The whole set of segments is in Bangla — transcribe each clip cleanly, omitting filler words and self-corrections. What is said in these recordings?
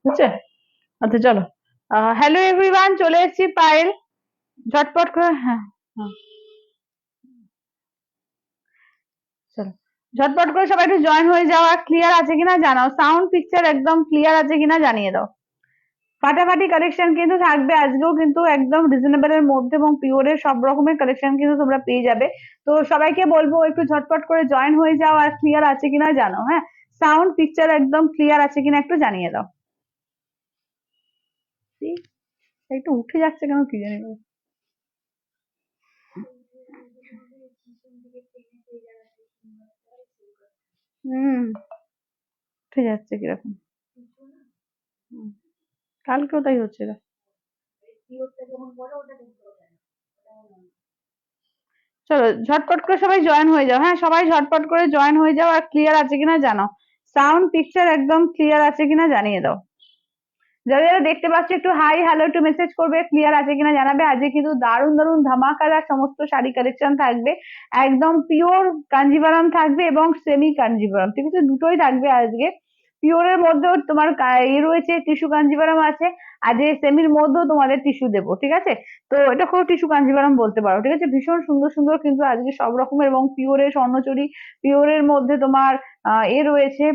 হচ্ছে। আচ্ছা চলো, হ্যালো এভরিওয়ান, চলে এসেছি পায়েল। ঝটপট করে, হ্যাঁ হ্যাঁ, চলো ঝটপট করে সবাই একটু জয়েন হয়ে যাও। আর ক্লিয়ার আছে কিনা জানাও, সাউন্ড পিকচার একদম ক্লিয়ার আছে কিনা জানিয়ে দাও। ফাটাফাটি কালেকশন কিন্তু থাকবে আজকেও, কিন্তু একদম রিজনেবল এর মধ্যে এবং পিওরের সব রকমের কালেকশন কিন্তু তোমরা পেয়ে যাবে। তো সবাইকে বলবো একটু ঝটপট করে জয়েন হয়ে যাও, আর ক্লিয়ার আছে কিনা জানাও। হ্যাঁ, সাউন্ড পিকচার একদম ক্লিয়ার আছে কিনা একটু জানিয়ে দাও। এই, একটু উঠে যাচ্ছে কেন কি জানি না। হুম, উঠে যাচ্ছে কিরকম। হুম, কালকেও তাই হচ্ছিল। চলো ঝটপট করে সবাই জয়েন হয়ে যাও। হ্যাঁ, সবাই ঝটপট করে জয়েন হয়ে যাও, আর ক্লিয়ার আছে কিনা জানাও। সাউন্ড পিকচার একদম ক্লিয়ার আছে কিনা জানিয়ে দাও। যারা যারা দেখতে পাচ্ছ একটু হাই হ্যালো একটু মেসেজ করবে, ক্লিয়ার আছে কিনা জানাবে। আজকে কিন্তু দারুণ দারুণ ধামাকাদার সমস্ত শাড়ি কালেকশন থাকবে। একদম পিওর কাঞ্জিভারাম থাকবে এবং সেমি কাঞ্জিভারাম, ঠিক আছে, দুটোই থাকবে আজকে। পিওরের মধ্যেও তোমার রয়েছে, টিস্যু কাঞ্জিভারাম আছে। আর যে সেমির মধ্যেও তোমাদের টিস্যু দেবো, ঠিক আছে। তো এটা খুব টিস্যু কাঞ্জিভারাম বলতে পারো, ঠিক আছে। ভীষণ সুন্দর সুন্দর কিন্তু আজকে সব রকমের, এবং পিওরের স্বর্ণচুরি, পিওরের মধ্যে তোমার রয়েছে,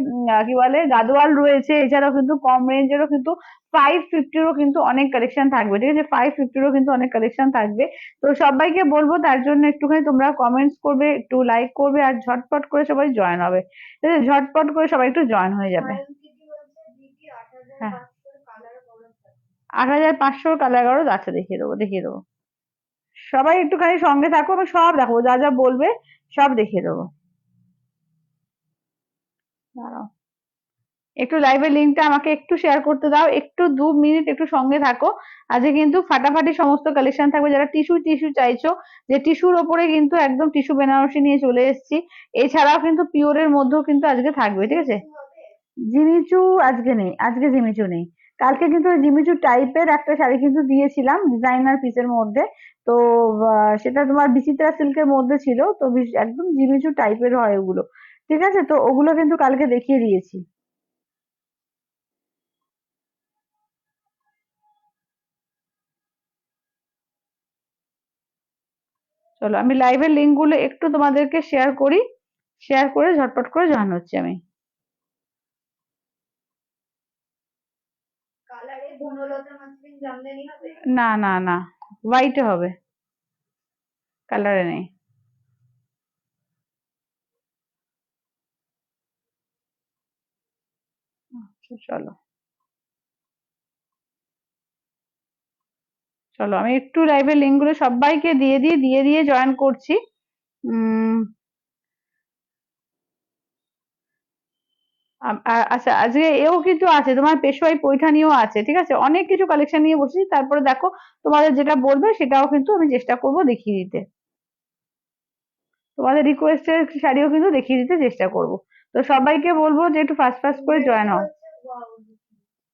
কি বলে, গাদোয়াল রয়েছে। এছাড়াও কিন্তু কম রেঞ্জেরও কিন্তু 550-রও কিন্তু অনেক কালেকশন থাকবে, ঠিক আছে। 550-রও কিন্তু অনেক কালেকশন থাকবে। তো সবাইকে বলবো তার জন্য একটুখানি তোমরা কমেন্টস করবে, একটু লাইক করবে, আর ঝটপট করে সবাই জয়েন হবে, ঠিক আছে। ঝটপট করে সবাই একটু জয়েন হয়ে যাবে। হ্যাঁ, 8500 কালার গারদ আছে, দেখিয়ে দেবো দেখিয়ে দেবো। সবাই একটুখানি সঙ্গে থাকো, আমি সব দেখাবো, যা যা বলবে সব দেখিয়ে দেবো। দাঁড়াও, একটু লাইভের লিঙ্কটা আমাকে একটু শেয়ার করতে দাও, একটু 2 মিনিট একটু সঙ্গে থাকো। আজকে কিন্তু ফাটাফাটি সমস্ত কালেকশন থাকবে। যারা টিস্যু টিস্যু চাইছো, যে টিস্যুর ওপরে কিন্তু একদম টিস্যু বেনারসি নিয়ে চলে এসেছি। এছাড়াও কিন্তু পিওরের মধ্যেও কিন্তু আজকে থাকবে, ঠিক আছে। জিমিচু আজকে নেই, আজকে জিমিচু নেই। কালকে কিন্তু জিমিচু টাইপের একটা শাড়ি কিন্তু দিয়েছিলাম ডিজাইনার পিসের মধ্যে। তো সেটা তোমার বিচিত্রা সিল্কের মধ্যে ছিল, তো একদম জিমিচু টাইপের হয় ওগুলো, ঠিক আছে। তো ওগুলো কিন্তু কালকে দেখিয়ে দিয়েছি। চলো আমি লাইভের লিঙ্ক গুলো একটু তোমাদেরকে শেয়ার করি, শেয়ার করে ঝটপট করে জয়েন হচ্ছি আমি। না না না, হোয়াইটে হবে, কালারে নেই। আচ্ছা, চলো চলো আমি একটু লাইভের লিঙ্ক গুলো সবাইকে দিয়ে দিয়ে জয়েন করছি। উম আচ্ছা, আজকে এও কিন্তু আছে, তোমার পেশোয়াই পৈঠানিও আছে, ঠিক আছে। অনেক কিছু কালেকশন নিয়ে বসেছি, তারপরে দেখো তোমাদের যেটা বলবে সেটাও কিন্তু আমি চেষ্টা করব দেখিয়ে দিতে। তোমাদের রিকোয়েস্টের শাড়িও কিন্তু দেখিয়ে দিতে চেষ্টা করব। তো সবাইকে বলবো যে একটু ফাস্ট ফাস্ট করে জয়েন হও।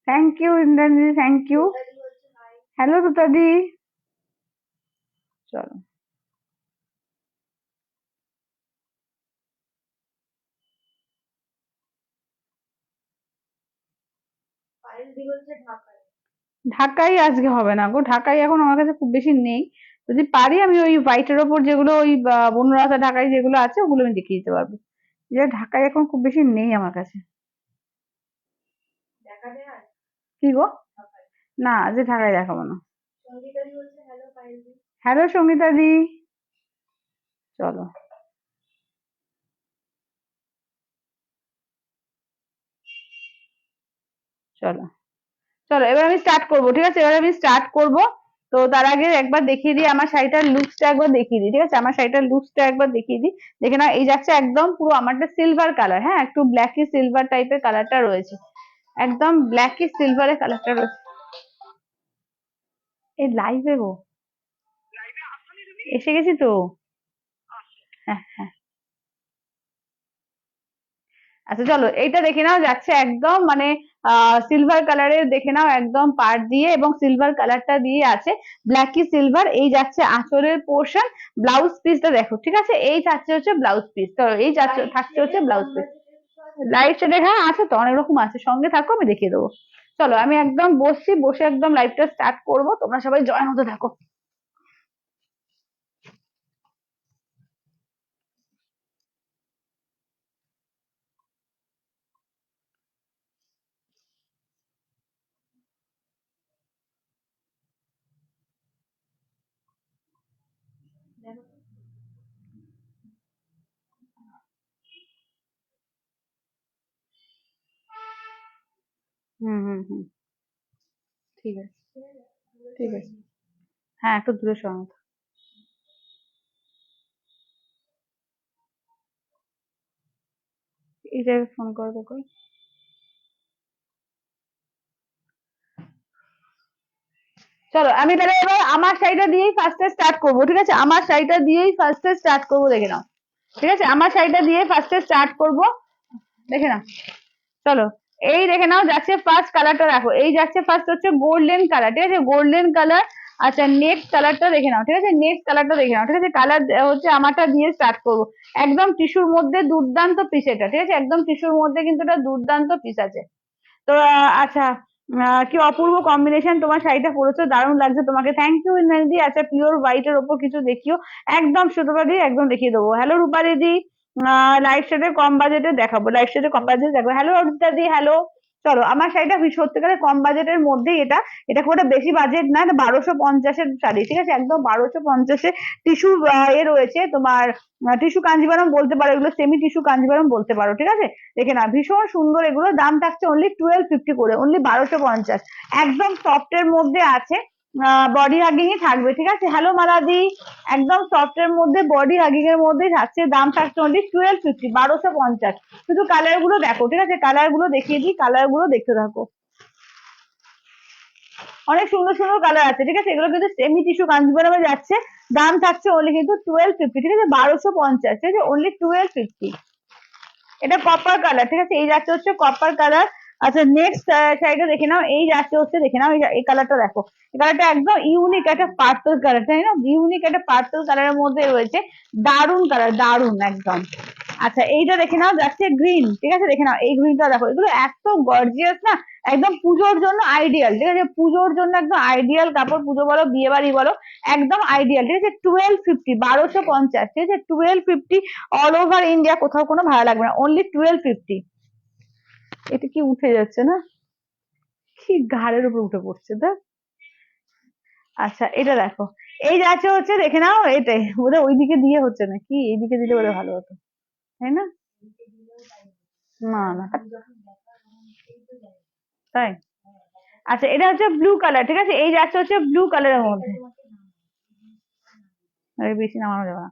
Thank you Indrani, thank you. Hello তুতাদি। চলো ঢাকাই আজকে হবে না গো, ঢাকাই এখন আমার কাছে খুব বেশি নেই। যদি পারি আমি ওই হোয়াইটের ওপর যেগুলো, ওই বনরাতা ঢাকাই যেগুলো আছে ওগুলো আমি দেখিয়ে দিতে পারবো। যে ঢাকাই এখন খুব বেশি নেই আমার কাছে। কি গো? না, যে ঢাকাই দেখাবো না। হ্যালো সঙ্গীতা দি। চলো চলো চলো, এবার আমি স্টার্ট করবো, ঠিক আছে। এবার আমি স্টার্ট করব। তো তার আগে একবার দেখিয়ে দিই আমার শাড়িটার লুকসটা, একবার দেখিয়ে দিই, ঠিক আছে। আমার শাড়িটার লুকসটা একবার দেখিয়ে দিই। দেখে না, এই যাচ্ছে একদম পুরো আমারটা সিলভার কালার, হ্যাঁ, একটু ব্ল্যাকি সিলভার টাইপের কালারটা রয়েছে। একদম ব্ল্যাকি সিলভারের কালারটা রয়েছে। এই লাইভে গো, এসে গেছি তো। হ্যাঁ হ্যাঁ, আচ্ছা চলো এইটা দেখে নাও, যাচ্ছে একদম মানে সিলভার কালারের, দেখে নাও একদম পাড় দিয়ে এবং সিলভার কালারটা দিয়ে আছে, ব্ল্যাকি সিলভার। এই যাচ্ছে আঁচলের পোর্শন। ব্লাউজ পিসটা দেখো, ঠিক আছে। এই যাচ্ছে হচ্ছে ব্লাউজ পিস, তো এই যাচ্ছে থাকছে হচ্ছে ব্লাউজ পিস। লাইট শেডের, হ্যাঁ আছে তো, অনেক রকম আছে, সঙ্গে থাকো আমি দেখিয়ে দেবো। চলো আমি একদম বসছি, বসে একদম লাইভটা স্টার্ট করবো, তোমরা সবাই জয়েন হতে থাকো। হুম হুম হুম, ঠিক আছে, ঠিক আছে। হ্যাঁ একটু দূরে সরানো। এই জায়গায় ফোন করে দেখো। চলো আমি তাহলে এবার আমার শাড়িটা দিয়েই ফার্স্টে স্টার্ট করবো, ঠিক আছে, আমার শাড়িটা দিয়েই ফার্স্টে স্টার্ট করবো, দেখে নাও। ঠিক আছে, আমার শাড়িটা দিয়ে ফার্স্টে স্টার্ট করবো, দেখে নাও। চলো, এই দেখে নাও, যাচ্ছে ফার্স্ট কালারটা দেখো, এই যাচ্ছে ফার্স্ট হচ্ছে গোল্ডেন কালার, ঠিক আছে, গোল্ডেন কালার। আচ্ছা নেক্সট কালারটা দেখে নাও, ঠিক আছে, নেক্সট কালারটা দেখে নাও, ঠিক আছে, কালার হচ্ছে আমারটা দিয়ে স্টার্ট করবো। একদম টিস্যুর মধ্যে দুর্দান্ত পিস এটা, ঠিক আছে, একদম টিস্যুর মধ্যে কিন্তু এটা দুর্দান্ত পিস আছে। তো আচ্ছা, কি অপূর্ব কম্বিনেশন তোমার শাড়িটা পরেছো, দারুণ লাগছে তোমাকে, থ্যাংক ইউ ইন্দ্রাণী। আচ্ছা পিওর হোয়াইট এর ওপর কিছু দেখিও, একদম সুতোটা দিয়ে একদম দেখিয়ে দেবো। হ্যালো রূপালী দি, লাইট শেডে কম বাজেটে দেখাবো, লাইট শেডে কম বাজেটে দেখাবো। হ্যালো অর্পিতা দি, হ্যালো। চলো আমার শাড়িটা সত্যিকারের কম বাজেটের মধ্যেই, এটা এটা খুব একটা বেশি বাজেট না, এটা 1250-এর শাড়ি, ঠিক আছে, একদম 1250-এ। টিস্যু এ রয়েছে তোমার, টিস্যু কাঞ্জিভারম বলতে পারো, এগুলো সেমি টিস্যু কাঞ্জিভারম বলতে পারো, ঠিক আছে। দেখে না ভীষণ সুন্দর, এগুলো দাম থাকছে অনলি 1250 করে, অনলি 1250, একদম সফট এর মধ্যে আছে, বডি হাগিং ই থাকবে, ঠিক আছে। হ্যালো মালাদি, একদম সফট এর মধ্যে বডি হাগিং এর মধ্যে থাকছে, দাম থাকছে অনলি 1250, 1250। শুধু কালার গুলো দেখো, ঠিক আছে, কালার গুলো দেখিয়ে দিই, কালার গুলো দেখতে থাকো, অনেক সুন্দর সুন্দর কালার আছে, ঠিক আছে, এগুলো কিন্তু সেমি টিস্যু কাঞ্জিভারমে যাচ্ছে, দাম থাকছে অনলি কিন্তু 1250, ঠিক আছে, 1250, ঠিক আছে, অনলি 1250। এটা কপার কালার, ঠিক আছে, এই যাচ্ছে হচ্ছে কপার কালার। আচ্ছা নেক্সট শাড়িটা দেখে নাও, এই যাচ্ছে হচ্ছে, দেখে নাও এই কালারটা দেখো, এই কালারটা একদম ইউনিক একটা পার্পল কালার, তাই না, ইউনিক একটা পার্পল কালারের মধ্যে রয়েছে, দারুন কালার, দারুন একদম। আচ্ছা এইটা দেখে নাও, যাচ্ছে গ্রিন, ঠিক আছে, দেখে নাও এই গ্রিনটা দেখো, এগুলো এত গর্জিয়াস না, একদম পুজোর জন্য আইডিয়াল, ঠিক আছে, পুজোর জন্য একদম আইডিয়াল কাপড়, পুজো বলো বিয়ে বাড়ি বলো, একদম আইডিয়াল, ঠিক আছে, 1250, 1250, ঠিক আছে, 1250, অল ওভার ইন্ডিয়া, কোথাও কোনো ভাড়া লাগবে না, অনলি 1250। এটা কি উঠে যাচ্ছে না, কি ঘাড়ের উপর উঠে পড়ছে দেখ। আচ্ছা এটা দেখো, এই যাচ্ছে হচ্ছে, দেখে নাও, এটাই বোধহয় ওইদিকে দিয়ে হচ্ছে না কি, এইদিকে দিলে বোধহয় ভালো হতো, তাই না, না না, তাই। আচ্ছা এটা হচ্ছে ব্লু কালার, ঠিক আছে, এই যাচ্ছে হচ্ছে ব্লু কালারের মধ্যে, আরে বেশি নামানো যাবে না।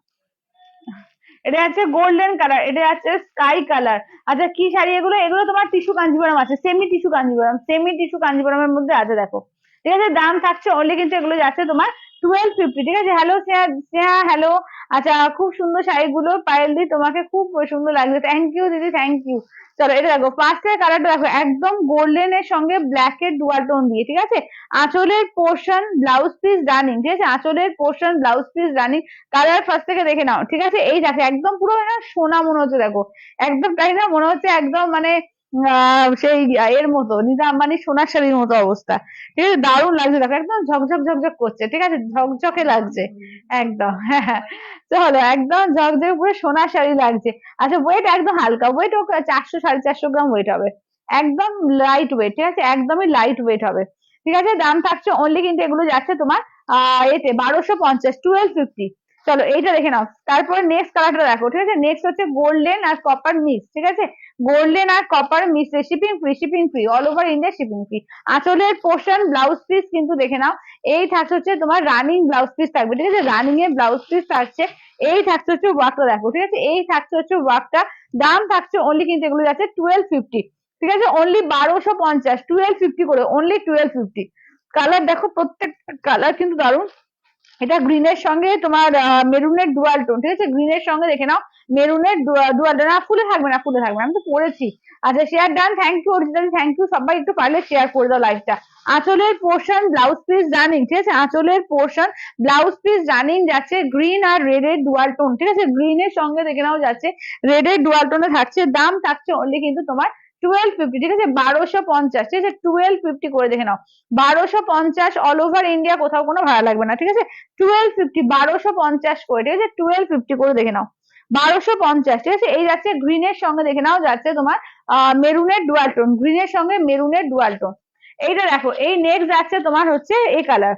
এটা আছে গোল্ডেন কালার, এটা আছে স্কাই কালার। আচ্ছা কি শাড়ি এগুলো, এগুলো তোমার টিস্যু কাঞ্জিভারম আছে, semi tissue Kanjivaram, semi tissue কাঞ্জিভারমের মধ্যে আছে দেখো, ঠিক আছে, দাম থাকছে অনলি কিন্তু এগুলো যাচ্ছে তোমার 1250, ঠিক আছে। Hello Sneha, Sneha hello. আচ্ছা খুব সুন্দর শাড়িগুলো, পায়েল দি তোমাকে খুব সুন্দর লাগছে, থ্যাংক ইউ দিদি, থ্যাংক ইউ। চলো এটা দেখো, ফার্স্টের কালারটা দেখো, একদম গোল্ডেন এর সঙ্গে ব্ল্যাক এর ডুয়াল টোন দিয়ে, ঠিক আছে, আঁচলের পোর্শন ব্লাউজ পিস রানিং, ঠিক আছে, আঁচলের portion blouse piece running, colour first থেকে দেখে নাও, ঠিক আছে, এই দেখো একদম পুরো না সোনা মনে হচ্ছে দেখো, একদম তাই না, মনে হচ্ছে একদম মানে সেই এর মতো নিদা আম্বানি সোনার শাড়ির মতো অবস্থা, ঠিক আছে, দারুণ লাগছে দেখো, একদম ঝকঝক ঝকঝক করছে, ঠিক আছে, ঝকঝকে লাগছে একদম, হ্যাঁ হ্যাঁ। চলো একদম ঝকঝকে পুরো সোনার শাড়ি লাগছে। আচ্ছা ওয়েট একদম হালকা ওয়েট, ও 400-450 গ্রাম ওয়েট হবে, একদম লাইট ওয়েট, ঠিক আছে, একদমই লাইট ওয়েট হবে, ঠিক আছে, দাম থাকছে অনলি কিন্তু এগুলো যাচ্ছে তোমার এতে 1250, 1250। চলো এইটা দেখে নাও, তারপরে নেক্সট কালারটা দেখো, ঠিক আছে, নেক্সট হচ্ছে গোল্ডেন আর কপার মিক্স, ঠিক আছে, গোল্ডেন আর copper mix, shipping free, shipping free, all over India shipping free. আঁচলের পোর্শন ব্লাউজ পিস কিন্তু দেখে নাও, এই থাকছে হচ্ছে তোমার রানিং ব্লাউজ পিস থাকবে, ঠিক আছে, রানিং এর ব্লাউজ পিস থাকছে, এই থাকছে হচ্ছে ওয়ার্কটা দেখো, ঠিক আছে, এই থাকছে হচ্ছে ওয়ার্কটা, দাম থাকছে অনলি কিন্তু এগুলো যাচ্ছে 1250, ঠিক আছে, অনলি 1250, 1250 করে, অনলি 1250। কালার দেখো প্রত্যেকটা কালার কিন্তু দারুণ, এটা গ্রিনের সঙ্গে তোমার মেরুনের ডুয়াল টোন, ঠিক আছে? গ্রিনের সঙ্গে দেখে নাও মেরুনের ডুয়াল টোন। না ফুলে থাকবে না, ফুলে থাকবে না, আমি তো পড়েছি। আচ্ছা share done, thank you original, thank you. সবাই একটু পারলে শেয়ার করে দাও লাইভটা। আঁচলের পোর্শন ব্লাউজ পিস রানিং, ঠিক আছে? আঁচলের পোর্শন ব্লাউজ পিস রানিং যাচ্ছে গ্রিন আর রেড এর ডুয়াল টোন, ঠিক আছে? গ্রিনের সঙ্গে দেখে নাও যাচ্ছে রেড এর ডুয়াল টোনে থাকছে। দাম থাকছে অনলি কিন্তু তোমার 1250, ঠিক আছে? 1250, ঠিক আছে? 1250 করে দেখে নাও। 1250 অল ওভার ইন্ডিয়া, কোথাও কোনো ভাড়া লাগবে না, ঠিক আছে? 1250, 1250 করে, ঠিক আছে? 1250 করে দেখে নাও। 1250, ঠিক আছে? এই যাচ্ছে গ্রিনের সঙ্গে দেখে নাও যাচ্ছে তোমার মেরুনের ডুয়াল টোন, গ্রিনের সঙ্গে মেরুনের ডুয়াল টোন। এইটা দেখো, এই নেক্সট যাচ্ছে তোমার হচ্ছে এই কালার,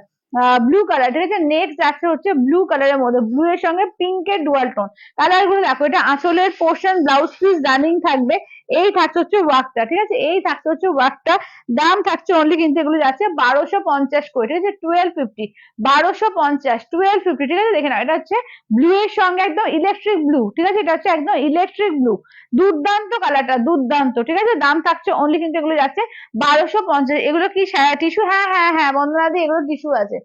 ব্লু কালার, ঠিক আছে? নেক্সট যাচ্ছে হচ্ছে ব্লু কালারের মধ্যে, ব্লু এর সঙ্গে পিঙ্কের ডুয়াল টোন। কালার গুলো দেখো, এটা আঁচলের পোর্শন ব্লাউজ পিস রানিং থাকবে। এই থাকছে হচ্ছে ওয়ার্কটা, ঠিক আছে? এই থাকছে হচ্ছে ওয়ার্কটা। দাম থাকছে অনলি কিন্তু এগুলো যাচ্ছে 1250 করে, ঠিক আছে? 1250, 1250, 1250, ঠিক আছে? দেখে নাও, এটা হচ্ছে ব্লু এর সঙ্গে একদম ইলেকট্রিক ব্লু, ঠিক আছে? এটা হচ্ছে একদম ইলেকট্রিক ব্লু, দুর্দান্ত কালারটা, দুর্দান্ত, ঠিক আছে? দাম থাকছে অনলি কিন্তু এগুলো যাচ্ছে 1250। এগুলো কি টিস্যু? হ্যাঁ হ্যাঁ হ্যাঁ বন্দনা দি, এগুলো টিস্যু আছে,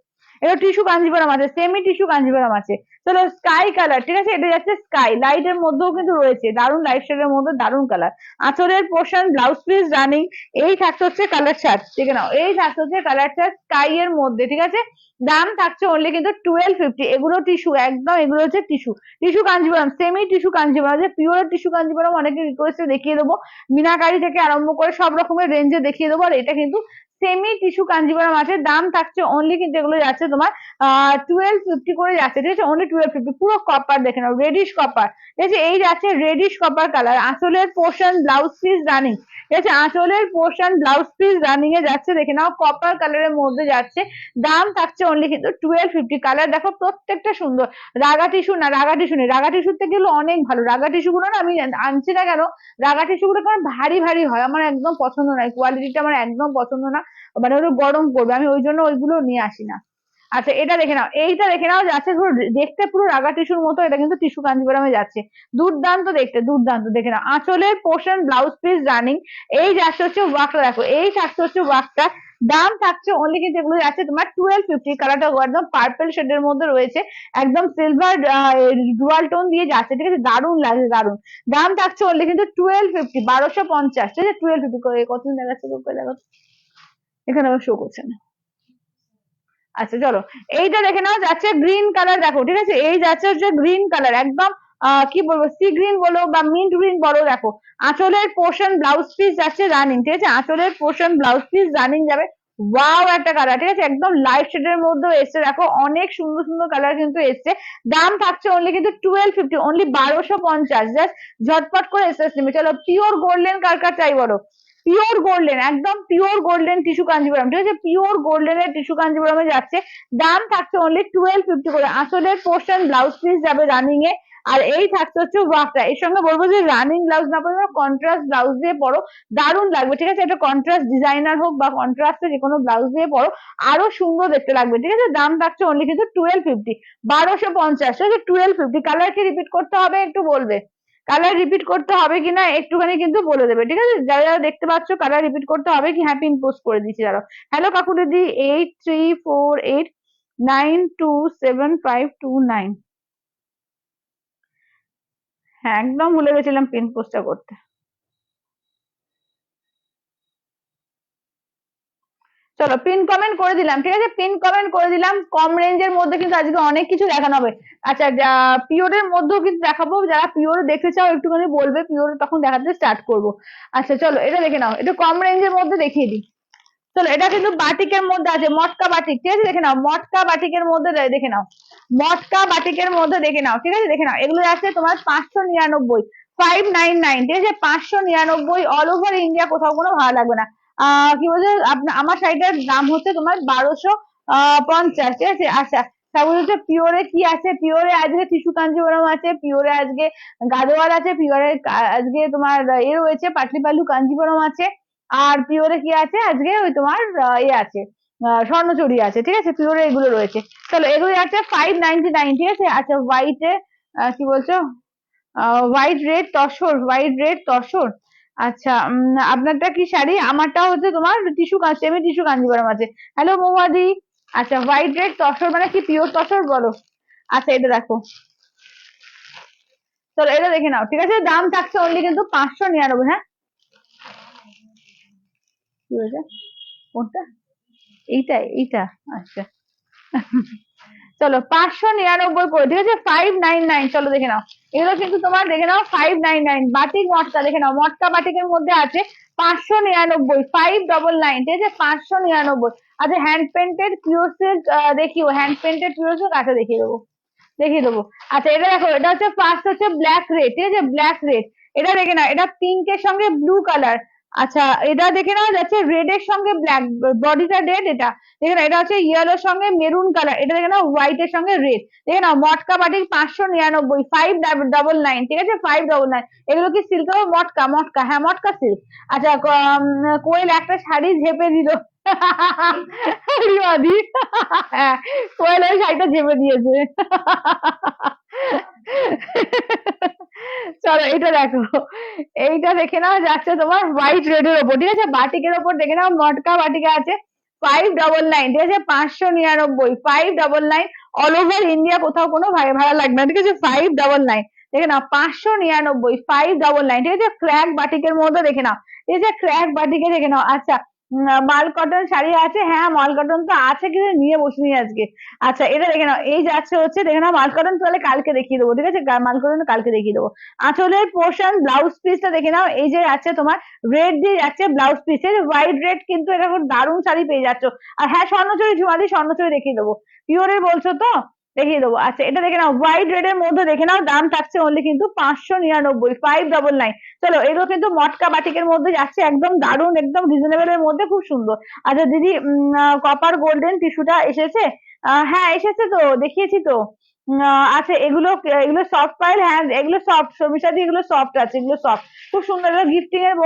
এগুলো টিস্যু কাঞ্জিবরম আছে, সেমি টিস্যু কাঞ্জিবরম আছে। চলো স্কাই কালার, ঠিক আছে? এটা যাচ্ছে স্কাই লাইট এর মধ্যেও কিন্তু রয়েছে, দারুন লাইট শেডের মধ্যে দারুন কালার। আঁচলের পোর্শন ব্লাউজ পিস রানিং। এই থাকছে হচ্ছে কালার চার্ট, দেখে নাও, এই থাকছে হচ্ছে কালার চার্ট স্কাই এর মধ্যে, ঠিক আছে? দাম থাকছে অনলি কিন্তু 1250। এগুলো টিস্যু একদম, এগুলো হচ্ছে tissue, tissue Kanjeevaram, semi tissue Kanjeevaram, যে পিওর টিস্যু কাঞ্জিবরম অনেকে রিকোয়েস্টে দেখিয়ে দেবো, মিনাকারি থেকে আরম্ভ করে সব রকমের রেঞ্জে দেখিয়ে দেবো। আর এটা কিন্তু সেমি টিস্যু কাঞ্জিবরম আছে। দাম থাকছে অনলি কিন্তু এগুলো যাচ্ছে তোমার 1250 করে যাচ্ছে, ঠিক আছে? অনলি 1250। পুরো কপার দেখে নাও, রেডিশ কপার, ঠিক আছে? এই যাচ্ছে রেডিশ কপার কালার। আঁচলের পোর্শন ব্লাউজ পিস রানিং, ঠিক আছে? আঁচলের পোর্শন ব্লাউজ পিস রানিং এ যাচ্ছে, দেখে নাও কপার কালারের মধ্যে যাচ্ছে। দাম থাকছে অনলি কিন্তু 1250। কালার দেখো প্রত্যেকটা সুন্দর। রাগা টিস্যু না, রাগা টিস্যু নেই, রাগা টিস্যুর থেকে এগুলো অনেক ভালো। রাগা টিস্যু গুলো না আমি আনছি না কেন, রাগা টিস্যু গুলো কারণ ভারী ভারী হয়, আমার একদম পছন্দ নয়, কোয়ালিটিটা আমার একদম পছন্দ না, মানে ওগুলো গরম করবে, আমি ওই জন্য ওইগুলো নিয়ে আসি না। আচ্ছা এটা দেখে নাও, এইটা দেখে নাও যাচ্ছে পুরো দেখতে পুরো রাগা টিস্যুর মতো, এটা কিন্তু টিস্যু কাঞ্জিবরমে যাচ্ছে, দুর্দান্ত দেখতে, দুর্দান্ত। দেখে নাও আঁচলের পোর্শন ব্লাউজ পিস রানিং। এই যাচ্ছে হচ্ছে ওয়ার্কটা, দেখো এই থাকছে হচ্ছে ওয়ার্কটা। দাম থাকছে অনলি কিন্তু এগুলো যাচ্ছে তোমার 1250। কালারটা একদম পার্পল শেডের মধ্যে রয়েছে, একদম সিলভার ডুয়াল টোন দিয়ে যাচ্ছে, ঠিক আছে? দারুণ লাগছে, দারুণ। দাম থাকছে অনলি কিন্তু 1250, 1250, ঠিক আছে? 1250 কতদিন দেখাচ্ছে, দেখো এখানে আবার শো করছে না। আচ্ছা চলো, এইটা দেখে নাও যাচ্ছে গ্রিন কালার, দেখো, ঠিক আছে? এই যাচ্ছে হচ্ছে গ্রিন কালার, একদম কি বলবো, সি গ্রিন বলো বা মিন্ট গ্রিন বলো। দেখো আঁচলের পোর্শন ব্লাউজ পিস যাচ্ছে রানিং, ঠিক আছে? আঁচলের পোর্শন ব্লাউজ পিস রানিং যাবে। ওয়াও একটা কালার, ঠিক আছে? একদম লাইট শেডের মধ্যে এসছে, দেখো অনেক সুন্দর সুন্দর কালার কিন্তু এসছে। দাম থাকছে অনলি কিন্তু 1250, অনলি 1250। জাস্ট ঝটপট করে এসএস নেবে। চলো পিওর গোল্ডেন কার কার চাই বলো, পিওর গোল্ডেন, একদম পিওর গোল্ডেন টিস্যু কাঞ্জিবরম, ঠিক আছে? পিওর গোল্ডেনের টিস্যু কাঞ্জিবরমে যাচ্ছে। দাম থাকছে অনলি 1250 করে। আঁচলের পোর্শন ব্লাউজ পিস যাবে রানিং এ। আর এই থাকছে হচ্ছে ওয়ার্কটা। এর সঙ্গে বলবো যে রানিং ব্লাউজ না পরে কন্ট্রাস্ট ব্লাউজ দিয়ে পরো, দারুণ লাগবে, ঠিক আছে? এটা কন্ট্রাস্ট ডিজাইনার হোক বা কন্ট্রাস্টে যে কোনো ব্লাউজ দিয়ে পরো, আরো সুন্দর দেখতে লাগবে, ঠিক আছে? দাম থাকছে অনলি কিন্তু 1250, 1250, ঠিক আছে? 1250। কালার কি রিপিট করতে হবে একটু বলবে, কালার রিপিট করতে হবে কিনা একটুখানি কিন্তু বলে দেবে, ঠিক আছে? যারা যারা দেখতে পাচ্ছ কালার রিপিট করতে হবে কি, হ্যাঁ পিন পোস্ট করে দিচ্ছি যারা। হ্যালো কাকু দিদি, 8348927529। হ্যাঁ একদম ভুলে গেছিলাম পিন পোস্টটা করতে। চলো পিন কমেন্ট করে দিলাম, ঠিক আছে? পিন কমেন্ট করে দিলাম। কম রেঞ্জের মধ্যে কিন্তু আজকে অনেক কিছু দেখানো হবে। আচ্ছা পিওরের মধ্যেও কিন্তু দেখাবো, যারা পিওর দেখতে চাও একটুখানি বলবে, পিওর তখন দেখাতে স্টার্ট করবো। আচ্ছা চলো এটা দেখে নাও, এটা কম রেঞ্জের মধ্যে দেখিয়ে দিই। চলো এটা কিন্তু বাটিকের মধ্যে আছে, মটকা বাটিক, ঠিক আছে? দেখে নাও মটকা বাটিকের মধ্যে দেখে নাও, মটকা বাটিকের মধ্যে দেখে নাও, ঠিক আছে? দেখে নাও এগুলো আছে তোমার 599, 599, ঠিক আছে? 599 অল ওভার ইন্ডিয়া, কোথাও কোনো ভাড়া লাগবে না। কি বলছে আমার শাড়িটার দাম হচ্ছে তোমার 1250, ঠিক আছে? আচ্ছা তারপরে হচ্ছে পিওরে কি আছে, পিওরে আজকে টিস্যু কাঞ্জিবরম আছে, পিওরে আজকে গাদোয়াল আছে, পিওরে আজকে তোমার এ রয়েছে পাটলিপাল্লু কাঞ্জিবরম আছে। আর পিওরে কি আছে আজকে, ওই তোমার ইয়ে আছে, স্বর্ণচুরি আছে, ঠিক আছে? পিওরে এগুলো রয়েছে। চলো এগুলো আছে 599, ঠিক আছে? আচ্ছা হোয়াইটে কি বলছো, white red tussar, white red tussar. আচ্ছা আপনারটা কি শাড়ি? আমারটা হচ্ছে তোমার টিস্যু, সেমি টিস্যু কাঞ্জিবরম আছে। হ্যালো মৌমাদি, আচ্ছা হোয়াইট রেড তসর মানে কি পিওর তসর বলো? আচ্ছা এটা দেখো, চলো এটা দেখে নাও, ঠিক আছে? দাম থাকছে অনলি কিন্তু 599। হ্যাঁ কি হয়েছে? কোনটা? এইটা। আচ্ছা চলো 599 করে, ঠিক আছে? 599। চলো দেখে নাও, এগুলো কিন্তু তোমার দেখে নাও 599। বাটিক মটকা দেখে নাও, মটকা বাটিকের মধ্যে আছে 599, 599, ঠিক আছে? 599। আচ্ছা হ্যান্ড পেন্টেড পিওর সিল্ক দেখিও, হ্যান্ড পেন্টেড পিওর সিল্ক আচ্ছা দেখিয়ে দেবো। আচ্ছা এটা দেখো, এটা হচ্ছে ফার্স্ট হচ্ছে ব্ল্যাক রেড, ঠিক আছে? ব্ল্যাক রেড, এটা দেখে নাও, এটা পিঙ্কের সঙ্গে ব্লু কালার। আচ্ছা এটা দেখে নাও যাচ্ছে রেড এর সঙ্গে ব্ল্যাক, বডিটা রেড। এটা দেখে নাও, এটা হচ্ছে ইয়েলোর সঙ্গে মেরুন কালার। এটা দেখে নাও হোয়াইট এর সঙ্গে রেড। দেখে নাও মটকা বাটিক 599, 599, ঠিক আছে? 599। এগুলো কি সিল্ক? মটকা, মটকা, হ্যাঁ মটকা সিল্ক। আচ্ছা কোয়েল একটা শাড়ি ঝেপে দিল। রিমাদি, হ্যাঁ কোয়েল ওই শাড়িটা ঝেপে দিয়েছে। চলো এটা দেখো, এইটা দেখে নাও যাচ্ছে তোমার হোয়াইট রেড এর ওপর, ঠিক আছে? বাটিকের ওপর দেখে নাও, মটকা বাটিকা আছে 599, ঠিক আছে? 599, 599। অল ওভার ইন্ডিয়া কোথাও কোনো ভাড়া লাগবে না, ঠিক আছে? 599 দেখে নাও, 599, 599, ঠিক আছে? ক্র্যাক বাটিকের মধ্যে দেখে নাও, ঠিক আছে? ক্র্যাক বাটিকে দেখে নাও। আচ্ছা মাল কটন শাড়ি আছে, হ্যাঁ মাল কটন তো আছে কিন্তু নিয়ে বসিনি আজকে। আচ্ছা এটা দেখে নাও, এই যাচ্ছে হচ্ছে দেখে নাও মাল কটন, তাহলে কালকে দেখিয়ে দেবো, ঠিক আছে? মাল কটন কালকে দেখিয়ে দেবো। আঁচলের পোর্শন ব্লাউজ পিসটা দেখে নাও, এই যে আছে তোমার রেড দিয়ে যাচ্ছে ব্লাউজ পিস, হোয়াইট রেড, কিন্তু এটা খুব দারুণ শাড়ি পেয়ে যাচ্ছ। আর হ্যাঁ স্বর্ণচুরি ঝুমালি, স্বর্ণচুরি দেখিয়ে দেবো। পিওরের বলছো তো, দেখিয়ে দেবো। আচ্ছা এটা দেখে নাও, হোয়াইট রেড এর মধ্যে দেখে নাও, দাম থাকছে অনলি কিন্তু 599, 599। চলো এগুলো কিন্তু মটকা বাটিকের মধ্যে যাচ্ছে, একদম দারুণ, একদম রিজনেবল এর মধ্যে, খুব সুন্দর। আচ্ছা দিদি কপার গোল্ডেন টিস্যুটা এসেছে? হ্যাঁ এসেছে তো, দেখিয়েছি তো। আচ্ছা এগুলো এগুলো সফট পাইল, হ্যাঁ এগুলো সফট, সবিসাদি এগুলো সফট আছে, এগুলো সফট, খুব সুন্দর। এগুলো গিফটিং এর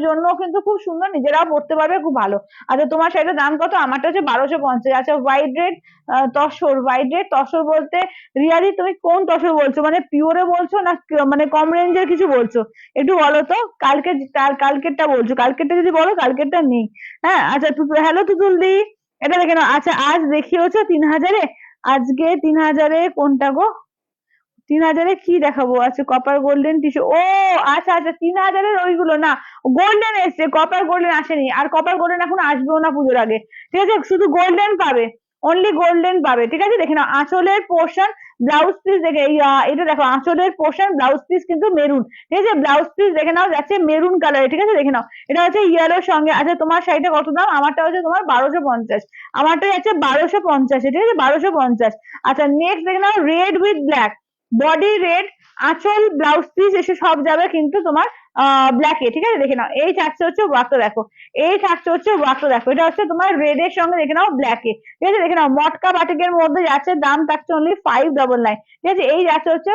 জন্য কিন্তু খুব সুন্দর, নিজেরাও পড়তে পারবে, খুব ভালো। আচ্ছা তোমার শাড়িটার দাম কত? আমারটা হচ্ছে 1250। আচ্ছা white red tussar, white red tussar বলতে রিয়াদি তুমি কোন তসর বলছো? মানে পিওরে বলছো না মানে কম রেঞ্জের কিছু বলছো? একটু বলো তো, কালকেরটা বলছো? কালকেরটা যদি বলো, কালকেরটা নেই। হ্যাঁ আচ্ছা হ্যালো তুতুল দি, এটা দেখে নাও। আচ্ছা আজ দেখিয়েছো 3000-এ, আজকে 3000-এ কোনটা গো? 3000-এ কি দেখাবো? আচ্ছা কপার গোল্ডেন টিস্যু, ও আচ্ছা আচ্ছা 3000-এর ওইগুলো না, গোল্ডেন এসছে, কপার গোল্ডেন আসেনি। আর কপার গোল্ডেন এখন আসবেও না পুজোর আগে, ঠিক আছে? শুধু গোল্ডেন পাবে, অনলি গোল্ডেন পাবে, ঠিক আছে? দেখে নাও আঁচলের পোর্শন ব্লাউজ পিস দেখে এটা দেখো, আঁচলের পোর্শন ব্লাউজ পিস কিন্তু মেরুন, ঠিক আছে? ব্লাউজ পিস দেখে নাও যাচ্ছে মেরুন কালারে, ঠিক আছে? দেখে নাও এটা হচ্ছে ইয়েলোর সঙ্গে। আচ্ছা তোমার শাড়িটা কত দাম? আমারটা হচ্ছে তোমার 1250, আমারটা যাচ্ছে 1250, ঠিক আছে? 1250। আচ্ছা নেক্সট দেখে নাও, red with black, body red, আঁচল ব্লাউজ পিস এসে সব যাবে কিন্তু তোমার ব্ল্যাকে, ঠিক আছে? দেখে নাও এই থাকছে হচ্ছে ওয়ার্কটা দেখো, এই থাকছে হচ্ছে ওয়ার্কটা দেখো, এটা হচ্ছে তোমার রেড এর সঙ্গে দেখে নাও ব্ল্যাকে, ঠিক আছে? দেখে নাও মটকা বাটিকের মধ্যে যাচ্ছে, দাম থাকছে অনলি 599, ঠিক আছে? এই যাচ্ছে হচ্ছে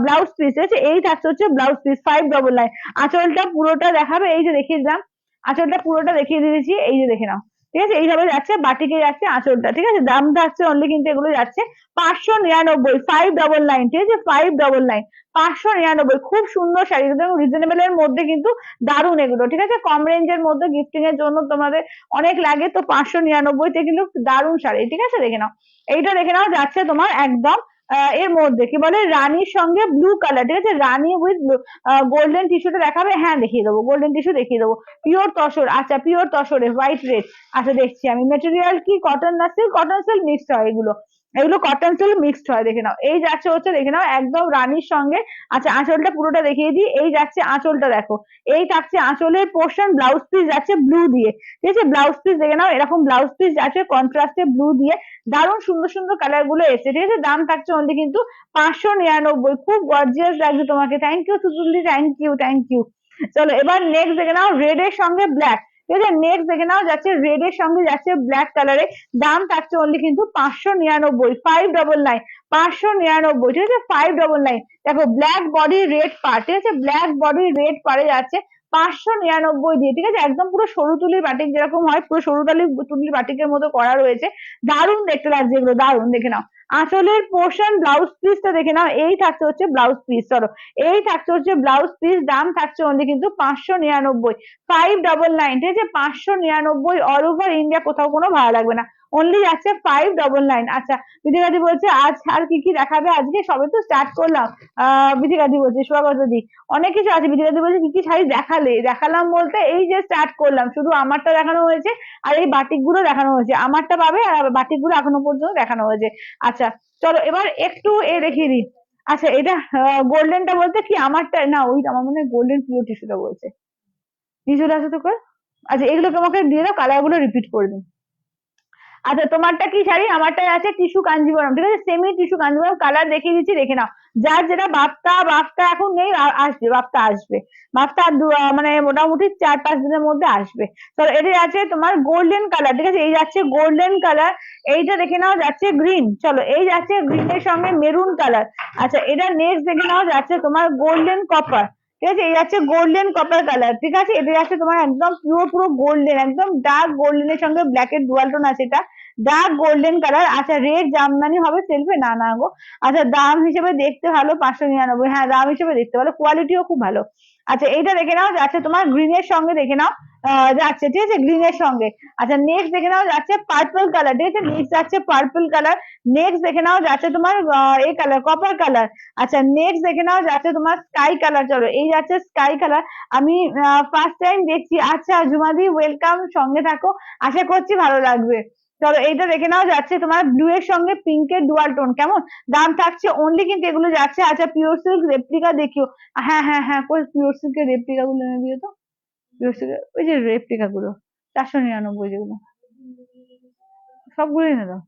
ব্লাউজ পিস, ঠিক আছে? এই থাকছে হচ্ছে ব্লাউজ পিস 599। আঁচলটা পুরোটা দেখাবে, এই যে দেখিয়ে দিলাম, আঁচলটা পুরোটা দেখিয়ে দিয়েছি, এই যে দেখে নাও, ঠিক আছে? এইভাবে যাচ্ছে, বাটিকে যাচ্ছে আঁচলটা, ঠিক আছে? দাম থাকছে অনলি কিন্তু এগুলো যাচ্ছে 599, 599, ঠিক আছে? 599, 599। খুব সুন্দর শাড়ি, একদম রিজনেবল এর মধ্যে কিন্তু দারুণ এগুলো, ঠিক আছে? কম রেঞ্জের মধ্যে গিফটিং এর জন্য তোমাদের অনেক লাগে, তো 599-তে কিন্তু দারুণ শাড়ি, ঠিক আছে? দেখে নাও এইটা, দেখে নাও যাচ্ছে তোমার একদম এর মধ্যে কি বলে রানীর সঙ্গে ব্লু কালার, ঠিক আছে? রানী উইথ গোল্ডেন টিস্যুটা দেখাবে, হ্যাঁ দেখিয়ে দেবো, গোল্ডেন টিস্যু দেখিয়ে দেবো। পিওর তসর, আচ্ছা পিওর তসরে হোয়াইট রেড, আচ্ছা দেখছি আমি। মেটেরিয়াল কি কটন না সিল্ক? কটন সিল্ক মিক্সড হয় এগুলো, এগুলো কটন সিল্ক মিক্সড হয়। দেখে নাও এই যাচ্ছে হচ্ছে, দেখে নাও একদম রানীর সঙ্গে। আচ্ছা আঁচলটা পুরোটা দেখিয়ে দিই, এই যাচ্ছে আঁচলটা দেখো, এই থাকছে আঁচলের পোর্শন, ব্লাউজ পিস যাচ্ছে ব্লু দিয়ে, ঠিক আছে? ব্লাউজ পিস দেখে নাও, এরকম ব্লাউজ পিস যাচ্ছে কন্ট্রাস্টে ব্লু দিয়ে, দারুণ সুন্দর সুন্দর কালার গুলো এসেছে, ঠিক আছে? দাম থাকছে অনলি কিন্তু 599, খুব গর্জিয়াস লাগছে তোমাকে। থ্যাংক ইউ সুতুলদি, থ্যাংক ইউ, থ্যাংক ইউ। চলো এবার নেক্সট দেখে নাও, রেড এর সঙ্গে ব্ল্যাক, ঠিক আছে? নেক্সট দেখে নাও যাচ্ছে রেড এর সঙ্গে যাচ্ছে ব্ল্যাক কালারে, দাম থাকছে অনলি কিন্তু 599, 599, 599, ঠিক আছে? 599। দেখো ব্ল্যাক বডি রেড পার, ঠিক আছে? ব্ল্যাক বডি রেড পারে যাচ্ছে 599 দিয়ে, ঠিক আছে? একদম পুরো সরু তুলির বাটিক যেরকম হয়, পুরো সরু তুলির বাটিকের মতো করা রয়েছে, দারুণ দেখতে লাগছে এগুলো, দারুণ। দেখে নাও আঁচলের পোর্শন ব্লাউজ পিসটা দেখে নাও, এই থাকছে হচ্ছে ব্লাউজ পিস, চলো এই থাকছে হচ্ছে ব্লাউজ পিস, দাম থাকছে অনলি কিন্তু 599, 599, ঠিক আছে? 599, অল ওভার ইন্ডিয়া কোথাও কোনো ভাড়া লাগবে না, অনলি যাচ্ছে 599। আচ্ছা বিধিকাদি বলছে আজ আর কি কি দেখাবে, আজকে সবে তো স্টার্ট করলাম। বিধিকাদি বলছে স্বাগত দি অনেক কিছু আছে। বিধিকাদি বলছে কি কি শাড়ি দেখালাম বলতে এই যে স্টার্ট করলাম, শুধু আমারটা দেখানো হয়েছে আর এই বাটিক গুলো দেখানো হয়েছে, আমারটা পাবে আর বাটিক গুলো এখনো পর্যন্ত দেখানো হয়েছে। আচ্ছা চলো এবার একটু এ দেখিয়ে দিই। আচ্ছা এটা গোল্ডেনটা বলতে কি আমারটা না, ওই আমার মনে হয় গোল্ডেন পিওর টিস্যুটা বলছে। নিয়ে চলে আসো তো করে। আচ্ছা এগুলো তোমাকে দিয়ে দাও, কালার গুলো রিপিট করে দিন। আচ্ছা তোমারটা কি শাড়ি, আমারটাই আছে টিস্যু কাঞ্জিবরম, ঠিক আছে সেমি টিস্যু কাঞ্জিবরম, কালার দেখিয়ে দিচ্ছি দেখে নাও। যার যেটা বাপ্তা এখন নেই, আসবে বাপ্তা আসবে, বাপ্তা মানে মোটামুটি 4-5 দিনের মধ্যে আসবে। তো এটা আছে তোমার গোল্ডেন কালার, ঠিক আছে এই যাচ্ছে গোল্ডেন কালার। এইটা দেখে নাও যাচ্ছে গ্রিন, চলো এই যাচ্ছে গ্রিনের সঙ্গে মেরুন কালার। আচ্ছা এটা নেক্সট দেখে নাও যাচ্ছে তোমার গোল্ডেন কপার, ঠিক আছে এই যাচ্ছে গোল্ডেন কপার কালার, ঠিক আছে এটা যাচ্ছে তোমার একদম পিওর পুরো গোল্ডেন, একদম ডার্ক গোল্ডেনের সঙ্গে ব্ল্যাকের ডুয়াল টোন আছে, এটা ডার্ক গোল্ডেন কালার। আচ্ছা রেড জামদানি হবে সেলফে, না না গো। আচ্ছা দাম হিসেবে দেখতে ভালো 599, হ্যাঁ দাম হিসেবে দেখতে ভালো, কোয়ালিটিও খুব ভালো। আচ্ছা এইটা দেখে নাও যাচ্ছে তোমার গ্রিনের সঙ্গে, দেখে নাও যাচ্ছে ঠিক আছে গ্রিনের সঙ্গে। আচ্ছা নেক্সট দেখে নাও যাচ্ছে পার্পল কালার, ঠিক আছে নেক্সট যাচ্ছে পার্পল কালার। নেক্সট দেখে নাও যাচ্ছে তোমার এই কালার কপার কালার। আচ্ছা নেক্সট দেখে নাও যাচ্ছে তোমার স্কাই কালার, চলো এই যাচ্ছে স্কাই কালার। আমি ফার্স্ট টাইম দেখছি। আচ্ছা জুমাদি ওয়েলকাম, সঙ্গে থাকো, আশা করছি ভালো লাগবে। চলো এইটা দেখে নাও যাচ্ছে তোমার ব্লু এর সঙ্গে পিঙ্কের ডুয়াল টোন, কেমন দাম থাকছে অনলি কিন্তু এগুলো যাচ্ছে। আচ্ছা পিওর সিল্ক রেপ্লিকা দেখিও, হ্যাঁ হ্যাঁ হ্যাঁ কই পিওর সিল্কের রেপ্লিকা গুলো এনে দিও তো, পিওর সিল্কের ওই যে রেপ্লিকা গুলো 499 যেগুলো, সবগুলো এনে দাও,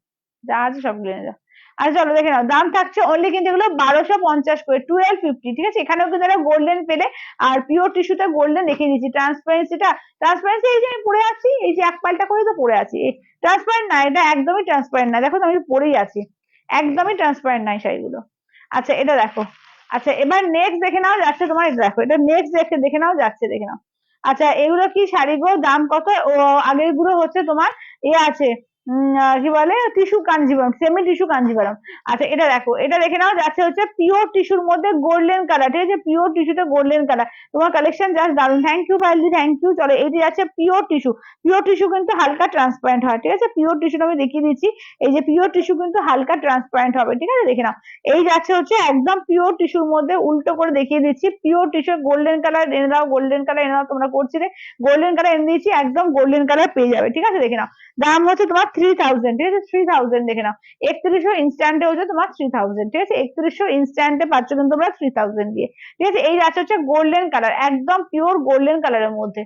যা আছে সবগুলো এনে দাও। আচ্ছা চলো দেখে নাও দাম থাকছে অনলি কিন্তু এগুলো 1250 করে, 1250, ঠিক আছে এখানেও কিন্তু যারা গোল্ডেন পেলে। আর পিওর টিস্যুতে গোল্ডেন দেখিয়ে দিচ্ছি, ট্রান্সপারেন্সি এই যে আমি পরে আছি, এই যে এক পাল্টা করে তো পরে আছি, ট্রান্সপারেন্ট না, এটা একদমই ট্রান্সপারেন্ট না, দেখো তো আমি পরেই আছি, একদমই ট্রান্সপারেন্ট নাই শাড়িগুলো। আচ্ছা এটা দেখো। আচ্ছা এবার নেক্সট দেখে নাও যাচ্ছে তোমার, এটা দেখো এটা নেক্সট দেখে নাও যাচ্ছে, দেখে নাও। আচ্ছা এগুলো কি শাড়িগুলো দাম কত, ও আগের গুলো হচ্ছে তোমার আছে কি বলে tissue Kanjivaram, semi tissue Kanjivaram. আচ্ছা এটা দেখো, এটা দেখে নাও যাচ্ছে হচ্ছে পিওর টিস্যুর মধ্যে গোল্ডেন কালার, ঠিক আছে পিওর টিস্যুতে গোল্ডেন কালার, তোমার কালেকশন জাস্ট দারুন, থ্যাংক ইউ ফাইলি, থ্যাংক ইউ। চলো এইটি যাচ্ছে পিওর টিস্যু, পিওর টিস্যু কিন্তু হালকা ট্রান্সপারেন্ট হয়, ঠিক আছে পিওর টিস্যুটা আমি দেখিয়ে দিচ্ছি, এই যে পিওর টিস্যু কিন্তু হালকা ট্রান্সপারেন্ট হবে, ঠিক আছে দেখে নাও। এই যাচ্ছে হচ্ছে একদম পিওর টিস্যুর মধ্যে, উল্টো করে দেখিয়ে দিচ্ছি, পিওর টিস্যু গোল্ডেন কালার এনে দাও, গোল্ডেন কালার এনে দাও, তোমরা করছিলে গোল্ডেন কালার এনে দিয়েছি, একদম গোল্ডেন কালার পেয়ে যাবে, ঠিক আছে দেখে নাও। দাম হচ্ছে তোমার 3000, ঠিক আছে 3000 দেখে নাও। 3100 ইনস্ট্যান্টে হচ্ছে তোমার 3000, ঠিক আছে 3100 ইনস্ট্যান্টে পাচ্ছ কিন্তু তোমরা 3000 দিয়ে, ঠিক আছে এই যাচ্ছে হচ্ছে গোল্ডেন কালার, একদম পিওর গোল্ডেন কালারের মধ্যে।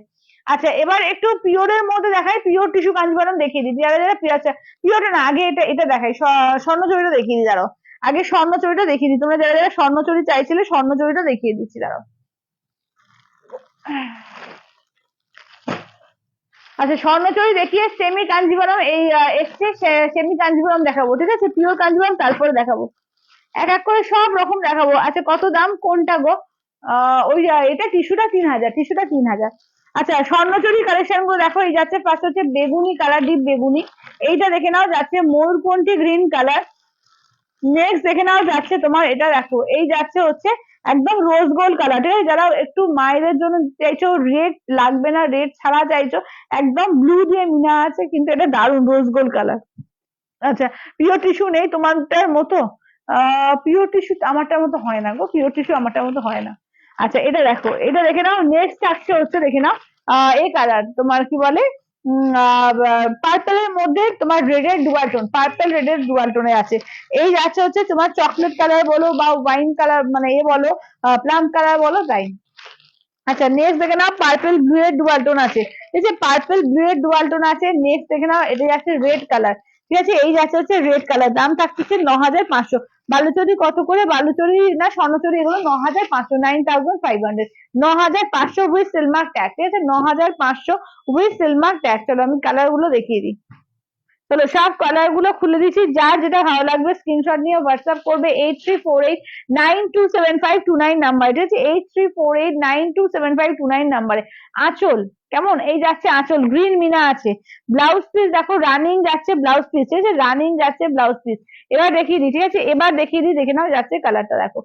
আচ্ছা এবার একটু পিওরের মধ্যে দেখাই, পিওর টিস্যু কাঞ্জিভরম দেখিয়ে দিই, যারা যারা আচ্ছা পিওরটা না আগে এটা দেখাই, স্বর্ণচুরিটা দেখিয়ে দিই দাঁড়াও, আগে স্বর্ণচুরিটা দেখিয়ে দিই, তোমরা যারা যারা স্বর্ণচুরি চাইছিলে স্বর্ণচুরিটা দেখিয়ে দিচ্ছি দাঁড়াও। আচ্ছা স্বর্ণচুরি দেখিয়ে সেমি কাঞ্জিভরম এই এসছে, সেমি কাঞ্জিভরম দেখাবো, ঠিক আছে পিওর কাঞ্জিভরম তারপরে দেখাবো, এক এক করে সব রকম দেখাবো। আচ্ছা কত দাম কোনটা গো, ওই এটা টিস্যুটা 3000, টিস্যুটা 3000। আচ্ছা স্বর্ণচুরি কালেকশন গুলো দেখো, এই যাচ্ছে ফার্স্ট হচ্ছে বেগুনি কালার, ডিপ বেগুনি, এইটা দেখে নাও যাচ্ছে ময়ূরপন্থী গ্রিন কালার। নেক্সট দেখে নাও যাচ্ছে তোমার এটা দেখো, এই যাচ্ছে হচ্ছে একদম রোজ গোল্ড কালার, ঠিক আছে যারা একটু মায়েদের জন্য চাইছো রেড লাগবে না, রেড ছাড়া চাইছো, একদম ব্লু দিয়ে মিনা আছে কিন্তু এটা দারুন রোজ গোল্ড কালার। আচ্ছা পিওর টিস্যু নেই তোমারটার মতো, পিওর টিস্যু আমারটার মতো হয় না গো, পিওর টিস্যু আমারটার মতো হয় না। আচ্ছা এটা দেখো, এটা দেখে নাও, নেক্সট আসছে হচ্ছে দেখে নাও এই কালার তোমার কি বলে পার্পেলের মধ্যে তোমার রেডের ডুয়াল টোন, পার্পেল রেডের ডুয়াল টোনে আছে। এই আছে হচ্ছে তোমার চকলেট কালার বলো বা ওয়াইন কালার মানে এ বলো প্লাম কালার বলো তাই। আচ্ছা নেক্সট দেখে নাও পার্পল ব্লু এর ডুয়াল টোন আছে, এই যে পার্পল ব্লু এর ডুয়াল টোন আছে। নেক্সট দেখে নাও এটা যাচ্ছে রেড কালার, ঠিক আছে এই যাচ্ছে হচ্ছে রেড কালার, দাম থাকছে 9500। বালুচরি কত করে, বালুচরি না স্বর্ণচরি এগুলো 9500, 9500, 9500 উইথ সিলমার্ক ট্যাগ, ঠিক আছে 9500 উইথ সিলমার্ক ট্যাগ। চলো আমি কালার গুলো দেখিয়ে দিই, চলো সব কালার গুলো খুলে দিচ্ছি, যার যেটা ভালো লাগবে স্ক্রিনশট নিয়ে হোয়াটসঅ্যাপ করবে 8348927529 নাম্বার, ঠিক আছে 8348927529 নাম্বারে। আঁচল কেমন? এই যাচ্ছে আঁচল, গ্রিন মিনা আছে। ব্লাউজ পিস দেখো রানিং যাচ্ছে ব্লাউজ পিস, ঠিক আছে, রানিং যাচ্ছে ব্লাউজ পিস। এবার দেখিয়ে দিই, ঠিক আছে, এবার দেখিয়ে দিই, দেখে নাও যাচ্ছে কালারটা দেখো।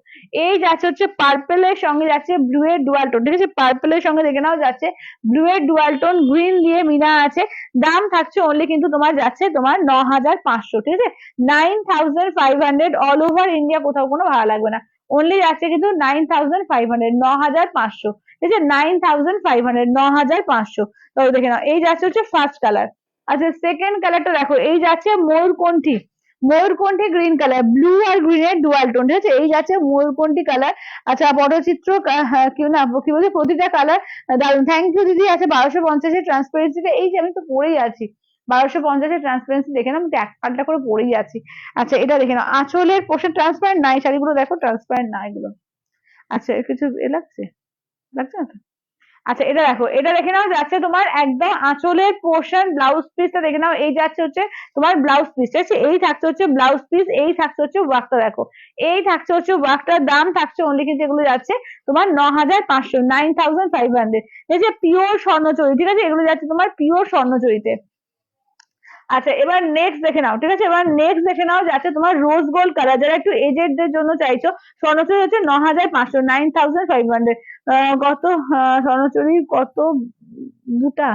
এই যাচ্ছে হচ্ছে পার্পল এর সঙ্গে যাচ্ছে ব্লু এর ডুয়াল টোন, ঠিক আছে, পার্পল এর সঙ্গে দেখে নাও যাচ্ছে ব্লু এর ডুয়াল টোন, গ্রিন দিয়ে মিনা আছে। দাম থাকছে অনলি কিন্তু তোমার যাচ্ছে তোমার 9500, ঠিক আছে, 9500 অল ওভার ইন্ডিয়া, কোথাও কোনো ভাড়া লাগবে না। অনলি যাচ্ছে কিন্তু 9500, 9500, ঠিক আছে, 9500, 9500। তো দেখে নাও এই যাচ্ছে হচ্ছে ফার্স্ট কালার। আচ্ছা সেকেন্ড কালারটা দেখো, এই যাচ্ছে ময়ূরকণ্ঠী, ময়ূরকণ্ঠী গ্রিন কালার, ব্লু আর গ্রিনের ডুয়াল টোন, ঠিক আছে, এই যাচ্ছে ময়ূরকণ্ঠী কালার। আচ্ছা পটচিত্র কি না কি বলছে, প্রতিটা কালার দারুন। থ্যাংক ইউ দিদি। আছে 1250 ট্রান্সপারেন্সিতে, এই যে আমি তো পরেই আছি 1250 ট্রান্সপারেন্সি, দেখে নাও আমি তো এক পাল্টা করে পরেই আছি। আচ্ছা এটা দেখে নাও, আঁচলের পোর্শন ট্রান্সপারেন্ট নাই, শাড়িগুলো দেখো ট্রান্সপারেন্ট না এগুলো। আচ্ছা কিছু লাগছে, লাগছে না তো? আচ্ছা এটা দেখো, এটা দেখে নাও যাচ্ছে তোমার একদম আঁচলের পোর্শন, ব্লাউজ পিসটা দেখে নাও, এই যাচ্ছে হচ্ছে তোমার ব্লাউজ পিস, ঠিক আছে, এই থাকছে হচ্ছে ব্লাউজ পিস, এই থাকছে হচ্ছে ওয়ার্কটা দেখো, এই থাকছে হচ্ছে ওয়ার্কটার দাম থাকছে অনলি কিন্তু এগুলো যাচ্ছে তোমার 9500, 9500, এই যে পিওর স্বর্ণচুরি, ঠিক আছে, এগুলো যাচ্ছে তোমার পিওর স্বর্ণচুরিতে। আচ্ছা এবার নেক্সট দেখে নাও, ঠিক আছে, এবার নেক্সট দেখে নাও যাচ্ছে তোমার রোজ গোল্ড কালার, যারা একটু এজেড দের জন্য চাইছো। স্বর্ণচুরি হচ্ছে 9500, 9500। কত স্বর্ণচুরি কত বুটা,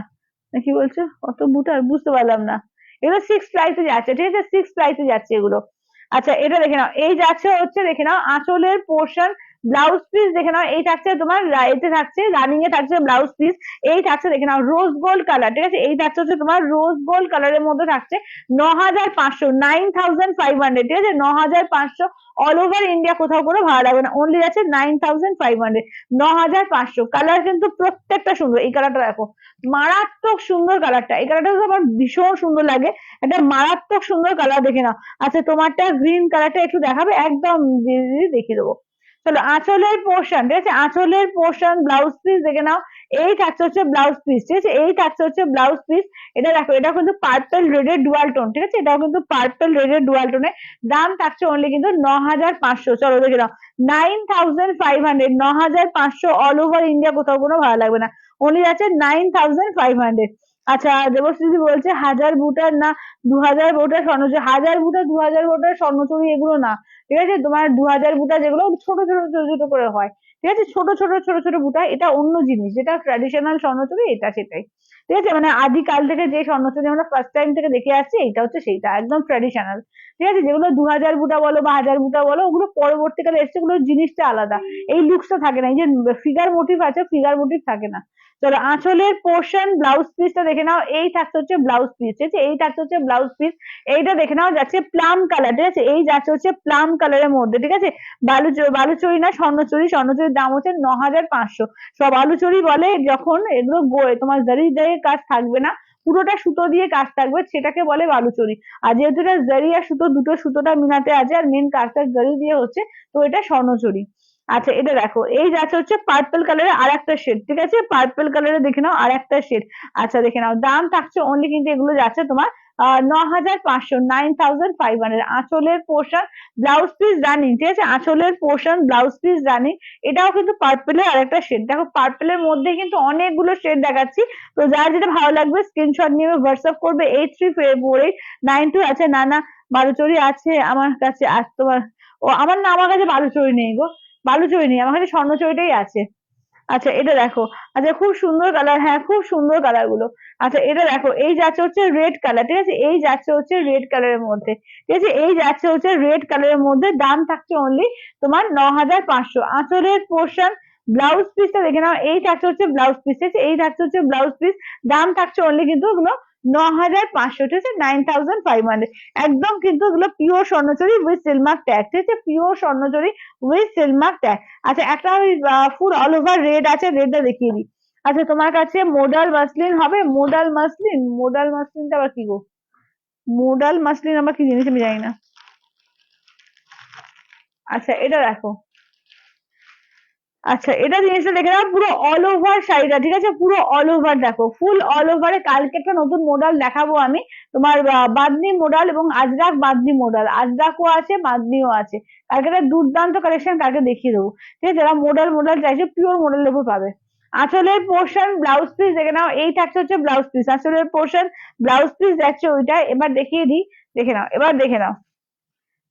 কি বলছো কত বুটা, বুঝতে পারলাম না। এগুলো সিক্স প্রাইসে যাচ্ছে, ঠিক আছে, সিক্স প্রাইসে যাচ্ছে এগুলো। আচ্ছা এটা দেখে নাও, এই যাচ্ছে হচ্ছে দেখে নাও আঁচলের পোর্শন, ব্লাউজ পিস দেখে নাও, এই থাকছে তোমার এতে থাকছে রানিং এ থাকছে ব্লাউজ পিস, এই থাকছে দেখে নাও রোজ গোল্ড কালার, ঠিক আছে, এই থাকছে হচ্ছে তোমার রোজ গোল্ড কালারের মধ্যে থাকছে 9500, 9500, ঠিক আছে, 9500 অল ওভার ইন্ডিয়া, কোথাও কোনো ভাড়া লাগবে না, অনলি আছে 9500, 9500। কালার কিন্তু প্রত্যেকটা সুন্দর, এই কালারটা দেখো মারাত্মক সুন্দর কালারটা, এই কালারটা আমার ভীষণ সুন্দর লাগে, একটা মারাত্মক সুন্দর কালার, দেখে নাও। আচ্ছা তোমারটা গ্রিন কালারটা একটু দেখাবে, একদম দেখিয়ে দেবো। চলো আঁচলের পোর্শন, ঠিক আছে, আঁচলের পোর্শন ব্লাউজ পিস দেখে নাও, এই থাকছে হচ্ছে ব্লাউজ পিস, ঠিক আছে, এই থাকছে হচ্ছে ব্লাউজ পিস। এটা দেখো, এটা কিন্তু পার্পল রেডের ডুয়াল টোন, ঠিক আছে, এটাও কিন্তু পার্পল রেডের ডুয়াল টোনে। দাম থাকছে অনলি কিন্তু 9500। চলো দেখে নাও 9500, 9500 অল ওভার ইন্ডিয়া, কোথাও কোনো ভাড়া লাগবে না, অনলি আছে 9500। আচ্ছা দেবশ্রী দিদি বলছে 1000 বুটার না 2000 বুটার স্বর্ণচুরি, 1000 বুটার 2000 বুটার স্বর্ণচুরি এগুলো না, ঠিক আছে, তোমার 2000 বুটা যেগুলো ছোট ছোট ছোট ছোট করে হয়, ঠিক আছে, ছোট ছোট ছোট ছোট বুটা, এটা অন্য জিনিস, যেটা ট্র্যাডিশনাল স্বর্ণচুরি এটা সেটাই, ঠিক আছে, মানে আদিকাল থেকে যে স্বর্ণচুরি আমরা ফার্স্ট টাইম থেকে দেখে আসছি, এইটা হচ্ছে সেইটা একদম ট্র্যাডিশনাল, ঠিক আছে, যেগুলো 2000 বুটা বলো বা 1000 বুটা বলো, ওগুলো পরবর্তীকালে এসছে, ওগুলোর জিনিসটা আলাদা, এই লুকসটা থাকে না, এই যে ফিগার মোটিভ আছে ফিগার মোটিভ থাকে না। চলো আঁচলের পোর্শন ব্লাউজ পিসটা দেখে নাও, এই থাকছে হচ্ছে ব্লাউজ পিস, ঠিক আছে, এই থাকছে হচ্ছে ব্লাউজ পিস। এইটা দেখে নাও যাচ্ছে প্লাম কালার, ঠিক আছে, এই যাচ্ছে হচ্ছে প্লাম কালারের মধ্যে, ঠিক আছে, বালুচরি না স্বর্ণচুরি, স্বর্ণচুরির দাম হচ্ছে 9500। সব বালুচরি বলে যখন এগুলো তোমার জারি দিয়ে কাজ থাকবে না, পুরোটা সুতো দিয়ে কাজ থাকবে, সেটাকে বলে বালুচরি। আর যেহেতু এটা জারি আর সুতো দুটো সুতোটা মিনাতে আছে, আর মেন কাজটা জারি দিয়ে হচ্ছে, তো এটা স্বর্ণচুরি। আচ্ছা এটা দেখো, এই যাচ্ছে হচ্ছে পার্পল কালারের আর একটা শেড, ঠিক আছে, পার্পল কালারের দেখে নাও আর একটা শেড। আচ্ছা দেখে নাও দাম থাকছে অনলি কিন্তু এগুলো যাচ্ছে তোমার 9500, 9500। আঁচলের পোর্শন ব্লাউজ পিস রানিং, ঠিক আছে, আঁচলের পোর্শন ব্লাউজ পিস রানিং। এটাও কিন্তু পার্পলের আর একটা শেড, দেখো পার্পলের মধ্যে কিন্তু অনেকগুলো শেড দেখাচ্ছি, তো যার যেটা ভালো লাগবে স্ক্রিনশট নিয়ে হোয়াটসঅ্যাপ করবে 834892। আচ্ছা না না বালুচরি আছে আমার কাছে, আজ তোমার ও আমার না, আমার কাছে বালুচরি নেই গো, বালুচরি নেই, আমার কাছে স্বর্ণচরিটাই আছে। আচ্ছা এটা দেখো, আচ্ছা খুব সুন্দর কালার, হ্যাঁ খুব সুন্দর কালার গুলো। আচ্ছা এটা দেখো, এই যাচ্ছে হচ্ছে রেড কালার, ঠিক আছে, এই যাচ্ছে হচ্ছে রেড কালারের মধ্যে, ঠিক আছে, এই যাচ্ছে হচ্ছে রেড কালারের মধ্যে। দাম থাকছে অনলি তোমার 9500। আঁচলের পোর্শন ব্লাউজ পিসটা দেখে নাও, এই থাকছে হচ্ছে ব্লাউজ পিস, ঠিক আছে, এই থাকছে হচ্ছে ব্লাউজ পিস। দাম থাকছে অনলি কিন্তু ওগুলো 9500, ঠিক আছে, 9500। একদম কিন্তু এগুলো pure Swarnachari with silk mark tag, ঠিক আছে, pure Swarnachari with silk mark tag. আচ্ছা একটা ওই ফুল অল ওভার রেড আছে, রেডটা দেখিয়ে দিই। আচ্ছা তোমার কাছে মোডাল মাসলিন হবে, মোডাল মাসলিন, মোডাল মাসলিনটা আবার কি গো, মোডাল মাসলিন আবার কি জিনিস আমি জানি না। আচ্ছা এটা দেখো, আচ্ছা এটা জিনিসটা দেখে নাও, পুরো অল ওভার শাড়িটা, ঠিক আছে, পুরো অল ওভার দেখো, ফুল অল ওভারে। কালকে একটা নতুন মডেল দেখাবো আমি তোমার, বাদনি মডেল এবং আজরাক বাদনি মডেল, আজরাকও আছে বাদনিও আছে। কালকে একটা দুর্দান্ত কালেকশন কালকে দেখিয়ে দেবো, ঠিক আছে, যারা মডেল চাইছে পিওর মডেল লেবু পাবে। আঁচলের পোর্শন ব্লাউজ পিস দেখে নাও, এই থাকছে হচ্ছে ব্লাউজ পিস, আঁচলের পোর্শন ব্লাউজ পিস যাচ্ছে ওইটা। এবার দেখিয়ে দিই, দেখে নাও, এবার দেখে নাও।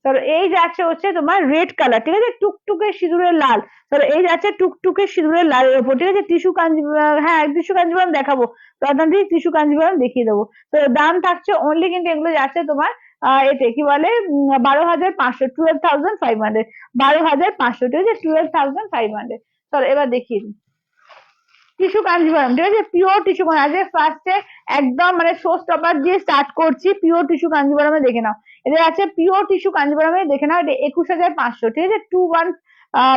ধরো এই যাচ্ছে হচ্ছে তোমার রেড কালার, ঠিক আছে, টুকটুকে সিঁদুরের লাল। ধরো এই যাচ্ছে টুকটুকে সিঁদুরের লালের উপর, ঠিক আছে, টিস্যু কাঞ্জিভারাম, হ্যাঁ টিস্যু কাঞ্জিভারাম দেখাবো, প্রধানটি টিস্যু কাঞ্জিভারাম দেখিয়ে দেবো। তো দাম থাকছে অনলি কিন্তু এগুলো যাচ্ছে তোমার এতে কি বলে 12,500, 12,500, 12,500, ঠিক আছে, 12,500। চলো এবার দেখিয়ে দিই টিস্যু কাঞ্জিভারাম, ঠিক আছে, পিওর টিস্যু। আজকে ফার্স্টে একদম মানে শো স্টপার দিয়ে স্টার্ট করছি, পিওর টিস্যু কাঞ্জিভারামে দেখে নাও। এদের আছে পিওর টিস্যু কাঞ্জিভারামে দেখে নাও, এটা 21,500, ঠিক আছে, 21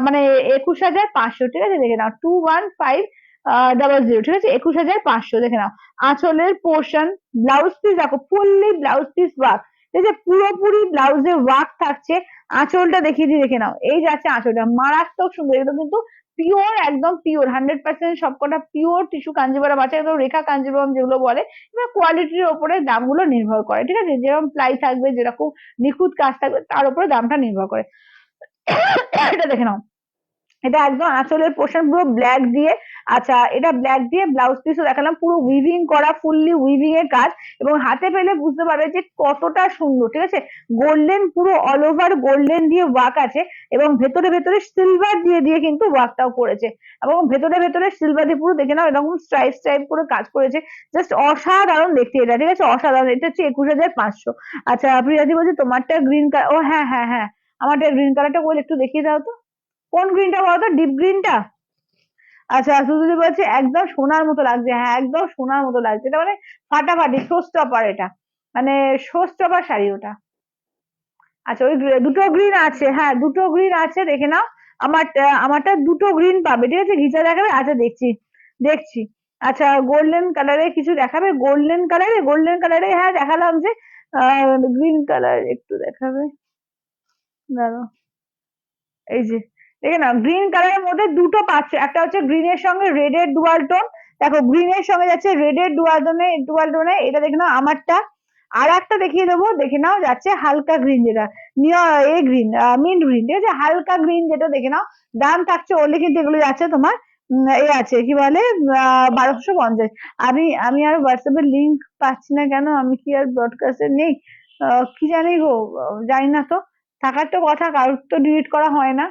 মানে 21,500, ঠিক আছে, দেখে নাও 21,500, ঠিক আছে, 21,500 দেখে নাও। আঁচলের পোর্শন ব্লাউজ পিস দেখো, ফুললি ব্লাউজ পিস ওয়ার্ক, ঠিক আছে, পুরোপুরি ব্লাউজে ওয়ার্ক থাকছে। আঁচলটা দেখিয়ে দিই, দেখে নাও, এই যাচ্ছে আঁচলটা, মারাত্মক সুন্দর, এগুলো কিন্তু পিওর, একদম পিওর 100% সবকটা পিওর টিস্যু কাঞ্জিভারাম আছে, একদম রেখা কাঞ্জিভারাম যেগুলো বলে। এবার কোয়ালিটির ওপরে দামগুলো নির্ভর করে, ঠিক আছে, যেরকম প্লাই থাকবে, যেরকম নিখুঁত কাজ থাকবে, তার উপরে দামটা নির্ভর করে। এটা দেখে নাও, এটা একদম আঁচলের পোর্শন পুরো ব্ল্যাক দিয়ে, আচ্ছা এটা ব্ল্যাক দিয়ে ব্লাউজ পিসও দেখালাম, পুরো উইভিং করা, ফুললি উইভিং এর কাজ, এবং হাতে পেলে বুঝতে পারবে যে কতটা সুন্দর, ঠিক আছে, গোল্ডেন, পুরো অল ওভার গোল্ডেন দিয়ে ওয়ার্ক আছে, এবং ভেতরে ভেতরে সিলভার দিয়ে দিয়ে কিন্তু ওয়ার্কটাও করেছে, এবং ভেতরে ভেতরে সিলভার দিয়ে পুরো দেখে নাও এরকম স্ট্রাইপ স্ট্রাইপ করে কাজ করেছে। জাস্ট অসাধারণ দেখতে এটা, ঠিক আছে, অসাধারণ। এটা হচ্ছে 21,500। আচ্ছা প্রিয়াদি বলছে তোমারটা গ্রিন কালার, ও হ্যাঁ হ্যাঁ হ্যাঁ, আমারটা গ্রিন কালারটা বলে একটু দেখিয়ে দাও তো, কোন গ্রিনটা বলতো, ডিপ গ্রিনটা? আচ্ছা সুজুদি বলছে একদম সোনার মতো লাগছে, হ্যাঁ একদম সোনার মতো লাগছে, এটা মানে ফাটাফাটি শো স্টপার, এটা মানে শো স্টপার শাড়ি ওটা। আচ্ছা ওই দুটো গ্রিন আছে, হ্যাঁ দুটো গ্রিন আছে, দেখে নাও। আমারটা দুটো গ্রিন পাবে, ঠিক আছে, ঘিচা দেখাবে, আচ্ছা দেখছি দেখছি। আচ্ছা গোল্ডেন কালারে কিছু দেখাবে, গোল্ডেন কালারে, গোল্ডেন কালারে, হ্যাঁ দেখালাম যে গ্রিন কালার একটু দেখাবে, দাঁড়াও, এই যে দেখে নাও, গ্রিন কালারের মধ্যে দুটো পাচ্ছ, একটা হচ্ছে গ্রিনের সঙ্গে রেড এর ডুয়াল টোন, দেখো গ্রিনের সঙ্গে যাচ্ছে রেড এর ডুয়াল টোনে, এটা দেখে নাও আমারটা। আর একটা দেখিয়ে দেবো, দেখে নাও যাচ্ছে হালকা গ্রিন, যেটা এ গ্রিন, মিন্ট গ্রিন, ঠিক আছে, হালকা গ্রিন যেটা, দেখে নাও। দাম থাকছে ওনলি কিন্তু এগুলো যাচ্ছে তোমার এ আছে কি বলে 1,250। আমি আমি আর হোয়াটসঅ্যাপের লিঙ্ক পাচ্ছি না কেন, আমি কি আর ব্রডকাস্টে নেই? কি জানি গো, জানি না তো, থাকার তো কথা, কারোর তো ডিলিট করা হয় না।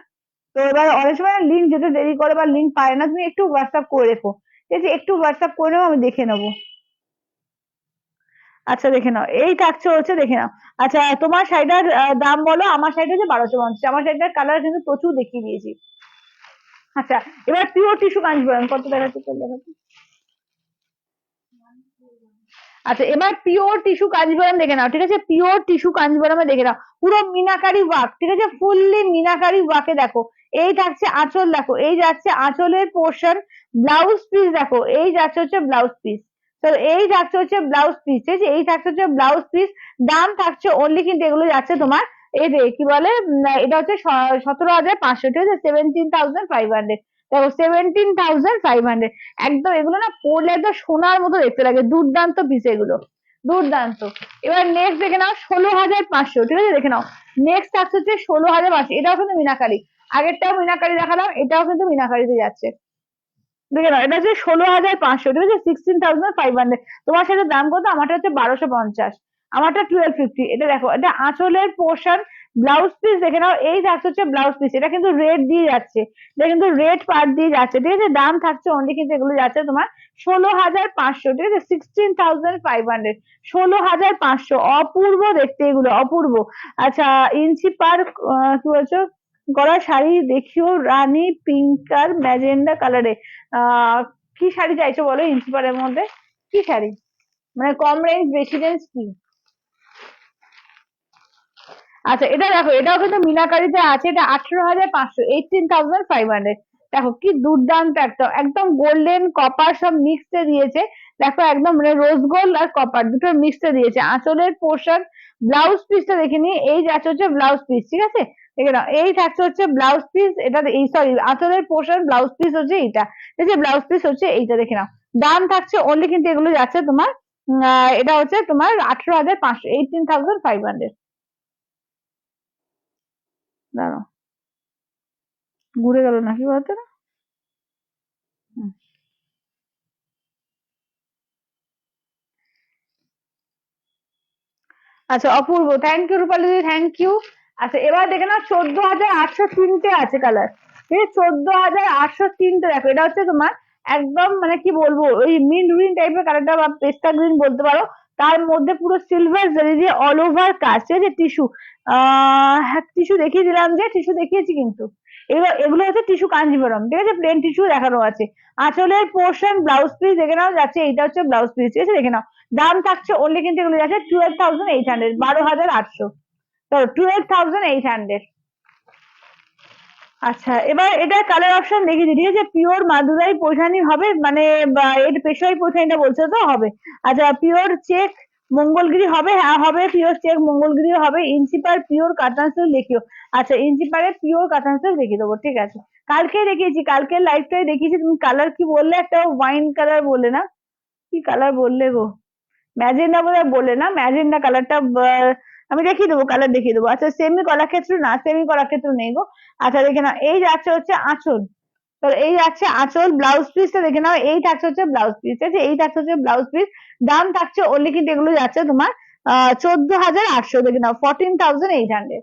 তো এবার অনেক সময় লিঙ্ক যেতে দেরি করে বা লিঙ্ক পায় না, তুমি একটু হোয়াটসঅ্যাপ করে রেখো, ঠিক আছে, একটু হোয়াটসঅ্যাপ করে নেবো, আমি দেখে নেবো। আচ্ছা দেখে নাও, এই থাকছে হচ্ছে, দেখে নাও। আচ্ছা তোমার শাড়িটার দাম বলো, আমার শাড়িটা হচ্ছে 1,250, আমার শাড়িটার কালার কিন্তু প্রচুর দেখিয়ে দিয়েছি। আচ্ছা এবার পিওর টিস্যু কাঞ্জিভারাম কত দেখাচ্ছে, তোর দেখাচ্ছে। আচ্ছা এবার পিওর টিস্যু কাঞ্জিভারাম দেখে নাও, ঠিক আছে, পিওর টিস্যু কাঞ্জিভারামে দেখে নাও, পুরো মিনাকারি ওয়ার্ক, ঠিক আছে, ফুললি মিনাকারি ওয়ার্কে দেখো। এই থাকছে আঁচল, দেখো এই যাচ্ছে আঁচলের পোর্শন, ব্লাউজ পিস দেখো, এই যাচ্ছে হচ্ছে ব্লাউজ পিস। তো এই থাকছে হচ্ছে ব্লাউজ পিস, ঠিক আছে, এই থাকছে হচ্ছে ব্লাউজ পিস। দাম থাকছে অনলি কিন্তু এগুলো যাচ্ছে তোমার এই যে কি বলে এটা হচ্ছে 17,500, ঠিক আছে, 17,500, দেখো 17,500। একদম এগুলো না পরলে একদম সোনার মতো দেখতে লাগে, দুর্দান্ত পিস এগুলো, দুর্দান্ত। এবার নেক্সট দেখে নাও 16,500, ঠিক আছে, দেখে নাও নেক্সট আসছে হচ্ছে 16,500, এটাও কিন্তু মিনাকারি, আগেরটাও মিনাকারি দেখালাম, এটাও কিন্তু মিনাকারিতে যাচ্ছে, দেখে নাও, এটা হচ্ছে 16,500, ঠিক আছে, 16,500। তোমার সাথে দাম কত, আমারটা হচ্ছে 1,250, আমারটা 1,250। এটা দেখো, এটা আঁচলের পোর্শন ব্লাউজ পিস, দেখে নাও, এই থাকছে হচ্ছে ব্লাউজ পিস, এটা কিন্তু রেড দিয়ে যাচ্ছে, এটা কিন্তু রেড পার্ট দিয়ে যাচ্ছে, ঠিক আছে, দাম থাকছে অনলি কিন্তু এগুলো যাচ্ছে তোমার 16,500, ঠিক আছে, 16,500, 16,500, অপূর্ব দেখতে এগুলো, অপূর্ব। আচ্ছা ইঞ্চি পার কি বলছো, গলার শাড়ি দেখিও রানী পিঙ্ক আর ম্যাজেন্ডা কালারে, কি শাড়ি চাইছো বলো ইঞ্চি পারের মধ্যে, কি শাড়ি, মানে কম রেঞ্জ বেশি রেঞ্জ কি? আচ্ছা এটা দেখো, এটাও কিন্তু মিনাকারিতে আছে, এটা 18,500, 18,500। দেখো কি দুর্দান্ত, একটা একদম গোল্ডেন কপার সব মিক্সড দিয়েছে, দেখো একদম মানে রোজ গোল্ড আর কপার দুটো মিক্সড দিয়েছে। আঁচলের পোর্শন ব্লাউজ পিসটা দেখে নি, এই যাচ্ছে হচ্ছে ব্লাউজ পিস, ঠিক আছে, দেখে নাও, এই থাকছে হচ্ছে ব্লাউজ পিস, এটা এই সরি আঁচলের পোর্শন ব্লাউজ পিস হচ্ছে এইটা, ঠিক আছে, ব্লাউজ পিস হচ্ছে এইটা, দেখে নাও। দাম থাকছে অনলি কিন্তু এগুলো যাচ্ছে তোমার এটা হচ্ছে তোমার 18,500, 18,500। দাঁড়াও, ঘুরে গেল নাকি বলতো না? হুম। আচ্ছা অপূর্ব, থ্যাংক ইউ রূপালী দিদি, থ্যাংক ইউ। আচ্ছা এবার দেখে নাও 14,803টে আছে কালার, ঠিক আছে? 14,803টে দেখো, এটা হচ্ছে তোমার একদম মানে কি বলবো, ওই মিন্ট গ্রিন টাইপের কালারটা বা পেস্তা গ্রিন বলতে পারো। তার মধ্যে পুরো সিলভার জরি দিয়ে অল ওভার কাজ, ঠিক আছে? টিস্যু, হ্যাঁ টিস্যু দেখিয়ে দিলাম, যে টিস্যু দেখিয়েছি কিন্তু। এগুলো এগুলো হচ্ছে টিস্যু কাঞ্জিভরম, ঠিক আছে? প্লেন টিস্যু দেখানো আছে। আঁচলের পোর্শন ব্লাউজ পিস দেখে নাও যাচ্ছে, এইটা হচ্ছে ব্লাউজ পিস, ঠিক আছে? দেখে নাও দাম থাকছে অনলি কিন্তু এগুলো যাচ্ছে 12,800, 12,800, 12,800। আচ্ছা এবার এটা কালার অপশন দেখিয়ে দিই, ঠিক আছে? পিওর মাদুরাই পৈঠানি হবে, মানে এর পেশোয়ারি পৈঠানিটা বলছে তো হবে। আচ্ছা পিওর চেক মঙ্গলগিরি হবে, হ্যাঁ হবে, পিওর চেক মঙ্গলগিরি হবে। ইঞ্চি পার পিওর কাতান সিল্ক দেখিও। আচ্ছা ইঞ্চি পারে পিওর কাতান সিল্ক দেখিয়ে দেবো, ঠিক আছে? কালকে দেখিয়েছি, কালকের লাইভটাই দেখিয়েছি। তুমি কালার কি বললে, একটা ওয়াইন কালার বললে না, কি কালার বললে গো? ম্যাজেন্ডা বোধহয় বললে না, ম্যাজেন্ডা কালারটা আমি দেখিয়ে দেবো, কালার দেখিয়ে দেবো। আচ্ছা সেমি কলাক্ষেত্র না, সেমি কলাক্ষেত্র নেই গো। আচ্ছা দেখে নাও, এই যাচ্ছে হচ্ছে আঁচল, তো এই যাচ্ছে আঁচল, ব্লাউজ পিসটা দেখে নাও, এই থাকছে হচ্ছে ব্লাউজ পিস, ঠিক আছে? এই থাকছে হচ্ছে ব্লাউজ পিস। দাম থাকছে অনলি কিন্তু এগুলো যাচ্ছে তোমার 14,800, দেখে নাও 14,800।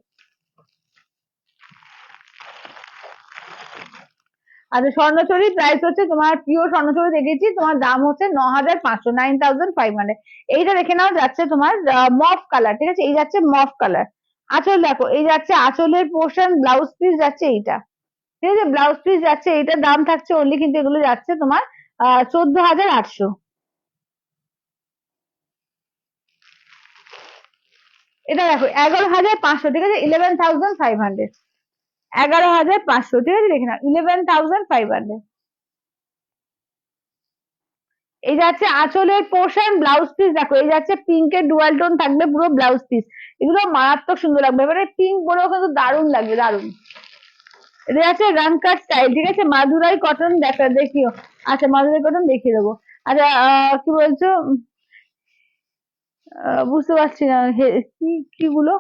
আচ্ছা স্বর্ণচুরি প্রাইস হচ্ছে তোমার, পিওর স্বর্ণচুরি দেখেছি, তোমার দাম হচ্ছে 9,500, 9,500। এইটা দেখে নাও যাচ্ছে তোমার মফ কালার, ঠিক আছে? এই যাচ্ছে মফ কালার। আঁচল দেখো, এই যাচ্ছে আঁচলের পোর্শন, ব্লাউজ পিস যাচ্ছে এইটা, ঠিক আছে? ব্লাউজ পিস যাচ্ছে এইটা, দাম থাকছে অনলি কিন্তু এগুলো যাচ্ছে তোমার 14,800। এটা দেখো 11,500, ঠিক আছে? 11,500, 11,500, ঠিক আছে? দেখে নাও 11,500। এই যাচ্ছে আঁচলের পোর্শন, ব্লাউজ পিস দেখো, এই যাচ্ছে পিঙ্কের ডুয়াল টোন থাকবে পুরো ব্লাউজ পিস। এগুলো মারাত্মক সুন্দর লাগবে, এবারে পিঙ্ক বলেও কিন্তু দারুণ লাগবে, দারুণ। এটা যাচ্ছে রান কাট স্টাইল, ঠিক আছে? মাদুরাই কটন দেখা দেখিও। আচ্ছা মাদুরাই কটন দেখিয়ে দেবো। আচ্ছা কি বলছো, বুঝতে পারছি না কি কি গুলো।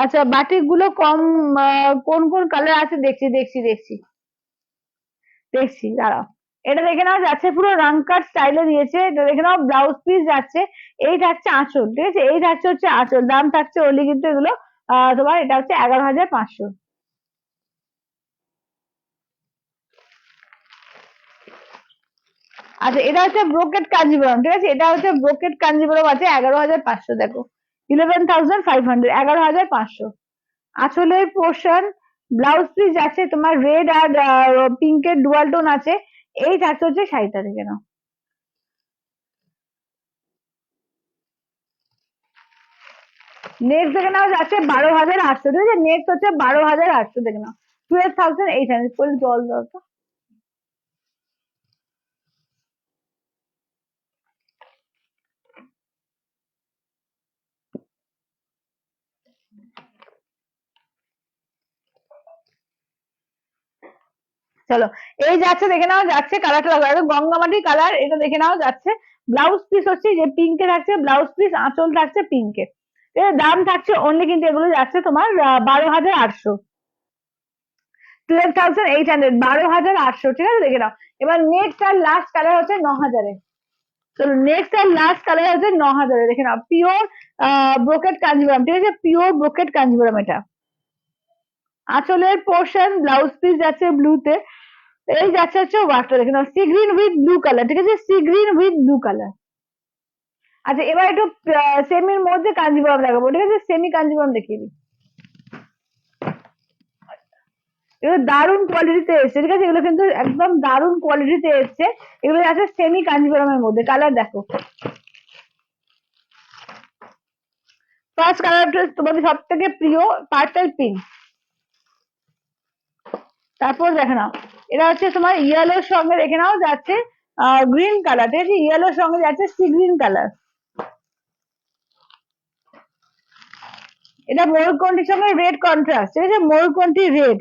আচ্ছা বাটিক গুলো কম, কোন কোন কালার আছে দেখছি দেখছি দেখছি দেখছি, দাঁড়াও। এটা দেখে নাও যাচ্ছে পুরো রান কাট স্টাইলে দিয়েছে, এটা দেখে নাও ব্লাউজ পিস যাচ্ছে, এই থাকছে আঁচল, ঠিক আছে? এই থাকছে হচ্ছে আঁচল, দাম থাকছে ওলি কিন্তু এগুলো তোমার এটা হচ্ছে 11,500। আচ্ছা এটা হচ্ছে ব্রোকেট কাঞ্জিবরম, ঠিক আছে? এটা হচ্ছে ব্রোকেট কাঞ্জিবরম আছে 11,500, দেখো 11,500, 11,500। আঁচলের পোর্শন, ব্লাউজ পিস যাচ্ছে তোমার রেড আর পিঙ্কের ডুয়াল টোন আছে, এই থাকছে হচ্ছে শাড়িটা, দেখে নাও। নেক্সট দেখে নাও যাচ্ছে 12,800, ঠিক আছে? নেক্সট হচ্ছে 12,800, দেখে নাও 12,800। জল দরকার। চলো এই যাচ্ছে দেখে নাও, যাচ্ছে কালারটা লাগবে গঙ্গামাটি কালার, এটা দেখে নাও যাচ্ছে। ব্লাউজ পিস হচ্ছে যে পিঙ্কে থাকছে ব্লাউজ পিস, আঁচল থাকছে পিঙ্কে। এর দাম থাকছে অনলি কিন্তু এগুলো যাচ্ছে তোমার 12,800, 12,800, 12,800, ঠিক আছে? দেখে নাও। এবার নেক্সট আর লাস্ট কালার হচ্ছে 9,000। চলো নেক্সট আর লাস্ট কালার হচ্ছে 9,000, দেখে নাও পিওর ব্রোকেট কাঞ্জিবরম, ঠিক আছে? পিওর ব্রোকেট কাঞ্জিবরম এটা। আঁচলের পোর্শন, ব্লাউজ পিস যাচ্ছে ব্লুতে, এই যাচ্ছে হচ্ছে ওয়ার্কটা, দেখে নাও sea green with blue colour, ঠিক আছে? Sea green with blue colour. আচ্ছা এবার একটু সেমির মধ্যে কাঞ্জিবরম দেখাবো, ঠিক আছে? সেমি কাঞ্জিবরম দেখিয়ে দিই। এগুলো দারুণ কোয়ালিটিতে এসছে, ঠিক আছে? এগুলো কিন্তু একদম দারুণ কোয়ালিটিতে এসছে। এগুলো আছে সেমি কাঞ্জিবরমের মধ্যে, কালার দেখো। ফার্স্ট কালারটা তোমাদের সব থেকে প্রিয় পার্পল পিঙ্ক। তারপর দেখে নাও এটা হচ্ছে তোমার ইয়েলোর সঙ্গে দেখে নাও যাচ্ছে গ্রিন কালার, ঠিক আছে? ইয়েলোর সঙ্গে যাচ্ছে সি গ্রিন কালার। এটা ময়ূরকণ্ঠীর সঙ্গে রেড কন্ট্রাস্ট, ঠিক আছে? ময়ূরকণ্ঠী রেড।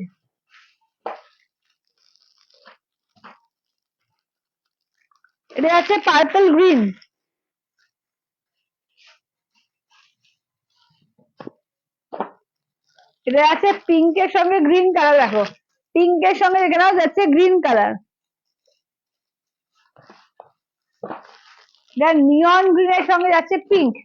এটা আছে পার্পল গ্রিন। এটা আছে পিঙ্কের সঙ্গে গ্রিন কালার, দেখো পিঙ্কের সঙ্গে দেখে নাও যাচ্ছে গ্রিন কালার। নিয়ন গ্রিনের সঙ্গে যাচ্ছে পিঙ্ক।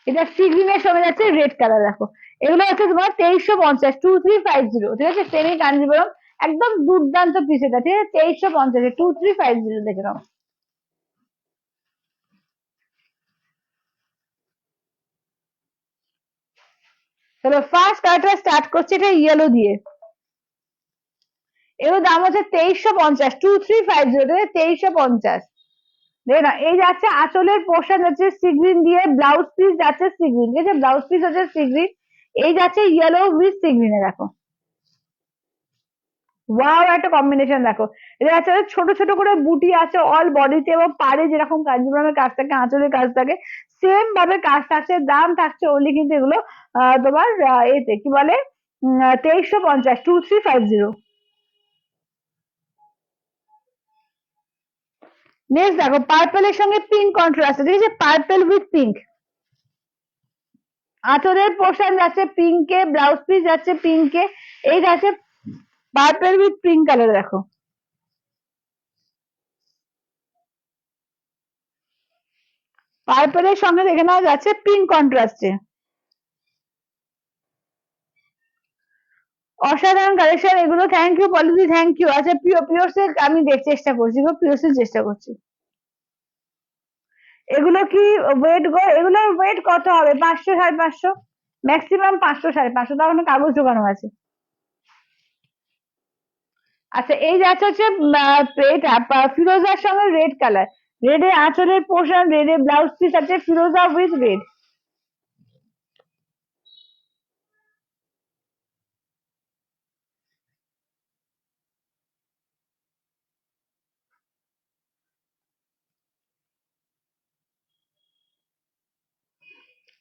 এটা সি গ্রিনের সঙ্গে যাচ্ছে রেড কালার দেখো। এগুলো হচ্ছে তোমার 2350, 2350, ঠিক আছে, সেমি কাঞ্জিবরম, একদম দুর্দান্ত পিস এটা, ঠিক আছে, 2350, 2350 দেখে নাও। চলো ফার্স্ট কালারটা স্টার্ট করছি, এটা ইয়েলো দিয়ে। এর দাম হচ্ছে 2350, 2350, 2350। দেখে না, এই যাচ্ছে আঁচলের পোর্শন যাচ্ছে সি গ্রিন দিয়ে, ব্লাউজ পিস যাচ্ছে সি গ্রিন, ঠিক আছে, ব্লাউজ পিস হচ্ছে সি গ্রিন, এই যাচ্ছে ইয়েলো উইথ সি গ্রিনে দেখো। ওয়াও, একটা কম্বিনেশন দেখো। এটা আছে ছোট ছোট করে বুটি আছে অল বডিতে, এবং পাড়ে যেরকম কাঞ্জিবরমের কাজ থাকে, আঁচলের কাজ থাকে, সেম ভাবে কাজ থাকছে। দাম থাকছে ওনলি কিন্তু এগুলো তোমার এতে কি বলে 2350, 2350। নেক্সট দেখো পার্পেলের সঙ্গে পিঙ্ক কন্ট্রাস্ট, ঠিক আছে, পার্পেল উইথ পিঙ্ক। আঁচলের পোর্শন যাচ্ছে পিঙ্কে, ব্লাউজ পিস যাচ্ছে পিঙ্কে, এই যাচ্ছে পার্পেল উইথ পিঙ্ক কালার দেখো। পার্পেলের সঙ্গে দেখে নেওয়া যাচ্ছে পিঙ্ক কন্ট্রাস্টে। অসাধারণ কালেকশন এগুলো, thank you policy, thank you. আচ্ছা পিওর্সের আমি চেষ্টা করছি গো, পিওর্সের চেষ্টা করছি। এগুলো কি ওয়েট গো? এগুলোর ওয়েট কত হবে? 500, 550, ম্যাক্সিমাম 500, 550, তার মানে কাগজ ঢোকানো আছে। আচ্ছা এই যাচ্ছে হচ্ছে এটা ফিরোজার সঙ্গে রেড কালার, রেডে আঁচলের পোর্শন, রেডে ব্লাউজ পিস আছে, ফিরোজা উইথ রেড।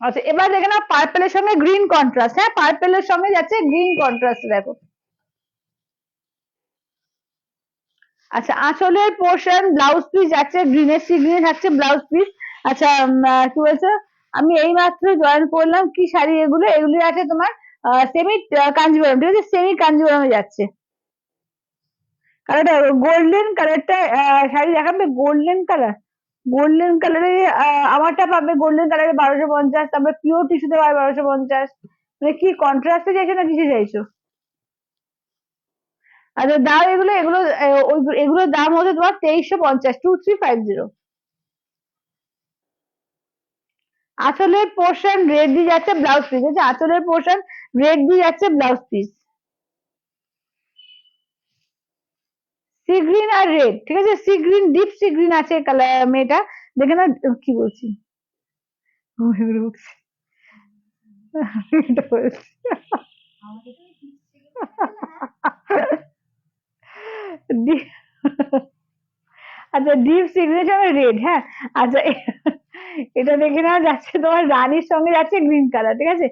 আচ্ছা এবার দেখে না পার্পেলের সঙ্গে গ্রিন কন্ট্রাস্ট, হ্যাঁ পার্পেলের সঙ্গে যাচ্ছে গ্রিন কন্ট্রাস্ট দেখো। আচ্ছা আঁচলের পোর্শন, ব্লাউজ পিস যাচ্ছে গ্রিনের, সি গ্রিনে থাকছে ব্লাউজ পিস। আচ্ছা কি বলছো, আমি এই মাত্র জয়েন করলাম, কি শাড়ি এগুলো? এগুলি আছে তোমার সেমি কাঞ্জিবরম, ঠিক আছে, সেমি কাঞ্জিবরমে যাচ্ছে। কালারটা গোল্ডেন কালারটা, শাড়ি দেখাবে গোল্ডেন কালার, গোল্ডেন কালারে আমারটা পাবে গোল্ডেন কালারে 1250, তারপর পিওর টিস্যুতে পাবে 1250। মানে কি কন্ট্রাস্টে চাইছো না কিছু চাইছো? আচ্ছা দাম এগুলো এগুলো এগুলোর দাম হচ্ছে তোমার 2350, 2350। আঁচলের পোর্শন রেড দিয়ে যাচ্ছে ব্লাউজ পিস, আছে আঁচলের পোর্শন রেড দিয়ে যাচ্ছে ব্লাউজ পিস, সি গ্রিন আর রেড, ঠিক আছে, sea green, deep sea green আছে কালার মেয়েটা, দেখে না কি বলছি এটা বলছি। ডি- আচ্ছা ডিপ সিগনেচার রেড, হ্যাঁ। আচ্ছা এটা দেখে নেওয়া যাচ্ছে তোমার রানীর সঙ্গে যাচ্ছে গ্রিন কালার, ঠিক আছে,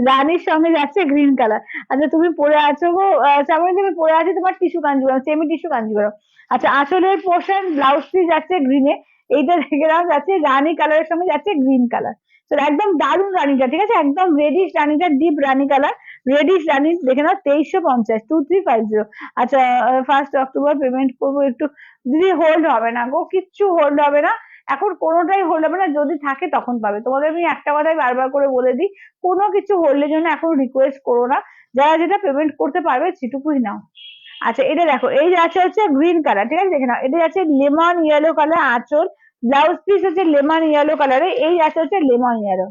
রানীর সঙ্গে যাচ্ছে গ্রিন কালার। আচ্ছা তুমি পরে আছো গো শ্রাবণী, তুমি পরে আছো তোমার tissue Kanjeevaram, semi tissue Kanjeevaram. আচ্ছা আঁচলের পোর্শন ব্লাউজ পিস যাচ্ছে গ্রিনে, এইটা দেখে নেওয়া যাচ্ছে রানী কালারের সঙ্গে যাচ্ছে গ্রিন কালার। তো একদম দারুণ রানীটা, ঠিক আছে, একদম রেডিশ রানীটা, ডিপ রানী কালার, রেডিশ রানী দেখে নাও 2350, 2350। আচ্ছা 1 অক্টোবর পেমেন্ট করবো একটু, দিদি হোল্ড হবে না গো, কিচ্ছু হোল্ড হবে না, এখন কোনোটাই হোল্ড হবে না, যদি থাকে তখন পাবে। তোমাদের আমি একটা কথাই বারবার করে বলে দিই, কোনো কিছু হোল্ডের জন্য এখন রিকোয়েস্ট করো না, যারা যেটা পেমেন্ট করতে পারবে সেটুকুই নাও। আচ্ছা এটা দেখো, এই যে আছে হচ্ছে গ্রিন কালার, ঠিক আছে, দেখে নাও, এটা আছে লেমন ইয়েলো কালার আঁচল, ব্লাউজ পিস হচ্ছে লেমন ইয়েলো কালারে, এই আছে হচ্ছে লেমন ইয়েলো,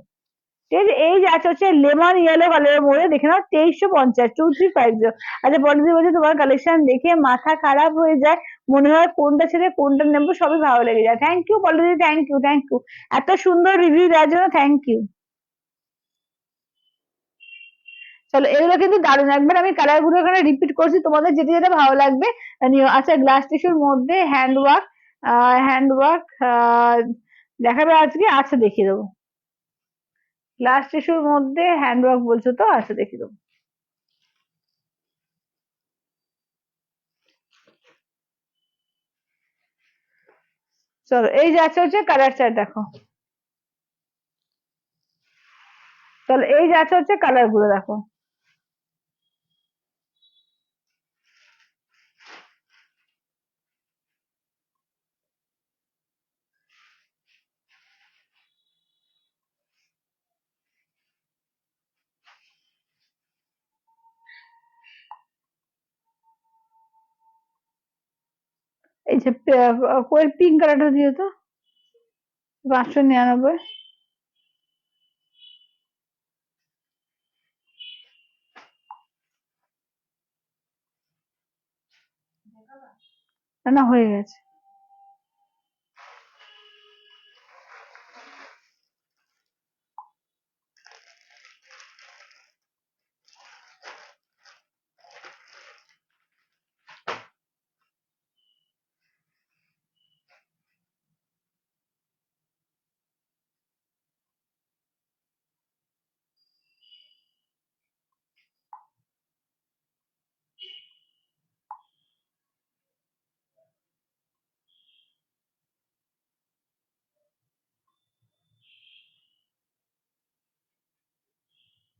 ঠিক আছে, এই যে আছে হচ্ছে লেমন ইয়েলো কালারের মধ্যে দেখে নাও 2350, 2350। আচ্ছা পলিসি বলছে তোমার কালেকশন দেখে মাথা খারাপ হয়ে যায়, মনে হয় কোনটা ছেড়ে কোনটা নেবো, সবই ভালো লেগে যায়। Thank you policy, thank you, thank you, এত সুন্দর রিভিউ দেওয়ার জন্য থ্যাংক ইউ। চলো এগুলো কিন্তু দারুণ, একবার আমি কালার গুলো এখানে রিপিট করছি, তোমাদের যেটা যেটা ভালো লাগবে নিও। আচ্ছা গ্লাস টিস্যুর মধ্যে হ্যান্ড ওয়ার্ক, হ্যান্ড ওয়ার্ক দেখাবে আজকে, আচ্ছা দেখিয়ে দেবো। গ্লাস টিস্যুর মধ্যে হ্যান্ড ওয়ার্ক বলছো তো, আচ্ছা দেখিয়ে দেবো। চলো এই যে আছে হচ্ছে কালার চার্ট দেখো। চলো এই যে আছে হচ্ছে কালার গুলো দেখো। এই যে কোয়েল পিঙ্ক কালারটা দিও তো, 599। না হয়ে গেছে।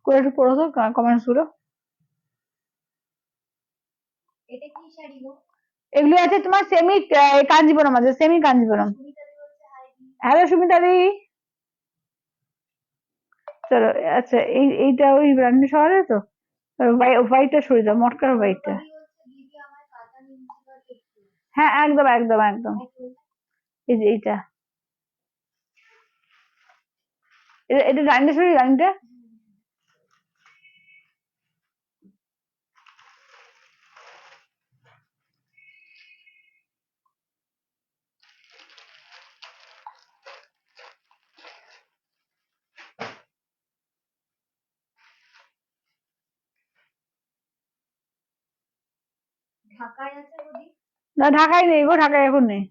করে একটু পড়ো তো কমেন্টস গুলো। এগুলো আছে তোমার সেমি কাঞ্জিবরম আছে, সেমি কাঞ্জিবরম। হ্যালো সুমিতা দি। চলো আচ্ছা, এইটা ওই ব্র্যান্ডের শহরে তো হোয়াইটটা সরিয়ে দাও, মটকার হোয়াইটটা। হ্যাঁ একদম একদম একদম। এই যে এইটা, এটা জানিটা সরিয়ে, জানিটা। না ঢাকায় নেই গো, ঢাকায় এখন নেই।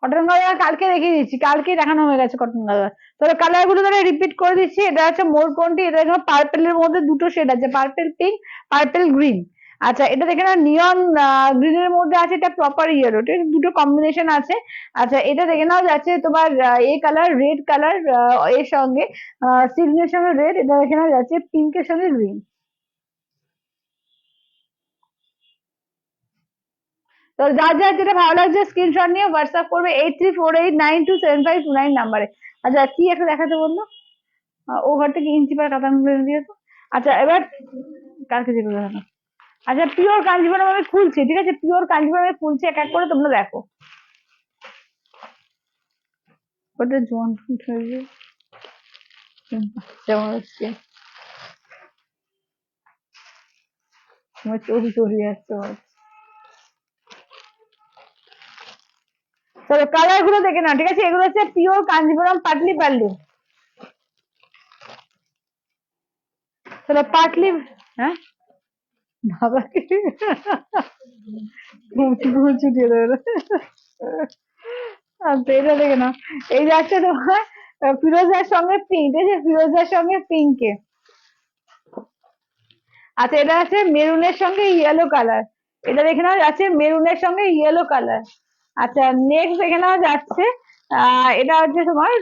কটন গাদোয়াল কালকে দেখিয়ে দিচ্ছি, কালকে দেখানো হয়ে গেছে কটন গাদোয়াল। তবে কালার গুলো তাহলে রিপিট করে দিচ্ছি। এটা হচ্ছে মোরকন্টি, এটা দেখো পার্পেলের মধ্যে দুটো শেড আছে, পার্পেল পিঙ্ক, পার্পেল গ্রিন। আচ্ছা এটা দেখে না নিয়ন গ্রিনের মধ্যে আছে, এটা প্রপার ইয়েলো, ঠিক আছে? দুটো কম্বিনেশন আছে। আচ্ছা এটা দেখে নাও যাচ্ছে তোমার এই কালার রেড কালার, এর সঙ্গে সিগ্নের সঙ্গে রেড, এটা দেখে নাও যাচ্ছে পিঙ্কের সঙ্গে গ্রিন। তো যার যার যেটা ভালো লাগছে স্ক্রিনশট নিয়ে হোয়াটসঅ্যাপ করবে 8348927529 নাম্বারে। আচ্ছা কি একটা দেখাতে বললো, ও ঘর থেকে ইঞ্চি পার কাতান দিয়ে তো। আচ্ছা এবার কালকে যেগুলো দেখানো। আচ্ছা পিওর কাঞ্জিভরম আমি খুলছি, ঠিক আছে? পিওর কাঞ্জিভরম আমি খুলছি এক এক করে, তোমরা দেখো। ওটা জোন যেমন হচ্ছে তোমার চোখ চলে যাচ্ছে। তবে কালার গুলো দেখে নাও, ঠিক আছে? এগুলো হচ্ছে পিওর কাঞ্জিভরম পাটলি পাল্লু। তাহলে পাটলি, হ্যাঁ বাবাকে ছুটিয়ে দেবে। আচ্ছা এটা দেখে নাও, এই যাচ্ছে তোমার ফিরোজার সঙ্গে পিঙ্ক, ঠিক আছে? ফিরোজার সঙ্গে পিঙ্কে। আচ্ছা এটা আছে মেরুনের সঙ্গে ইয়েলো কালার, এটা দেখে নাও যাচ্ছে মেরুনের সঙ্গে ইয়েলো কালার। আচ্ছা নেক্সট দেখে নাও যাচ্ছে এটা হচ্ছে তোমার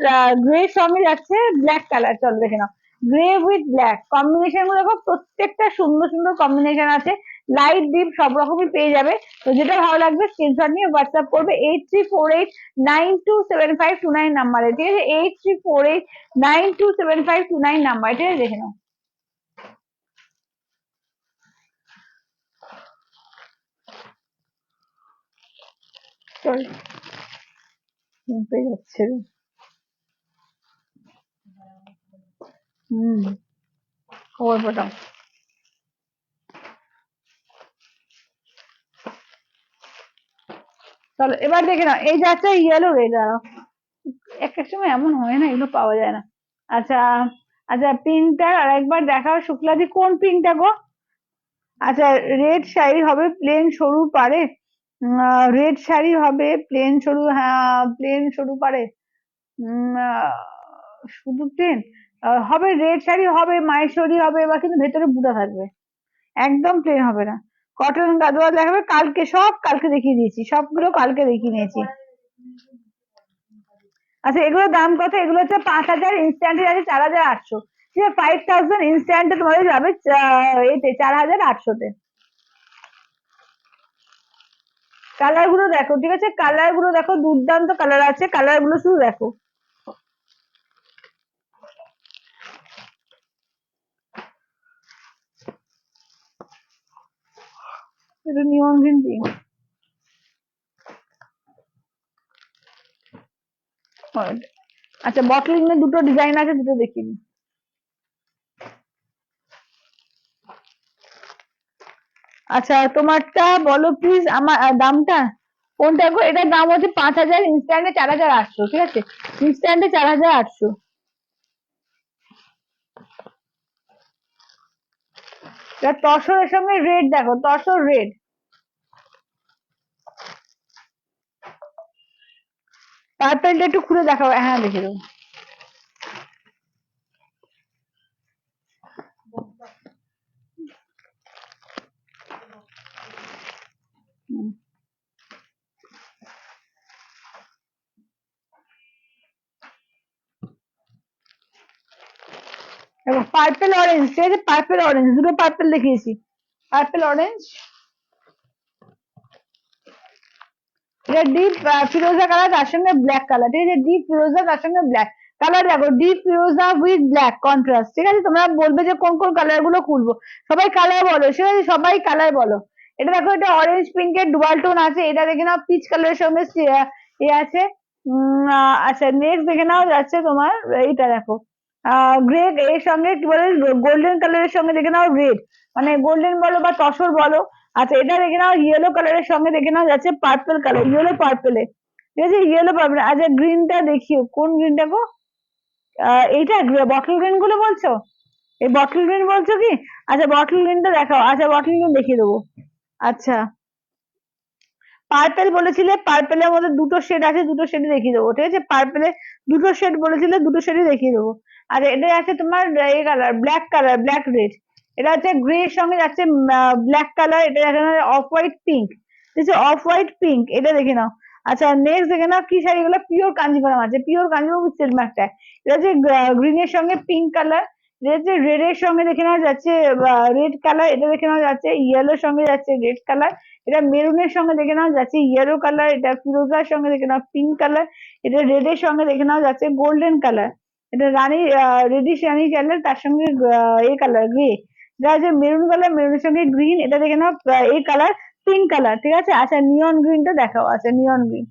গ্রে সঙ্গে যাচ্ছে ব্ল্যাক কালার। চলো দেখে নাও, গ্রে উইথ ব্ল্যাক কম্বিনেশন গুলো দেখো, প্রত্যেকটা সুন্দর সুন্দর কম্বিনেশন আছে, লাইট ডিপ সব রকমই পেয়ে যাবে। তো যেটা ভালো লাগবে স্ক্রিনশট নিয়ে হোয়াটসঅ্যাপ করবে 8348927529 নাম্বারে, ঠিক আছে? 8348927529 নাম্বার, ঠিক আছে? দেখে নাও। চল পেয়ে যাচ্ছে। হুম, খবর পাঠাও। চলো এবার দেখে নাও, এই যাচ্ছে ইয়েলো রেড। এক এক সময় এমন হয় না, এগুলো পাওয়া যায় না। আচ্ছা আচ্ছা পিঙ্কটা আর একবার দেখাও শুক্লাদি, কোন পিঙ্কটা গো? আচ্ছা রেড শাড়ি হবে প্লেন সরু পাড়ে, রেড শাড়ি হবে প্লেন সরু, হ্যাঁ প্লেন সরু পাড়ে। শুধু প্লেন হবে, রেড শাড়ি হবে, মাহেশ্বরী হবে, বা কিন্তু ভেতরে বুটা থাকবে, একদম প্লেন হবে না। কটন গাদোয়াল দেখাবে কালকে, সব কালকে দেখিয়ে দিয়েছি, সবগুলো কালকে দেখিয়ে নিয়েছি। আচ্ছা এগুলোর দাম কত? এগুলো হচ্ছে 5,000, ইনস্ট্যান্টে আছে 4,800, ঠিক আছে। 5,000 ইনস্ট্যান্টে তোমাদের যাবে এতে 4,800-তে। কালার গুলো দেখো, ঠিক আছে, কালার গুলো দেখো, দুর্দান্ত কালার আছে, কালার গুলো শুধু দেখো। এটা নিয়ন গ্রিন পিঙ্ক, আচ্ছা বটল গ্রিনের দুটো ডিজাইন আছে, দুটো দেখিয়ে দিই। আচ্ছা তোমারটা বলো প্লিজ, আমার দামটা কোনটা গো? এটার দাম হচ্ছে 5,000, ইনস্ট্যান্টে 4,800, ঠিক আছে, ইনস্ট্যান্টে 4,800। তসরের সঙ্গে রেড দেখো, তসর রেড, পার্পেলটা একটু খুলে দেখাও, হ্যাঁ দেখে দেবো। দেখো পার্পেল অরেঞ্জ, ঠিক আছে, পার্পেল অরেঞ্জ, দুটো পার্পেল দেখিয়েছি, পার্পেল অরেঞ্জ। এটা ডিপ ফিরোজা কালার, তার সঙ্গে ব্ল্যাক কালার, ঠিক আছে, ডিপ ফিরোজা তার সঙ্গে ব্ল্যাক কালার। দেখো deep Firoza with black contrast, ঠিক আছে। তোমরা বলবে যে কোন কোন কালার গুলো খুলবো, সবাই কালার বলো, ঠিক আছে, সবাই কালার বলো। এটা দেখো, এটা অরেঞ্জ পিঙ্কের ডুয়াল টোন আছে, এটা দেখে নাও পিচ কালারের সঙ্গে এ আছে। আচ্ছা নেক্সট দেখে নাও যাচ্ছে তোমার এইটা দেখো, গ্রে এর সঙ্গে কি বলে, গোল্ডেন কালারের সঙ্গে দেখে নাও রেড, মানে গোল্ডেন বলো বা তসর বলো। আচ্ছা এটা দেখে নাও ইয়েলো কালারের সঙ্গে দেখে নাও যাচ্ছে পার্পল কালার, ইয়েলো পার্পেলে, ঠিক আছে, ইয়েলো পার্পল। আচ্ছা গ্রিনটা দেখিও, কোন গ্রিনটা গো? এইটা বটল গ্রিন গুলো বলছো? এই বটল গ্রিন বলছো কি? আচ্ছা বটল গ্রিনটা দেখাও, আচ্ছা বটল গ্রিন দেখিয়ে দেবো। আচ্ছা পার্পেল বলেছিলে, পার্পেলের মধ্যে দুটো শেড আছে, দুটো শেডই দেখিয়ে দেবো, ঠিক আছে, পার্পেলে দুটো শেড বলেছিলে, দুটো শেডই দেখিয়ে দেবো। আর এটা আছে তোমার এই colour, black colour, black red, এটা হচ্ছে গ্রে এর সঙ্গে যাচ্ছে ব্ল্যাক কালার, এটা দেখে নাও অফ হোয়াইট পিঙ্ক, ঠিক আছে, অফ হোয়াইট পিঙ্ক, এটা দেখে নাও। আচ্ছা নেক্সট দেখে নাও কি শাড়ি, গুলো পিওর কাঞ্জিপুরম আছে, পিওর কাঞ্জিপুরম উইথ সিল্ক মার্কটা, এটা হচ্ছে গ্রিনের সঙ্গে পিঙ্ক কালার, এটা হচ্ছে রেড এর সঙ্গে দেখে নেওয়া যাচ্ছে রেড কালার, এটা দেখে নেওয়া যাচ্ছে ইয়েলোর সঙ্গে যাচ্ছে রেড কালার, এটা মেরুনের সঙ্গে দেখে নাও যাচ্ছে ইয়েলো কালার, এটা ফিরোজার সঙ্গে দেখে নাও পিঙ্ক কালার, এটা রেড এর সঙ্গে দেখে নাও যাচ্ছে গোল্ডেন কালার, এটা রানী রেডিশ রানী কালার, তার সঙ্গে এই কালার গ্রে, এটা হচ্ছে মেরুন কালার, মেরুনের সঙ্গে গ্রিন, এটা দেখে নাও এই কালার পিঙ্ক কালার, ঠিক আছে। আচ্ছা নিয়ন গ্রিনটা দেখাও, আচ্ছা নিয়ন গ্রিন,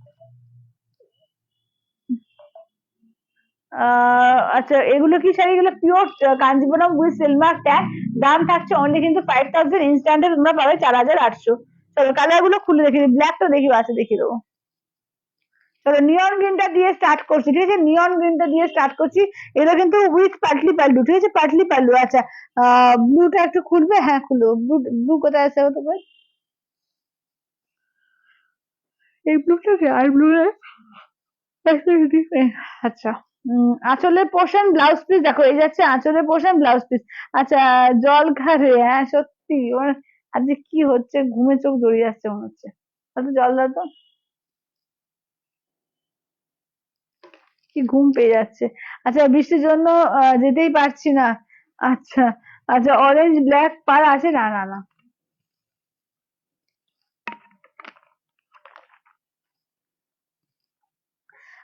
আচ্ছা এগুলো কি শাড়ি? এগুলো pure Kanchipuram with silver tag, দাম থাকছে অনলি কিন্তু 5,000, ইনস্ট্যান্টে তোমরা পাবে 4,800। চলো কালার গুলো খুলে দেখি, ব্ল্যাকটা দেখিও, আছে দেখিয়ে দেবো। চলো নিয়ন গ্রিনটা দিয়ে স্টার্ট করছি, ঠিক আছে, নিয়ন গ্রিনটা দিয়ে স্টার্ট করছি। এটা কিন্তু উইথ পাটলি পাল্লু, ঠিক আছে, পাটলি পাল্লু। আচ্ছা ব্লুটা একটু খুলবে, হ্যাঁ খুলো, ব্লু, ব্লু কোথায় আছে তোমার? এই ব্লুটা কি আর ব্লু? আচ্ছা আঁচলের পোর্শন ব্লাউজ পিস দেখো, এই যাচ্ছে আঁচলের পোর্শন ব্লাউজ পিস। আচ্ছা জল ঘাড়ে, হ্যাঁ সত্যি ওর আজকে কি হচ্ছে, ঘুমে চোখ জড়িয়ে যাচ্ছে মনে হচ্ছে, হয়তো জল দাও তো, কি ঘুম পেয়ে যাচ্ছে। আচ্ছা বৃষ্টির জন্য যেতেই পারছি না। আচ্ছা আচ্ছা অরেঞ্জ ব্ল্যাক পার আছে, না না না।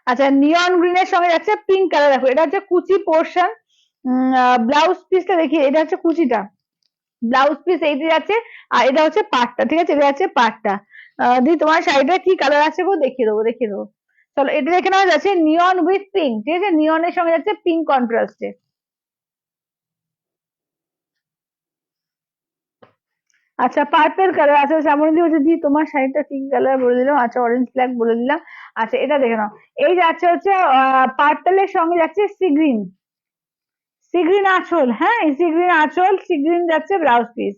আচ্ছা নিয়ন গ্রিনের সঙ্গে যাচ্ছে পিঙ্ক কালার, দেখো এটা হচ্ছে কুচি পোর্শন, ব্লাউজ পিসটা দেখি, এটা হচ্ছে কুচিটা, ব্লাউজ পিস এইটা যাচ্ছে, আর এটা হচ্ছে পাটটা, ঠিক আছে, এটা যাচ্ছে পাটটা। দি তোমার শাড়িটা কি কালার আছে গো, দেখিয়ে দেবো, দেখিয়ে দেবো। চলো এটা দেখে নেওয়া যাচ্ছে নিয়ন উইথ পিঙ্ক, ঠিক আছে, নিয়নের সঙ্গে যাচ্ছে পিঙ্ক কন্ট্রাস্টে। আচ্ছা পার্পেল কালার, আচ্ছা শ্যামলী বলছে দি তোমার শাড়িটা পিঙ্ক কালার বলে দিলাম, আচ্ছা অরেঞ্জ ব্ল্যাক বলে দিলাম। আচ্ছা এটা দেখে নাও, এই যাচ্ছে হচ্ছে পার্পেলের সঙ্গে যাচ্ছে সি গ্রিন, সি গ্রিন আঁচল, হ্যাঁ সি গ্রিন আঁচল, সি গ্রিন যাচ্ছে ব্লাউজ পিস,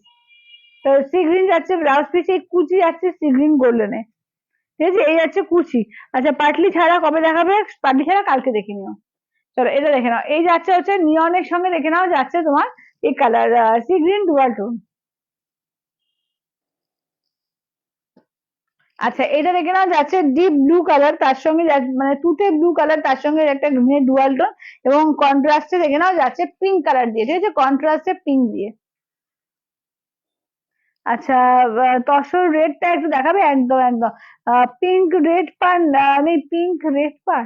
তো সি গ্রিন যাচ্ছে ব্লাউজ পিস, এই কুচি যাচ্ছে সি গ্রিন গোল্ডেনে, ঠিক আছে, এই যাচ্ছে কুচি। আচ্ছা পাটলি ছাড়া কবে দেখাবে? পাটলি ছাড়া কালকে দেখে নিও। চলো এটা দেখে নাও, এই যাচ্ছে হচ্ছে নিয়নের সঙ্গে দেখে নাও যাচ্ছে তোমার এই colour sea green dual tone. আচ্ছা এটা দেখে নাও যাচ্ছে ডিপ ব্লু কালার, তার সঙ্গে মানে তুতে ব্লু কালার, তার সঙ্গে একটা গ্রিনের ডুয়াল টোন, এবং কন্ট্রাস্টে দেখে নাও যাচ্ছে পিঙ্ক কালার দিয়ে, ঠিক আছে, কন্ট্রাস্টে পিঙ্ক দিয়ে। আচ্ছা তসর রেডটা একটু দেখাবে, একদম একদম পিঙ্ক রেড পার নেই, পিঙ্ক রেড পার,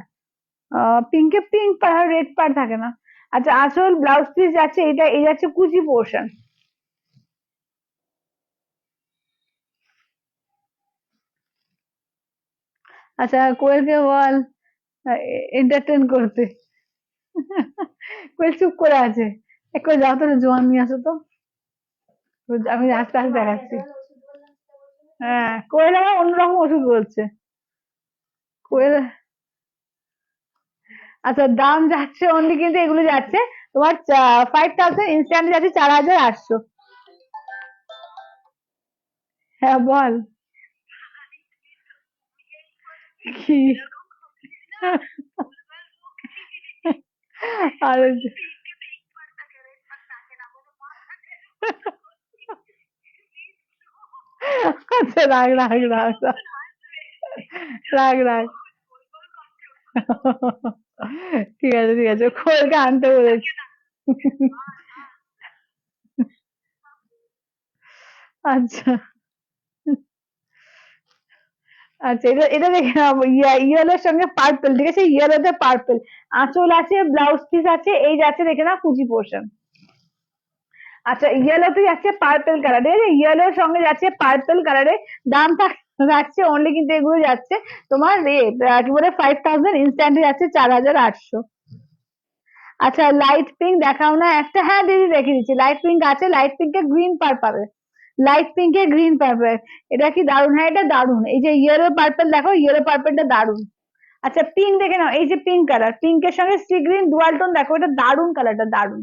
পিঙ্কে পিঙ্ক পার রেড পার থাকে না। আচ্ছা আসল ব্লাউজ পিস যাচ্ছে এটা, এই যাচ্ছে কুচি পোর্শন। আচ্ছা কোয়েলকে বল এন্টারটেন করতে। কোয়েল চুপ করে আছে, একবার যাও তো জোয়ান নিয়ে আসো তো, আমি আস্তে আস্তে দেখাচ্ছি। হ্যাঁ কোয়েল আমার অন্যরকম ওষুধ বলছে। কোয়েল আচ্ছা দাম যাচ্ছে অনলি, কিন্তু এগুলো যাচ্ছে তোমার 5000, ইনস্ট্যান্ট যাচ্ছে 4800। হ্যাঁ বল কি। আরে আচ্ছা রাগ রাগ রাগ রাগ রাগ রাগ। ঠিক আছে ঠিক আছে, কোয়েলকে আনতে বলেছি। আচ্ছা আচ্ছা এটা এটা দেখে নাও, ইয়েলোর সঙ্গে পার্পল, ঠিক আছে, ইয়েলোতে পার্পল, আঁচল আছে, ব্লাউজ পিস আছে, এই যাচ্ছে দেখে নাও কুচি পোর্শন। আচ্ছা ইয়েলোতে যাচ্ছে পার্পল কালার, ঠিক আছে, ইয়েলোর সঙ্গে যাচ্ছে পার্পল কালারে, দাম যাচ্ছে অনলি, কিন্তু এগুলো যাচ্ছে তোমার কি বলে 5000, ইনস্ট্যান্টে যাচ্ছে 4800। আচ্ছা লাইট পিঙ্ক দেখাও না একটা, হ্যাঁ দিদি দেখে দিচ্ছি, লাইট পিঙ্ক আছে, লাইট পিঙ্কে গ্রিন পার পাবে, লাইট পিঙ্কে গ্রিন পাবে, এটা কি দারুন, হ্যাঁ এটা দারুন, এই যে ইয়েলো পার্পল দেখো, ইয়েলো পার্পলটা দারুন। আচ্ছা পিঙ্ক দেখে নাও, এই যে পিঙ্ক কালার, পিঙ্কের সঙ্গে সি গ্রিন ডুয়াল টোন দেখো, এটা দারুন কালারটা দারুন,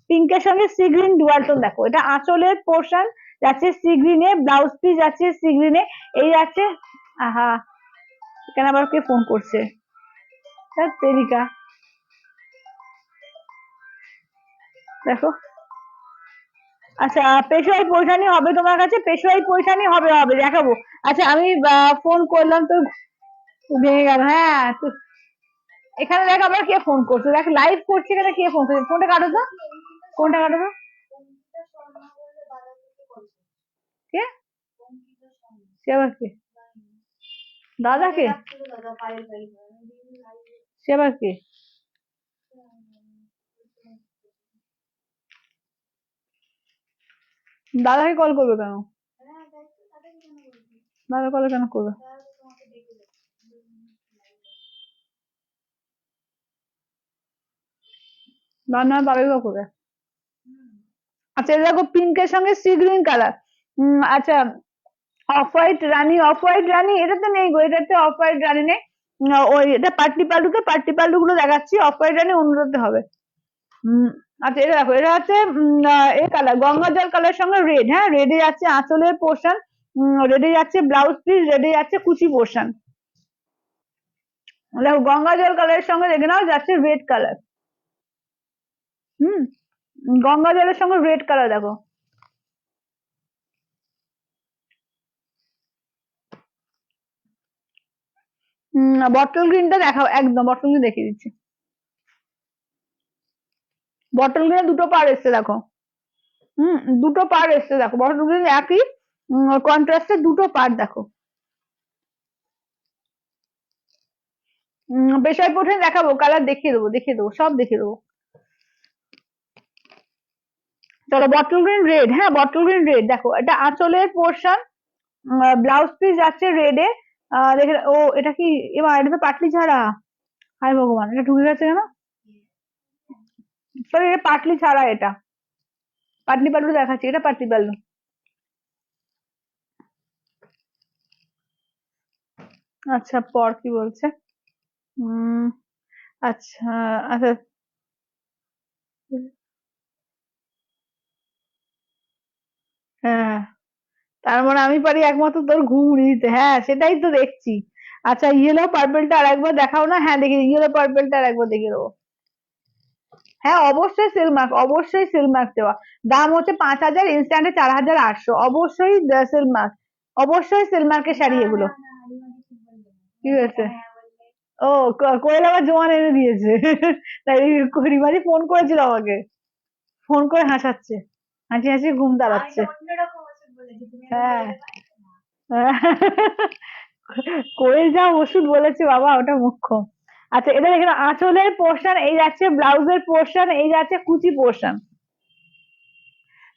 পিঙ্কের সঙ্গে সি গ্রিন ডুয়াল টোন দেখো, এটা আঁচলের পোর্শন যাচ্ছে সি গ্রিনে, ব্লাউজ পিস যাচ্ছে সি গ্রিনে, এই যাচ্ছে। আহা এখানে আবার কে ফোন করছে, তেরিকা, দেখো। আচ্ছা পেশোয়ারি পৈঠানি হবে তোমার কাছে, পেশোয়ারি পৈঠানি হবে হবে দেখাবো। আচ্ছা আমি ফোন করলাম তো ভেঙে গেল, হ্যাঁ এখানে দেখ আবার কে ফোন করছে, দেখ লাইভ করছে, এখানে কে ফোন করছে, ফোনটা কাটো তো, ফোনটা কাটো তো। কে, সে আবার কে, দাদা কে, সে আবার কে, দাদাকে কল করবে কেন, দাদা কল কেন করবে, দাদা না বাবাই বা করবে। আচ্ছা এটা দেখো পিঙ্কের সঙ্গে সি গ্রিন কালার, আচ্ছা অফ হোয়াইট রানী, অফ হোয়াইট রানী এটাতে নেই গো, এটাতে অফ হোয়াইট রানী নেই, ওই এটা পাটলি পাল্লুতে, পাটলি পাল্লু গুলো দেখাচ্ছি, অফ হোয়াইট রানী অন্যটাতে হবে। উম আচ্ছা এটা দেখো, এটা হচ্ছে এ কালার গঙ্গা জল কালার সঙ্গে রেড, হ্যাঁ রেডে যাচ্ছে আঁচলের পোর্শন, রেডে যাচ্ছে ব্লাউজ পিস, রেডে যাচ্ছে কুচি পোর্শন। দেখো গঙ্গা জল কালারের সঙ্গে দেখে নাও যাচ্ছে রেড কালার, হুম গঙ্গা জলের সঙ্গে রেড কালার দেখো। বটল গ্রিনটা দেখাও, একদম বটল গ্রিন দেখিয়ে দিচ্ছি, বটল গ্রিনে দুটো পার এসছে দেখো, দুটো পার এসছে দেখো, বটল গ্রিন একই কন্ট্রাস্টে দুটো পার দেখো। পেশায় পঠে দেখাবো, কালার দেখিয়ে দেবো, দেখিয়ে দেবো, সব দেখিয়ে দেবো। চলো বটল গ্রিন রেড, হ্যাঁ বটল গ্রিন রেড দেখো, এটা আঁচলের পোর্শন, ব্লাউজ পিস যাচ্ছে রেডে, দেখে ও এটা কি, এবার এটা তো পাটলি ছাড়া, হায় ভগবান এটা ঢুকে গেছে কেন, সরি এটা পাটলি ছাড়া, এটা পাটলি পাল্লু দেখাচ্ছি, এটা পাটলি পাল্লু। আচ্ছা পর কি বলছে, উম আচ্ছা আচ্ছা, হ্যাঁ তার মানে আমি পারি একমাত্র তোর ঘুম উড়িয়ে দিতে, হ্যাঁ সেটাই তো দেখছি। আচ্ছা ইয়েলো পার্পেলটা আর একবার দেখাও না, হ্যাঁ দেখি ইয়েলো পার্পেলটা আর একবার দেখিয়ে দেবো। হ্যাঁ অবশ্যই সিল্ক মার্ক, অবশ্যই সিল্ক মার্ক দেওয়া। দাম হচ্ছে 5,000, ইনস্ট্যান্টে 4,800, অবশ্যই সিল্ক মার্ক, অবশ্যই সিল্ক মার্কের শাড়ি এগুলো। কি হয়েছে? ও কোয়েল আবার জোয়ান এনে দিয়েছে। তাই রিমাজি ফোন করেছিল আমাকে, ফোন করে হাসাচ্ছে, হাসি হাসি ঘুম দাঁড়াচ্ছে। হ্যাঁ কোয়েল যা ওষুধ বলেছে বাবা, ওটা মুখ্য। আচ্ছা এটা দেখে নাও, আঁচলের পোর্শন এই যাচ্ছে, ব্লাউজের পোর্শন এই যাচ্ছে, কুচি পোর্শন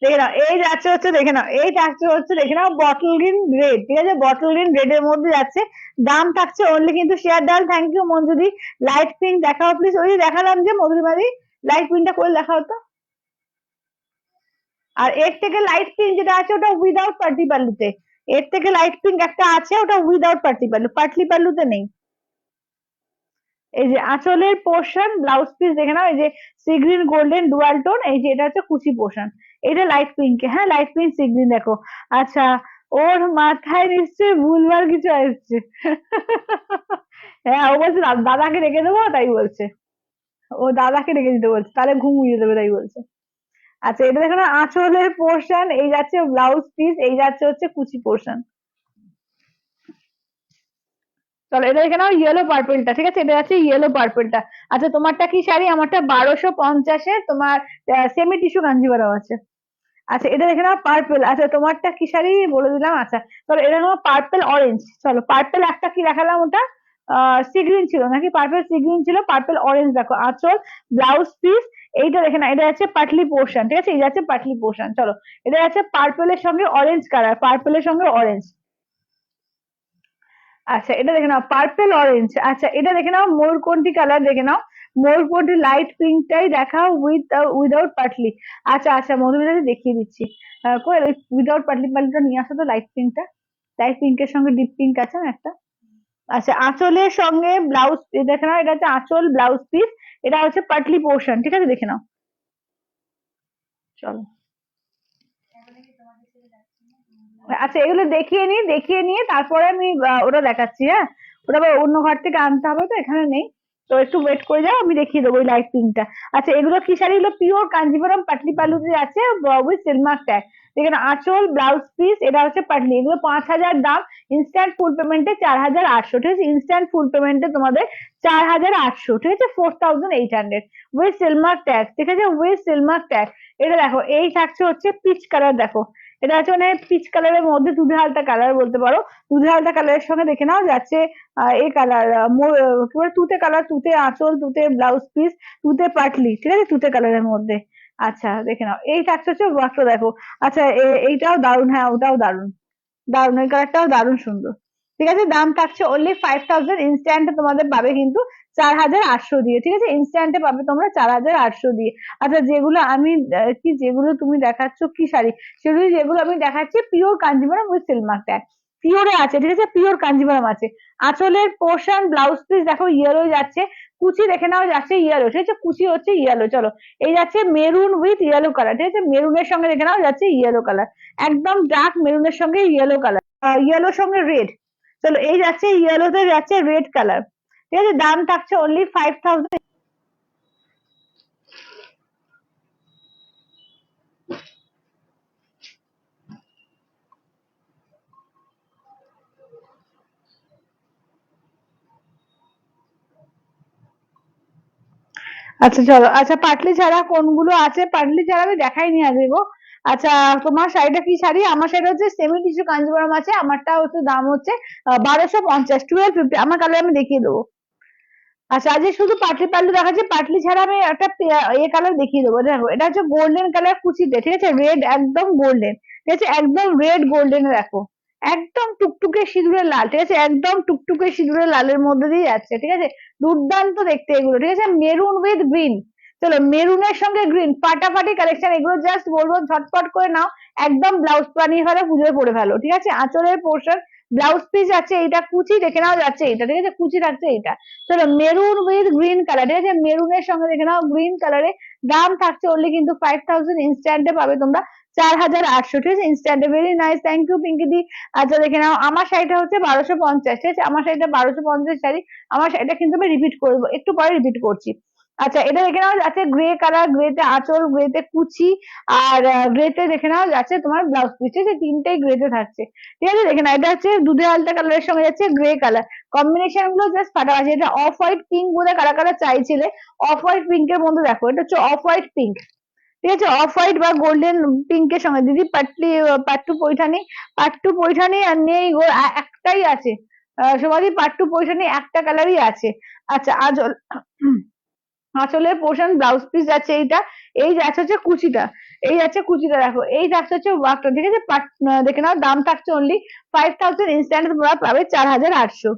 দেখে নাও, এই যাচ্ছে হচ্ছে দেখে নাও, এই যাচ্ছে হচ্ছে দেখে নাও বটল গ্রিন রেড, ঠিক আছে, বটল গ্রিন রেড এর মধ্যে যাচ্ছে। দাম থাকছে অনলি কিন্তু শেয়ার ডাল, থ্যাংক ইউ মঞ্জুদি। লাইট পিঙ্ক দেখাও প্লিজ, ওই যে দেখালাম যে মধুরিমাদি, লাইট পিঙ্কটা করে দেখাও তো। আর এর থেকে লাইট পিঙ্ক যেটা আছে ওটা উইদাউট পার্টি পাল্লুতে, এর থেকে লাইট পিঙ্ক একটা আছে ওটা উইদাউট পার্টি পাল্লু, পার্টি পাল্লুতে নেই। এই যে আঁচলের পোর্শন, ব্লাউজ পিস দেখে নাও, এই যে sea green golden dual tone, এই যে এটা হচ্ছে কুচি পোর্শন, এটা লাইট পিঙ্ক, হ্যাঁ লাইট পিঙ্ক সি গ্রিন দেখো। আচ্ছা ওর মাথায় নিশ্চয়ই ভুলভাল কিছু আসছে। হ্যাঁ ও বলছে দাদাকে রেখে দেবো, তাই বলছে, ও দাদাকে রেখে দিতে বলছে, তাহলে ঘুম উড়িয়ে দেবে তাই বলছে। আচ্ছা এটা দেখো না, আঁচলের পোর্শন এই যাচ্ছে, ব্লাউজ পিস এই যাচ্ছে হচ্ছে কুচি পোর্শন। চলো এটা দেখে নাও ইয়েলো পার্পলটা, ঠিক আছে, এটা আছে ইয়েলো পার্পলটা। আচ্ছা তোমারটা কি শাড়ি? আমারটা 1250-এর তোমার সেমি টিস্যু কাঞ্জিভারাম আছে। আচ্ছা এটা দেখে নাও পার্পল, আচ্ছা তোমারটা কি শাড়ি বলে দিলাম। আচ্ছা চলো এটা নাও পার্পল অরেঞ্জ, চলো পার্পল একটা কি দেখালাম ওটা সি গ্রিন ছিল নাকি, পার্পল সি গ্রিন ছিল, পার্পল অরেঞ্জ দেখো আঁচল, ব্লাউজ পিস এইটা দেখে না, এটা আছে পাটলি পোর্শন, ঠিক আছে, এই যাচ্ছে পাটলি পোর্শন। চলো এটা আছে পার্পলের সঙ্গে অরেঞ্জ কালার, পার্পলের সঙ্গে অরেঞ্জ। আচ্ছা এটা দেখে নাও পার্পল অরেঞ্জ। আচ্ছা এটা দেখে নাও ময়ূরকণ্ঠী কালার, দেখে নাও ময়ূরকণ্ঠী লাইট পিঙ্কটাই দেখাও উইদাউট পাটলি। আচ্ছা আচ্ছা মধুমিতা দেখিয়ে দিচ্ছি, কই উইদাউট পাটলি, পাটলিটা নিয়ে আসো তো, লাইট পিঙ্কটা, লাইট পিঙ্কের সঙ্গে ডিপ পিঙ্ক আছে না একটা। আচ্ছা আঁচলের সঙ্গে ব্লাউজ দেখে নাও, এটা হচ্ছে আঁচল ব্লাউজ পিস, এটা হচ্ছে পাটলি পোর্শন, ঠিক আছে দেখে নাও। চলো আচ্ছা এগুলো দেখিয়ে নি, দেখিয়ে নিয়ে তারপরে আমি ওটা দেখাচ্ছি, হ্যাঁ ওটা আবার অন্য ঘর থেকে আনতে হবে তো এখানে নেই, তো একটু ওয়েট করে যাও, আমি দেখিয়ে দেবো ওই লাইট পিঙ্কটা। আচ্ছা এগুলো কি শাড়ি? এগুলো পিওর কাঞ্জিপুরম পাটলি পালুতে আছে উইথ সিলমার্ক ট্যাগ, এখানে আঁচল ব্লাউজ পিস এটা হচ্ছে পাটলি, এগুলো 5,000 দাম, ইনস্ট্যান্ট ফুল পেমেন্টে 4,800, ঠিক আছে, ইনস্ট্যান্ট ফুল পেমেন্টে তোমাদের 4,800, ঠিক আছে, 4,800 উইথ সিলমার্ক ট্যাগ, ঠিক আছে, উইথ সিলমার্ক ট্যাগ। এটা দেখো এই থাকছে হচ্ছে পিচ কালার, দেখো এটা হচ্ছে মানে পিচ কালারের মধ্যে দুধে হালতা কালার বলতে পারো, দুধে হালতা কালারের সঙ্গে দেখে নাও যাচ্ছে এই কালার কি বলে তুতে কালার, তুতে আঁচল, তুতে ব্লাউজ পিস, তুতে পাটলি, ঠিক আছে, তুতে কালারের মধ্যে। আচ্ছা দেখে নাও এই থাকছে হচ্ছে ওয়ার্কটা দেখো। আচ্ছা এইটাও দারুণ, হ্যাঁ ওটাও দারুণ, দারুণ ওই কালারটাও দারুণ সুন্দর। ঠিক আছে দাম থাকছে অনলি 5,000, ইনস্ট্যান্টে তোমাদের পাবে কিন্তু 4,800 দিয়ে, ঠিক আছে, ইনস্ট্যান্টে পাবে তোমরা 4,800 দিয়ে। আচ্ছা যেগুলো আমি কি যেগুলো তুমি দেখাচ্ছ কি শাড়ি, সেগুলো যেগুলো আমি দেখাচ্ছি pure Kanjivaram with silk mark tag, puree আছে, ঠিক আছে, পিওর কাঞ্জিভারম আছে। আঁচলের পোর্শন ব্লাউজ পিস দেখো ইয়েলো যাচ্ছে, কুচি দেখে নাও যাচ্ছে ইয়েলো, ঠিক আছে, কুচি হচ্ছে ইয়েলো। চলো এই যাচ্ছে মেরুন উইথ ইয়েলো কালার, ঠিক আছে, মেরুনের সঙ্গে দেখে নাও যাচ্ছে ইয়েলো কালার, একদম ডার্ক মেরুনের সঙ্গে ইয়েলো কালার, ইয়েলোর সঙ্গে রেড। চলো এই যাচ্ছে ইয়েলোতে যাচ্ছে রেড কালার, ঠিক আছে, দাম থাকছে অনলি 5,000। আচ্ছা চলো, আচ্ছা পাটলি ছাড়া কোনগুলো আছে? পাটলি ছাড়া আমি দেখাইনি আজকে গো। আচ্ছা তোমার শাড়িটা কি শাড়ি? আমার শাড়িটা হচ্ছে সেমি টিস্যু কাঞ্জিবরম আছে, আমারটা হচ্ছে দাম হচ্ছে 1,250, 1250, আমার কালার আমি দেখিয়ে দেবো। আচ্ছা আজকে শুধু পাটলি পাল্লু দেখাচ্ছে, পাটলি ছাড়া আমি একটা এ কালার দেখিয়ে দেবো, দেখো এটা হচ্ছে গোল্ডেন কালার কুচিতে, ঠিক আছে, রেড একদম গোল্ডেন, ঠিক আছে, একদম রেড গোল্ডেন দেখো, একদম টুকটুকে সিঁদুরের লাল, ঠিক আছে, একদম টুকটুকে সিঁদুরের লালের মধ্যে দিয়ে যাচ্ছে, ঠিক আছে, দুর্দান্ত দেখতে এগুলো, ঠিক আছে, মেরুন উইথ গ্রিন। চলো মেরুনের সঙ্গে গ্রিন ফাটাফাটি কালেকশন, এগুলো জাস্ট বলবো ঝটপট করে নাও, একদম ব্লাউজ বানিয়ে ফেলো, পুজোয় পরে ফেলো, ঠিক আছে, আঁচলের পোর্শন ব্লাউজ পিস আছে, এইটা কুচি দেখে নাও যাচ্ছে এইটা, ঠিক আছে, কুচি থাকছে এইটা। চলো মেরুন উইথ গ্রিন কালার, ঠিক আছে, মেরুনের সঙ্গে দেখে নাও গ্রিন কালারে, দাম থাকছে অনলি কিন্তু 5,000, ইনস্ট্যান্টে পাবে তোমরা 4,800, ঠিক আছে, ইনস্ট্যান্টে, very nice, thank you Pinky দি। আচ্ছা দেখে নাও আমার শাড়িটা হচ্ছে 1,250, ঠিক আছে, আমার শাড়িটা 1,250 শাড়ি, আমার শাড়িটা কিন্তু আমি রিপিট করবো, একটু পরে রিপিট করছি। আচ্ছা, এটা দেখে নাও যাচ্ছে গ্রে কালার, গ্রেতে আঁচল, গ্রেতে কুচি, আর গ্রেতে দেখে নাও যাচ্ছে তোমার ব্লাউজ পিস, ঠিক আছে? তিনটেই গ্রেতে থাকছে, ঠিক আছে? দেখে নাও, এটা হচ্ছে দুধে আলতা কালারের সঙ্গে যাচ্ছে গ্রে কালার, কম্বিনেশন গুলো জাস্ট ফাটাফাটি। এটা অফ হোয়াইট পিঙ্ক বলে কারা কারা চাইছিলে, অফ হোয়াইট পিঙ্কের মধ্যে দেখো, এটা হচ্ছে অফ হোয়াইট পিঙ্ক, ঠিক আছে? অফ হোয়াইট বা গোল্ডেন পিঙ্কের সঙ্গে দিদি পাট্টু পৈঠানি, পাট্টু পৈঠানি আর নেই গো, একটাই আছে, সবারই পাট্টু পৈঠানি একটা কালারই আছে। আচ্ছা, আঁচল, আঁচলের পোর্শন ব্লাউজ পিস যাচ্ছে এইটা, এই যাচ্ছে হচ্ছে কুচিটা, এই যাচ্ছে কুচিটা, দেখো এই যাচ্ছে হচ্ছে ওয়ার্কটা, ঠিক আছে? দেখে নাও, দাম থাকছে অনলি 5000, ইনস্ট্যান্ট তোমরা পাবে 4800।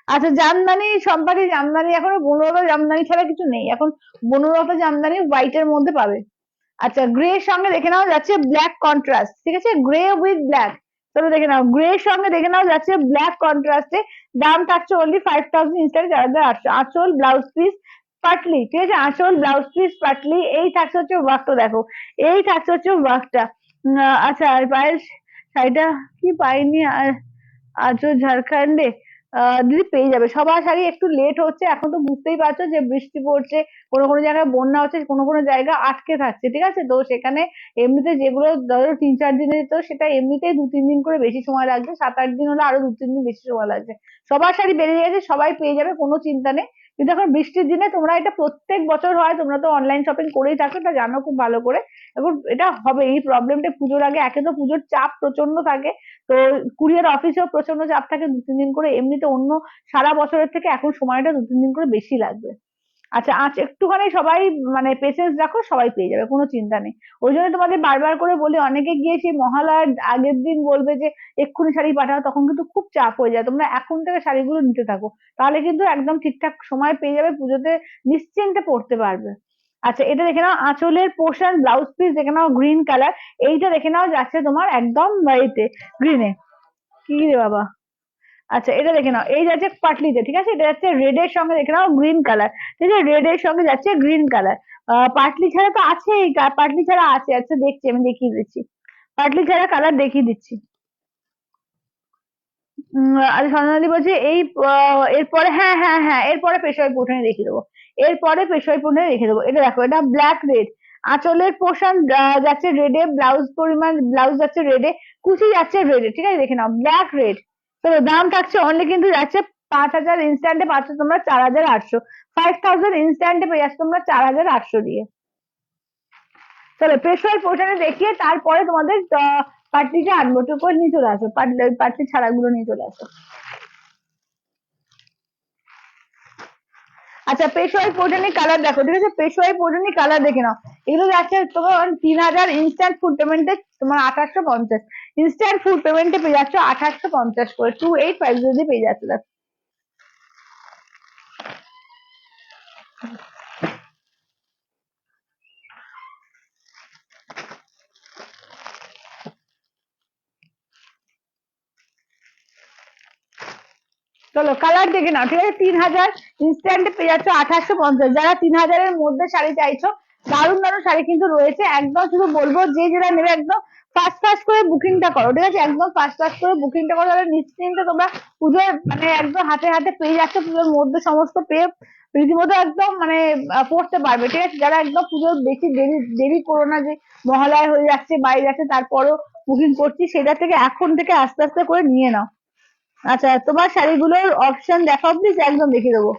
আচ্ছা, জামদানি সম্পাদি, জামদানি এখন বনুরতা জামদানি ছাড়া কিছু নেই এখন, বনুরতা জামদানি হোয়াইট এর মধ্যে পাবে। আচ্ছা, গ্রে এর সঙ্গে দেখে নাও যাচ্ছে ব্ল্যাক কন্ট্রাস্ট, ঠিক আছে? গ্রে উইথ ব্ল্যাক, চলো দেখে নাও, গ্রে এর সঙ্গে দেখে নাও যাচ্ছে ব্ল্যাক কন্ট্রাস্টে, দাম থাকছে অনলি 5000, ইনস্ট্যান্ট 4800। আঁচল ব্লাউজ পিস পাটলি, ঠিক আছে? আঁচল ব্লাউজ পিস পাটলি, এই থাকছে হচ্ছে ওয়ার্কটা, দেখো এই থাকছে হচ্ছে ওয়ার্কটা। আচ্ছা, আর পায়ের শাড়িটা কি পাইনি আর, আজও ঝাড়খণ্ডে, দিদি পেয়ে যাবে, সবার শাড়ি একটু লেট হচ্ছে, এখন তো বুঝতেই পারছো যে বৃষ্টি পড়ছে, কোনো কোনো জায়গায় বন্যা হচ্ছে, কোনো কোনো জায়গা আটকে থাকছে, ঠিক আছে? তো সেখানে এমনিতে যেগুলো ধরো 3-4 দিনে যেত, সেটা এমনিতেই 2-3 দিন করে বেশি সময় লাগছে, 7-8 দিন হলে আরো 2-3 দিন বেশি সময় লাগছে। সবার শাড়ি বেরিয়ে গেছে, সবাই পেয়ে যাবে, কোনো চিন্তা নেই। কিন্তু এখন বৃষ্টির দিনে তোমরা, এটা প্রত্যেক বছর হয়, তোমরা তো অনলাইন শপিং করেই থাকো, এটা জানো খুব ভালো করে। এখন এটা হবে, এই প্রবলেমটা পুজোর আগে, একে তো পুজোর চাপ প্রচন্ড থাকে, তো কুরিয়ার অফিসেও প্রচন্ড চাপ থাকে, 2-3 দিন করে, এমনিতে অন্য সারা বছরের থেকে এখন সময়টা 2-3 দিন করে বেশি লাগবে। আচ্ছা, একটুখানি সবাই মানে পেশেন্স রাখো, সবাই পেয়ে যাবে, কোনো চিন্তা নেই। ওই জন্য তোমাদের বারবার করে বলি, অনেকে গিয়ে সেই মহালয়ার আগের দিন বলবে যে এক্ষুনি শাড়ি পাঠাও, তখন কিন্তু খুব চাপ হয়ে যায়, তোমরা এখন থেকে শাড়িগুলো নিতে থাকো, তাহলে কিন্তু একদম ঠিকঠাক সময় পেয়ে যাবে, পুজোতে নিশ্চিন্তে পড়তে পারবে। আচ্ছা, এটা দেখে নাও, আঁচলের পোর্শন ব্লাউজ পিস দেখে নাও গ্রিন কালার, এইটা দেখে নাও যাচ্ছে তোমার একদম এতে গ্রিনে, কি রে বাবা। আচ্ছা, এটা দেখে নাও, এই যাচ্ছে পাটলিতে, ঠিক আছে? এটা যাচ্ছে রেড এর সঙ্গে দেখে নাও গ্রিন কালার, ঠিক আছে? রেড এর সঙ্গে যাচ্ছে গ্রিন কালার, পাটলি ছাড়া তো আছেই, পাটলি ছাড়া আছে, আচ্ছা দেখছি, আমি দেখিয়ে দিচ্ছি, পাটলি ছাড়া কালার দেখিয়ে দিচ্ছি। আর স্বর্ণালী বলছে এই, এরপরে, হ্যাঁ হ্যাঁ হ্যাঁ, এরপরে পেশোয়ারি পটনে রেখে দেবো, এরপরে পেশোয়ারি পটনে রেখে দেবো। এটা দেখো, এটা ব্ল্যাক রেড, আঁচলের পোর্শন যাচ্ছে রেডে, ব্লাউজ পরিমাণ, ব্লাউজ যাচ্ছে রেডে, কুচি যাচ্ছে রেডে, ঠিক আছে? দেখে নাও, ব্ল্যাক রেড। তো দাম থাকছে অনলি কিন্তু যাচ্ছে 5000, ইনস্ট্যান্টে পাচ্ছ তোমরা 4800, 5000 ইনস্ট্যান্টে পেয়ে যাচ্ছ তোমরা 4800 দিয়ে। চলো, পেশোয়ার পোর্শনে দেখিয়ে তারপরে তোমাদের পাটলিটা আনবো, তো করে নিয়ে চলে আসো, পাটলি ছাড়াগুলো নিয়ে চলে আসো। আচ্ছা, পেশোয়ারি পটনি কালার দেখো, ঠিক আছে? পেশোয়ারি পটনি কালার দেখে নাও, এগুলো যাচ্ছে তোমার 3000, ইনস্ট্যান্ট ফুড পেমেন্টে তোমার 2850, ইনস্ট্যান্ট ফুড পেমেন্টে পেয়ে যাচ্ছ 2850 করে, 2850 দিয়ে পেয়ে যাচ্ছে, দেখো। চলো, কালার দেখে নাও, ঠিক আছে? 3000, ইনস্ট্যান্টে পেয়ে যাচ্ছ 2850। যারা 3000-এর মধ্যে শাড়ি চাইছো, দারুণ দারুণ শাড়ি কিন্তু রয়েছে, একদম শুধু বলবো যে যেটা নেবে একদম ফাস্ট ফাস্ট করে বুকিংটা করো, ঠিক আছে? একদম ফাস্ট ফাস্ট করে বুকিংটা করো, তাহলে নিশ্চিন্তে তোমরা পুজোয় মানে একদম হাতে হাতে পেয়ে যাচ্ছ, পুজোর মধ্যে সমস্ত পেয়ে রীতিমতো একদম মানে পড়তে পারবে, ঠিক আছে? যারা একদম পুজোর বেশি দেরি দেরি করো না, যে মহালয়া হয়ে যাচ্ছে, বাইরে যাচ্ছে, তারপরও বুকিং করছি, সেটা থেকে এখন থেকে আস্তে আস্তে করে নিয়ে নাও। আচ্ছা, তোমার শাড়িগুলোর অপশন দেখাও প্লিজ, একদম দেখিয়ে দেবো।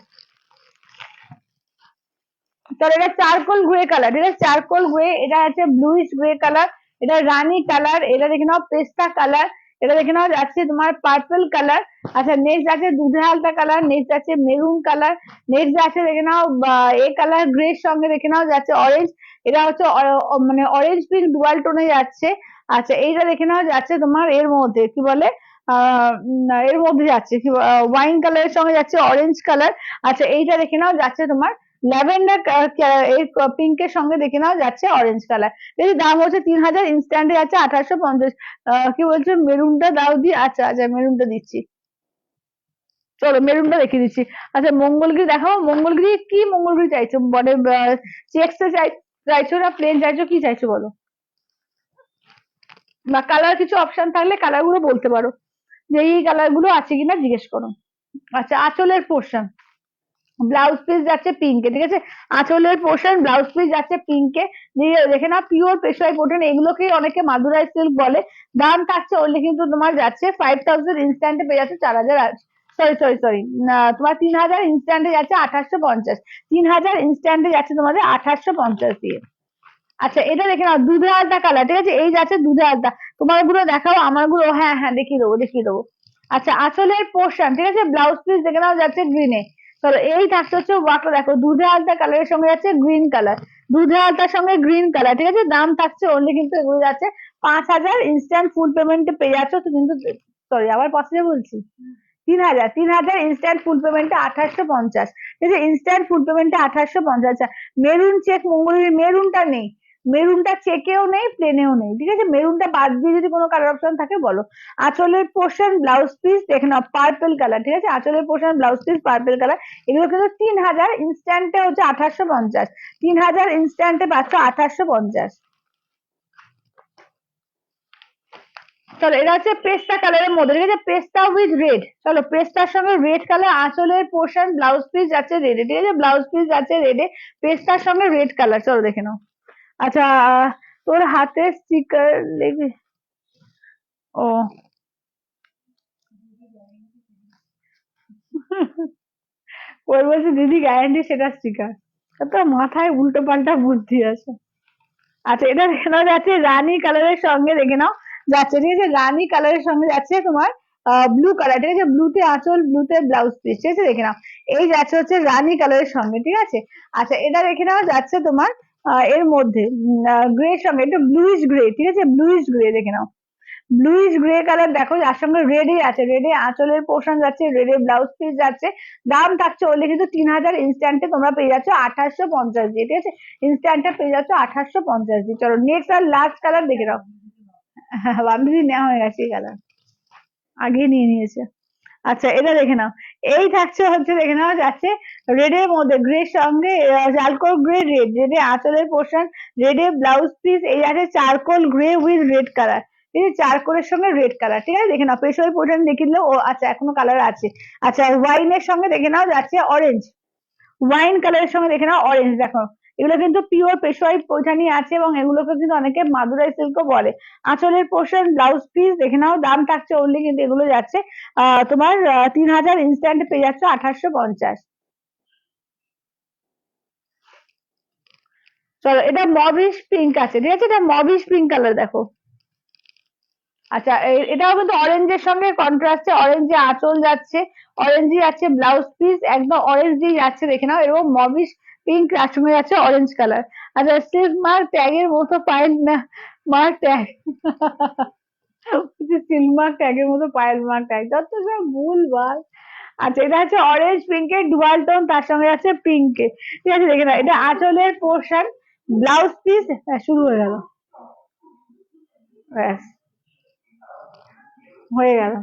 তাহলে এটা চারকোল গ্রে কালার, ঠিক আছে? চারকোল গ্রে, এটা আছে ব্লুইশ গ্রে কালার, এটা রানী কালার, এটা দেখে নাও পেস্তা কালার, এটা দেখে নাও যাচ্ছে তোমার পার্পল কালার। আচ্ছা, নেক্সট আছে দুধে হালকা কালার, নেক্সট আছে মেরুন কালার, নেক্সট আছে দেখে নাও এ কালার গ্রে সঙ্গে দেখে নাও যাচ্ছে অরেঞ্জ, এটা হচ্ছে মানে অরেঞ্জ পিঙ্ক ডুয়াল টোনে যাচ্ছে। আচ্ছা, এইটা দেখে নাও যাচ্ছে তোমার এর মধ্যে কি বলে, এর মধ্যে যাচ্ছে কি, ওয়াইন কালারের সঙ্গে যাচ্ছে অরেঞ্জ কালার। আচ্ছা, এইটা দেখে নাও যাচ্ছে তোমার ল্যাভেন্ডার, এই পিঙ্কের সঙ্গে দেখে নাও যাচ্ছে অরেঞ্জ কালার। এর দাম হচ্ছে 3000, ইনস্ট্যান্টে যাচ্ছে 1850। কি বলছো, মেরুনটা দাও দি? আচ্ছা আচ্ছা, মেরুনটা দিচ্ছি, চলো মেরুনটা দেখিয়ে দিচ্ছি। আচ্ছা, মঙ্গলগিরি দেখাবো, মঙ্গলগিরি কি, মঙ্গলগিরি চাইছো মানে চেক্স চাইছো না প্লেন চাইছো, কি চাইছো বলো? বা কালার কিছু অপশন থাকলে কালার গুলো বলতে পারো, যে এই কালার গুলো আছে কিনা জিজ্ঞেস করো। আচ্ছা, আঁচলের পোর্শন, ব্লাউজ পিস যাচ্ছে পিঙ্কে, ঠিক আছে। আঁচলের পোর্শন ব্লাউজ পিস যাচ্ছে পিঙ্কে। দেখে না, পিওর পেশোয়াই কটন, এগুলোকে অনেকে মাদুরাই সিল্ক বলে। দাম থাকছে অনলি কিন্তু তোমার যাচ্ছে 5000, ইনস্ট্যান্টে পেয়ে যাচ্ছে 4000, সরি সরি সরি, তোমার 3000, ইনস্ট্যান্টে যাচ্ছে 2850। 3000 ইনস্ট্যান্টে যাচ্ছে তোমাদের 2850 দিয়ে। আচ্ছা এটা দেখে নাও, দুধে আলতা কালার, ঠিক আছে, এই যাচ্ছে দুধে আলতা। তোমার গুলো দেখাও, আমার গুলো, হ্যাঁ হ্যাঁ দেখিয়ে দেবো দেখিয়ে দেবো। আচ্ছা আঁচলের পোর্শন, ঠিক আছে, ব্লাউজ পিস দেখে নাও যাচ্ছে গ্রিনে। চলো এই থাকছে হচ্ছে ওয়ার্কটা, দেখো দুধে আলতা কালারের সঙ্গে যাচ্ছে গ্রিন কালার, দুধে আলতার সঙ্গে গ্রিন কালার, ঠিক আছে। দাম থাকছে অনলি কিন্তু এগুলো যাচ্ছে 5000, ইনস্ট্যান্ট ফুল পেমেন্টে পেয়ে যাচ্ছ তো কিন্তু, সরি আবার 5000 বলছি, 3000, 3000 ইনস্ট্যান্ট ফুল পেমেন্টে 2850, ঠিক আছে, ইনস্ট্যান্ট ফুল পেমেন্টে 2850। আচ্ছা মেরুন চেক মঙ্গলের, মেরুনটা নেই, মেরুনটা চেকেও নেই প্লেনেও নেই, ঠিক আছে, মেরুনটা বাদ দিয়ে যদি কোনো কালার অপশন থাকে বলো। আঁচলের পোর্শন ব্লাউজ পিস দেখে নাও পার্পল কালার, ঠিক আছে, আঁচলের portion blouse piece purple colour, এগুলো কিন্তু 3000, ইনস্ট্যান্টে হচ্ছে 2850, 3000 ইনস্ট্যান্টে পাচ্ছ 2850। চলো এটা হচ্ছে পেস্তা কালারের মধ্যে, ঠিক আছে, পেস্তা উইথ রেড। চলো পেস্তার সঙ্গে রেড কালার, আঁচলের পোর্শন ব্লাউজ পিস যাচ্ছে রেডে, ঠিক আছে, ব্লাউজ পিস যাচ্ছে রেডে, পেস্তার সঙ্গে রেড কালার। চলো দেখে নাও। আচ্ছা তোর হাতে স্টিকার লেগে, ও ওই বলছে দিদি গ্যারান্টি সেটা স্টিকার, তো মাথায় উল্টো পাল্টা বুদ্ধি আছে। আচ্ছা এটা দেখে নাও যাচ্ছে রানী কালারের সঙ্গে, দেখে নাও যাচ্ছে, ঠিক আছে, রানী কালারের সঙ্গে যাচ্ছে তোমার ব্লু কালার, ঠিক আছে, ব্লুতে আঁচল ব্লুতে ব্লাউজ পিস, ঠিক আছে, দেখে নাও এই যাচ্ছে হচ্ছে রানী কালারের সঙ্গে, ঠিক আছে। আচ্ছা এটা দেখে নাও যাচ্ছে তোমার এর মধ্যে গ্রে সঙ্গে, একটু ব্লুইশ গ্রে, ঠিক আছে, ব্লুইশ গ্রে দেখে নাও, ব্লুইশ গ্রে কালার, দেখো যার সঙ্গে রেডই আছে, রেডে আঁচলের পোর্শন যাচ্ছে, রেডে ব্লাউজ পিস যাচ্ছে। দাম থাকছে ওলে কিন্তু 3000, ইনস্ট্যান্টে তোমরা পেয়ে যাচ্ছ 2850 দিয়ে, ঠিক আছে, ইনস্ট্যান্টে পেয়ে যাচ্ছ 2850 দিয়ে। চলো নেক্সট আর লাস্ট কালার দেখে নাও। বান্ধবী নেওয়া হয়ে গেছে এই কালার, আগে নিয়ে নিয়েছে। আচ্ছা এটা দেখে নাও, এই থাকছে হচ্ছে দেখে নাও যাচ্ছে রেডের মধ্যে গ্রে সঙ্গে চারকোল গ্রে রেড, রেডে আঁচলের পোর্শন, রেডে ব্লাউজ পিস, এই আছে charcoal grey with red colour, ঠিক আছে, চারকোলের সঙ্গে রেড কালার, ঠিক আছে, দেখে নাও পেশোয়ারি পোর্শন দেখিয়ে দিলো, ও আচ্ছা এখনো কালার আছে। আচ্ছা ওয়াইনের সঙ্গে দেখে নাও যাচ্ছে অরেঞ্জ, ওয়াইন কালারের সঙ্গে দেখে নাও অরেঞ্জ, দেখো এগুলো কিন্তু পিওর পেশোয়ারি পৈঠানি আছে এবং এগুলোকে কিন্তু অনেকে মাদুরাই সিল্কও বলে। আঁচলের পোর্শন ব্লাউজ পিস দেখে নাও, দাম থাকছে অনলি কিন্তু এগুলো যাচ্ছে তোমার 3000, ইনস্ট্যান্ট পেয়ে যাচ্ছে 2850। চলো এটা মবিশ পিঙ্ক আছে, ঠিক আছে, এটা মবিশ পিঙ্ক কালার দেখো। আচ্ছা এটাও কিন্তু অরেঞ্জের সঙ্গে কন্ট্রাস্টে, অরেঞ্জে আঁচল যাচ্ছে, অরেঞ্জই যাচ্ছে ব্লাউজ পিস, একদম অরেঞ্জ দিয়ে যাচ্ছে দেখে নাও, এরকম মবিশ পিঙ্ক তার সঙ্গে যাচ্ছে অরেঞ্জ কালার। আচ্ছা সিল্ক মার্ক ট্যাগের মতো Payel mark tag, silk mark ট্যাগের মতো পায়েল মার্ক ট্যাগ, যত সব ভুলভাল। আচ্ছা এটা হচ্ছে অরেঞ্জ পিঙ্কের ডুয়াল টোন, তার সঙ্গে আছে পিঙ্কে, ঠিক আছে, দেখে নাও এটা আঁচলের পোর্শন ব্লাউজ পিস, শুরু হয়ে গেল, ব্যাস হয়ে গেল,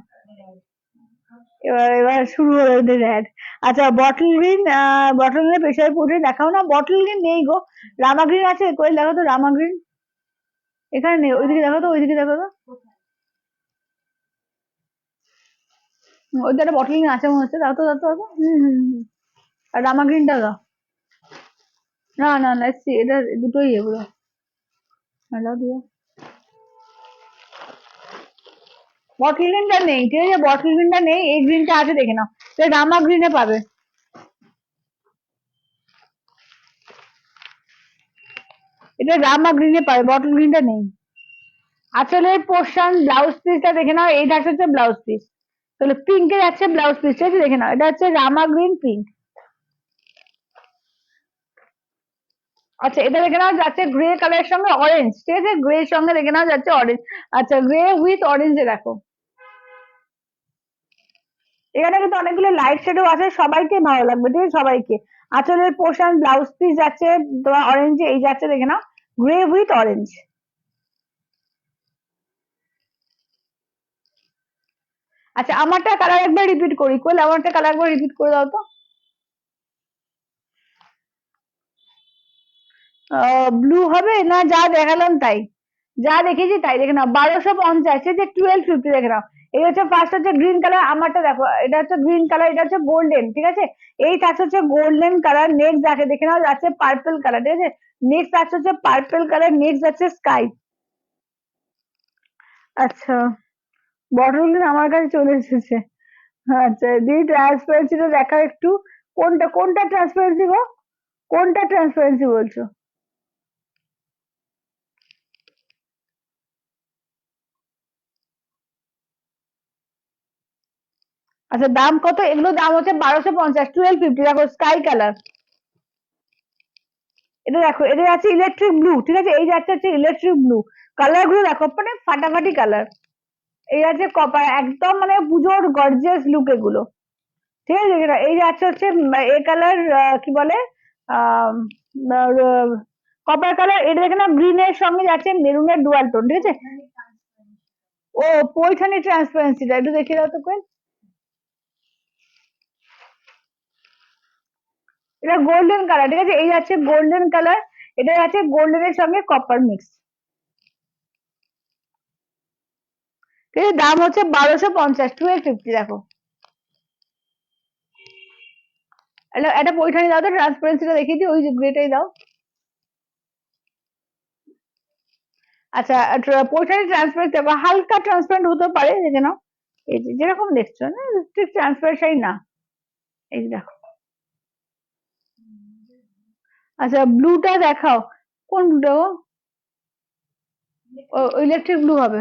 এবার এবার শুরু হলো এদের অ্যাড। আচ্ছা bottle green, bottle green pressure পোর্টে দেখাও না, বটল গ্রিন নেই গো, রামা গ্রিন আছে, কই দেখো তো রামা গ্রিন, এখানে নেই, ওইদিকে দেখো তো, ওইদিকে দেখো তো, ওইদিকে একটা বটল গ্রিন আছে মনে হচ্ছে, দাও তো দাও তো দাও তো। আর রামা গ্রিনটা দাও, না না না এটা দুটোই এগুলো, দাও দিও। বটল গ্রিনটা নেই, ঠিক আছে, বটল গ্রিনটা নেই, এই গ্রিনটা আছে দেখে নাও, রামা গ্রিনে পাবে, এটা রামা গ্রিনে পাবে, বটল গ্রিনটা নেই। আঁচলের পোর্শন ব্লাউজ পিসটা দেখে নাও, এইটা হচ্ছে ব্লাউজ পিস, তাহলে পিঙ্কের আছে ব্লাউজ পিস, ঠিক আছে, দেখে নাও এটা হচ্ছে রামা গ্রিন পিঙ্ক। আচ্ছা এটা দেখে নাও যাচ্ছে গ্রে কালারের সঙ্গে অরেঞ্জ, ঠিক আছে, গ্রে এর সঙ্গে দেখে নাও যাচ্ছে অরেঞ্জ। আচ্ছা গ্রে উইথ অরেঞ্জে দেখো, এখানে কিন্তু অনেকগুলো লাইট শেডও আছে, সবাইকে ভালো লাগবে, ঠিক আছে, সবাইকে। আঁচলের পোর্শন ব্লাউজ পিস যাচ্ছে তোমার অরেঞ্জে, এই যাচ্ছে দেখে নাও গ্রে উইথ অরেঞ্জ। আচ্ছা আমারটা কালার একবার রিপিট করি, কই আমারটা কালার একবার রিপিট করে দাও তো। ব্লু হবে না, যা দেখালাম তাই? যা দেখেছি তাই দেখে নাও। 1250 যে 1250 দেখে নাও। এই হচ্ছে ফার্স্ট হচ্ছে গ্রিন কালার, আমারটা দেখো, এটা হচ্ছে গ্রিন কালার, এটা হচ্ছে গোল্ডেন, ঠিক আছে। এই থাকছে হচ্ছে গোল্ডেন কালার, নেক্সট যাকে দেখে নাও যাচ্ছে পার্পল কালার, ঠিক আছে। নেক্সট আছে হচ্ছে পার্পল কালার, নেক্সট যাচ্ছে স্কাই। আচ্ছা, বটল গ্রিন আমার কাছে চলে এসেছে। আচ্ছা, দি ট্রান্সপারেন্সিটা দেখা একটু, কোনটা কোনটা ট্রান্সপারেন্সি গো, কোনটা ট্রান্সপারেন্সি বলছো? আচ্ছা, দাম কত? এগুলো দাম হচ্ছে 1250, 1250। দেখো স্কাই কালার, এটা দেখো, এটা আছে ইলেকট্রিক ব্লু, ঠিক আছে। এই যাচ্ছে হচ্ছে ইলেকট্রিক ব্লু, কালার গুলো দেখো মানে ফাটাফাটি কালার। এই আছে কপার, একদম মানে পুজোর গর্জিয়াস লুক এগুলো, ঠিক আছে। এই যাচ্ছে হচ্ছে এ কালার, কি বলে, কপার কালার। এটা দেখে না গ্রিনের সঙ্গে যাচ্ছে মেরুনের ডুয়াল টোন, ঠিক আছে। ও, পৈঠানি ট্রান্সপারেন্সিটা একটু দেখিয়ে দাও তো কোন। এটা গোল্ডেন কালার, ঠিক আছে। এই যাচ্ছে গোল্ডেন কালার, এটা আছে গোল্ডেনের সঙ্গে কপার মিক্স, ঠিক আছে। দাম হচ্ছে 1250, 1250। দেখো, একটা পৈঠানি দাও তো, ট্রান্সপারেন্সিটা দেখিয়ে দিই, ওই যে গ্রেটাই দাও। আচ্ছা, পৈঠানি ট্রান্সপারেন্ট দেখো, হালকা ট্রান্সপারেন্ট হতে পারে, দেখে নাও। এই যে যেরকম দেখছো না, ঠিক ট্রান্সপারেন্ট না। এই যে দেখো। আচ্ছা, ব্লুটা দেখাও, কোন ব্লুটা গো? ইলেকট্রিক ব্লু হবে।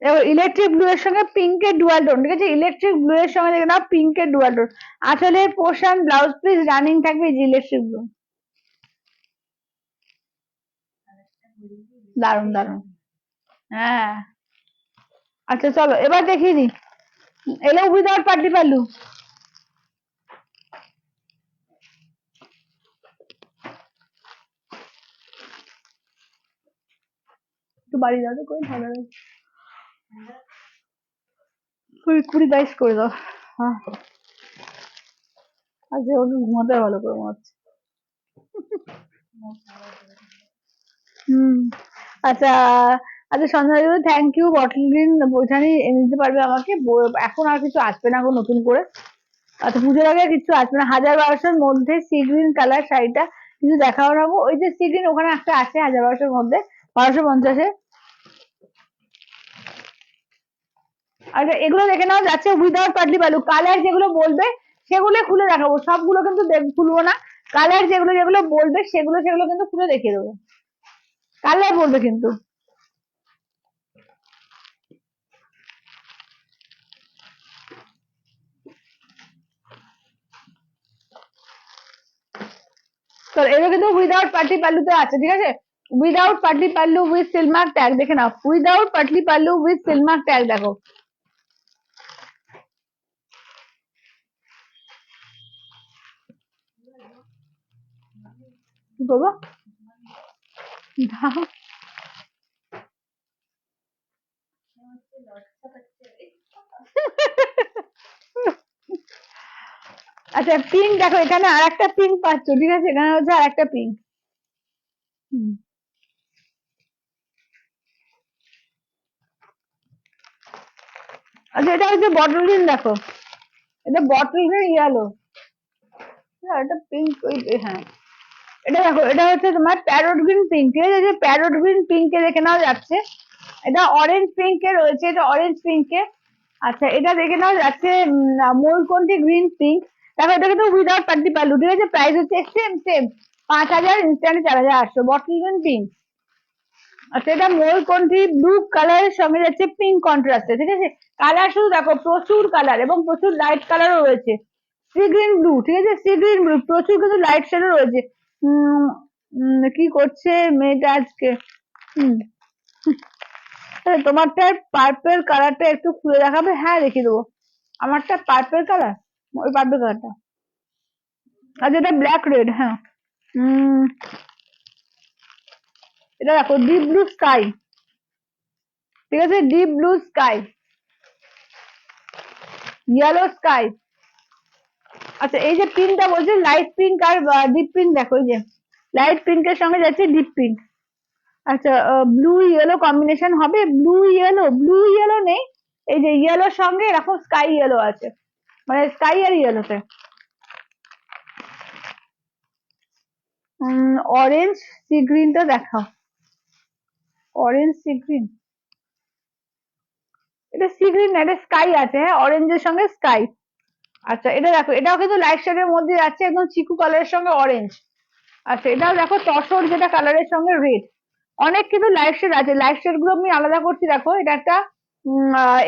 এবার ইলেকট্রিক ব্লু এর সঙ্গে পিঙ্কের ডুয়াল টোন, ঠিক আছে। ইলেকট্রিক ব্লু এর সঙ্গে দেখে নাও পিঙ্কের ডুয়াল টোন। আসলে পোর্শন ব্লাউজ পিস রানিং থাকবে যে ইলেকট্রিক ব্লু। দারুন দারুন। হ্যাঁ। আচ্ছা চলো এবার দেখিয়ে দিই, এলো উইদাউট পাটলি পাল্লু। একটু বাড়ি দাও তো, করে ভালো লাগে, 20-22 করে দাও। হ্যাঁ, আজকে ওকে ঘুমাতে ভালো করে মনে হচ্ছে। হুম। আচ্ছা, আচ্ছা সন্ধ্যা, থ্যাংক ইউ। বটল গ্রিন বইখানি এনে দিতে পারবে আমাকে? এখন আর কিছু আসবে না গো নতুন করে। আচ্ছা, পুজোর আগে আর কিছু আসবে না। 1000-1200-র মধ্যে সি গ্রিন কালার শাড়িটা কিছু দেখাও না গো। ওই যে সি গ্রিন ওখানে একটা আছে 1000-1200-র মধ্যে, 1250-এ। আচ্ছা, এগুলো দেখে নাও যাচ্ছে উইদাউট পাটলি পাল্লু। কালার যেগুলো বলবে সেগুলো খুলে দেখাবো, সবগুলো কিন্তু খুলবো না। কালার যেগুলো যেগুলো বলবে সেগুলো সেগুলো কিন্তু খুলে দেখিয়ে দেবো, কালার বলবে কিন্তু। তো এগুলো কিন্তু উইদাউট পাটলি পাল্লুতে আছে, ঠিক আছে। উইদাউট পাটলি পাল্লু উইথ সিলমার্ক ট্যাগ, দেখে নাও। উইদাউট পাটলি পাল্লু উইথ সিলমার্ক ট্যাগ, দেখো। কি করবো, দাও। আচ্ছা, পিঙ্ক দেখো, এখানে আর একটা পিঙ্ক পাচ্ছ, ঠিক আছে। এখানে হচ্ছে আর একটা পিঙ্ক। আচ্ছা, এটা হচ্ছে বটল গ্রিন, দেখো। এটা বটল গ্রিন ইয়েলো, এটা পিঙ্ক, হ্যাঁ। এটা দেখো, এটা হচ্ছে তোমার প্যারট গ্রিন পিঙ্ক, ঠিক আছে। যে প্যারট গ্রিন পিঙ্কে দেখে নাও যাচ্ছে। এটা অরেঞ্জ পিঙ্কে রয়েছে, এটা অরেঞ্জ পিঙ্কে। আচ্ছা, এটা দেখে নাও যাচ্ছে ময়ূরকণ্ঠী গ্রিন পিঙ্ক। দেখো, এটা কিন্তু উইদাউট পাটলি পাল্লু, ঠিক আছে। প্রাইস হচ্ছে same same, 5000, instant 4800। Bottle green pink. আচ্ছা, এটা ময়ূরকণ্ঠী ব্লু কালারের সঙ্গে যাচ্ছে পিঙ্ক কন্ট্রাস্টে, ঠিক আছে। কালার শুধু দেখো, প্রচুর কালার এবং প্রচুর লাইট কালারও রয়েছে। সি গ্রিন ব্লু, ঠিক আছে। সি গ্রিন ব্লু, প্রচুর কিন্তু লাইট শেডও রয়েছে। উম কি করছে মেয়েটা আজকে? হুম। তোমারটা পার্পেল কালারটা একটু খুলে দেখাবে? হ্যাঁ, দেখিয়ে দেবো। আমারটা পার্পেল কালার, ওই পার্পেল কালারটা। আর যেটা ব্ল্যাক রেড, হ্যাঁ। উম এটা দেখো, ডিপ ব্লু স্কাই, ঠিক আছে। Deep blue sky, yellow sky. আচ্ছা এই যে পিঙ্কটা বলছে লাইট পিঙ্ক আর ডিপ পিঙ্ক, দেখো এই যে লাইট পিঙ্কের সঙ্গে যাচ্ছে ডিপ পিঙ্ক। আচ্ছা ব্লু ইয়েলো কম্বিনেশন হবে, ব্লু ইয়েলো নেই, এই যে ইয়েলোর সঙ্গে এরকম স্কাই ইয়েলো আছে, মানে স্কাই আর ইয়েলোতে। অরেঞ্জ সি গ্রিনটা দেখাও, অরেঞ্জ সি গ্রিন, এটা সি গ্রিন না, এটা স্কাই আছে, হ্যাঁ অরেঞ্জের সঙ্গে স্কাই। আচ্ছা এটা দেখো, এটাও কিন্তু লাইট শেডের মধ্যে যাচ্ছে, একদম চিকু কালারের সঙ্গে অরেঞ্জ। আচ্ছা এটাও দেখো তসর যেটা কালারের সঙ্গে রেড। অনেক কিন্তু লাইট শেড আছে, লাইট শেড গুলো আমি আলাদা করছি, দেখো এটা একটা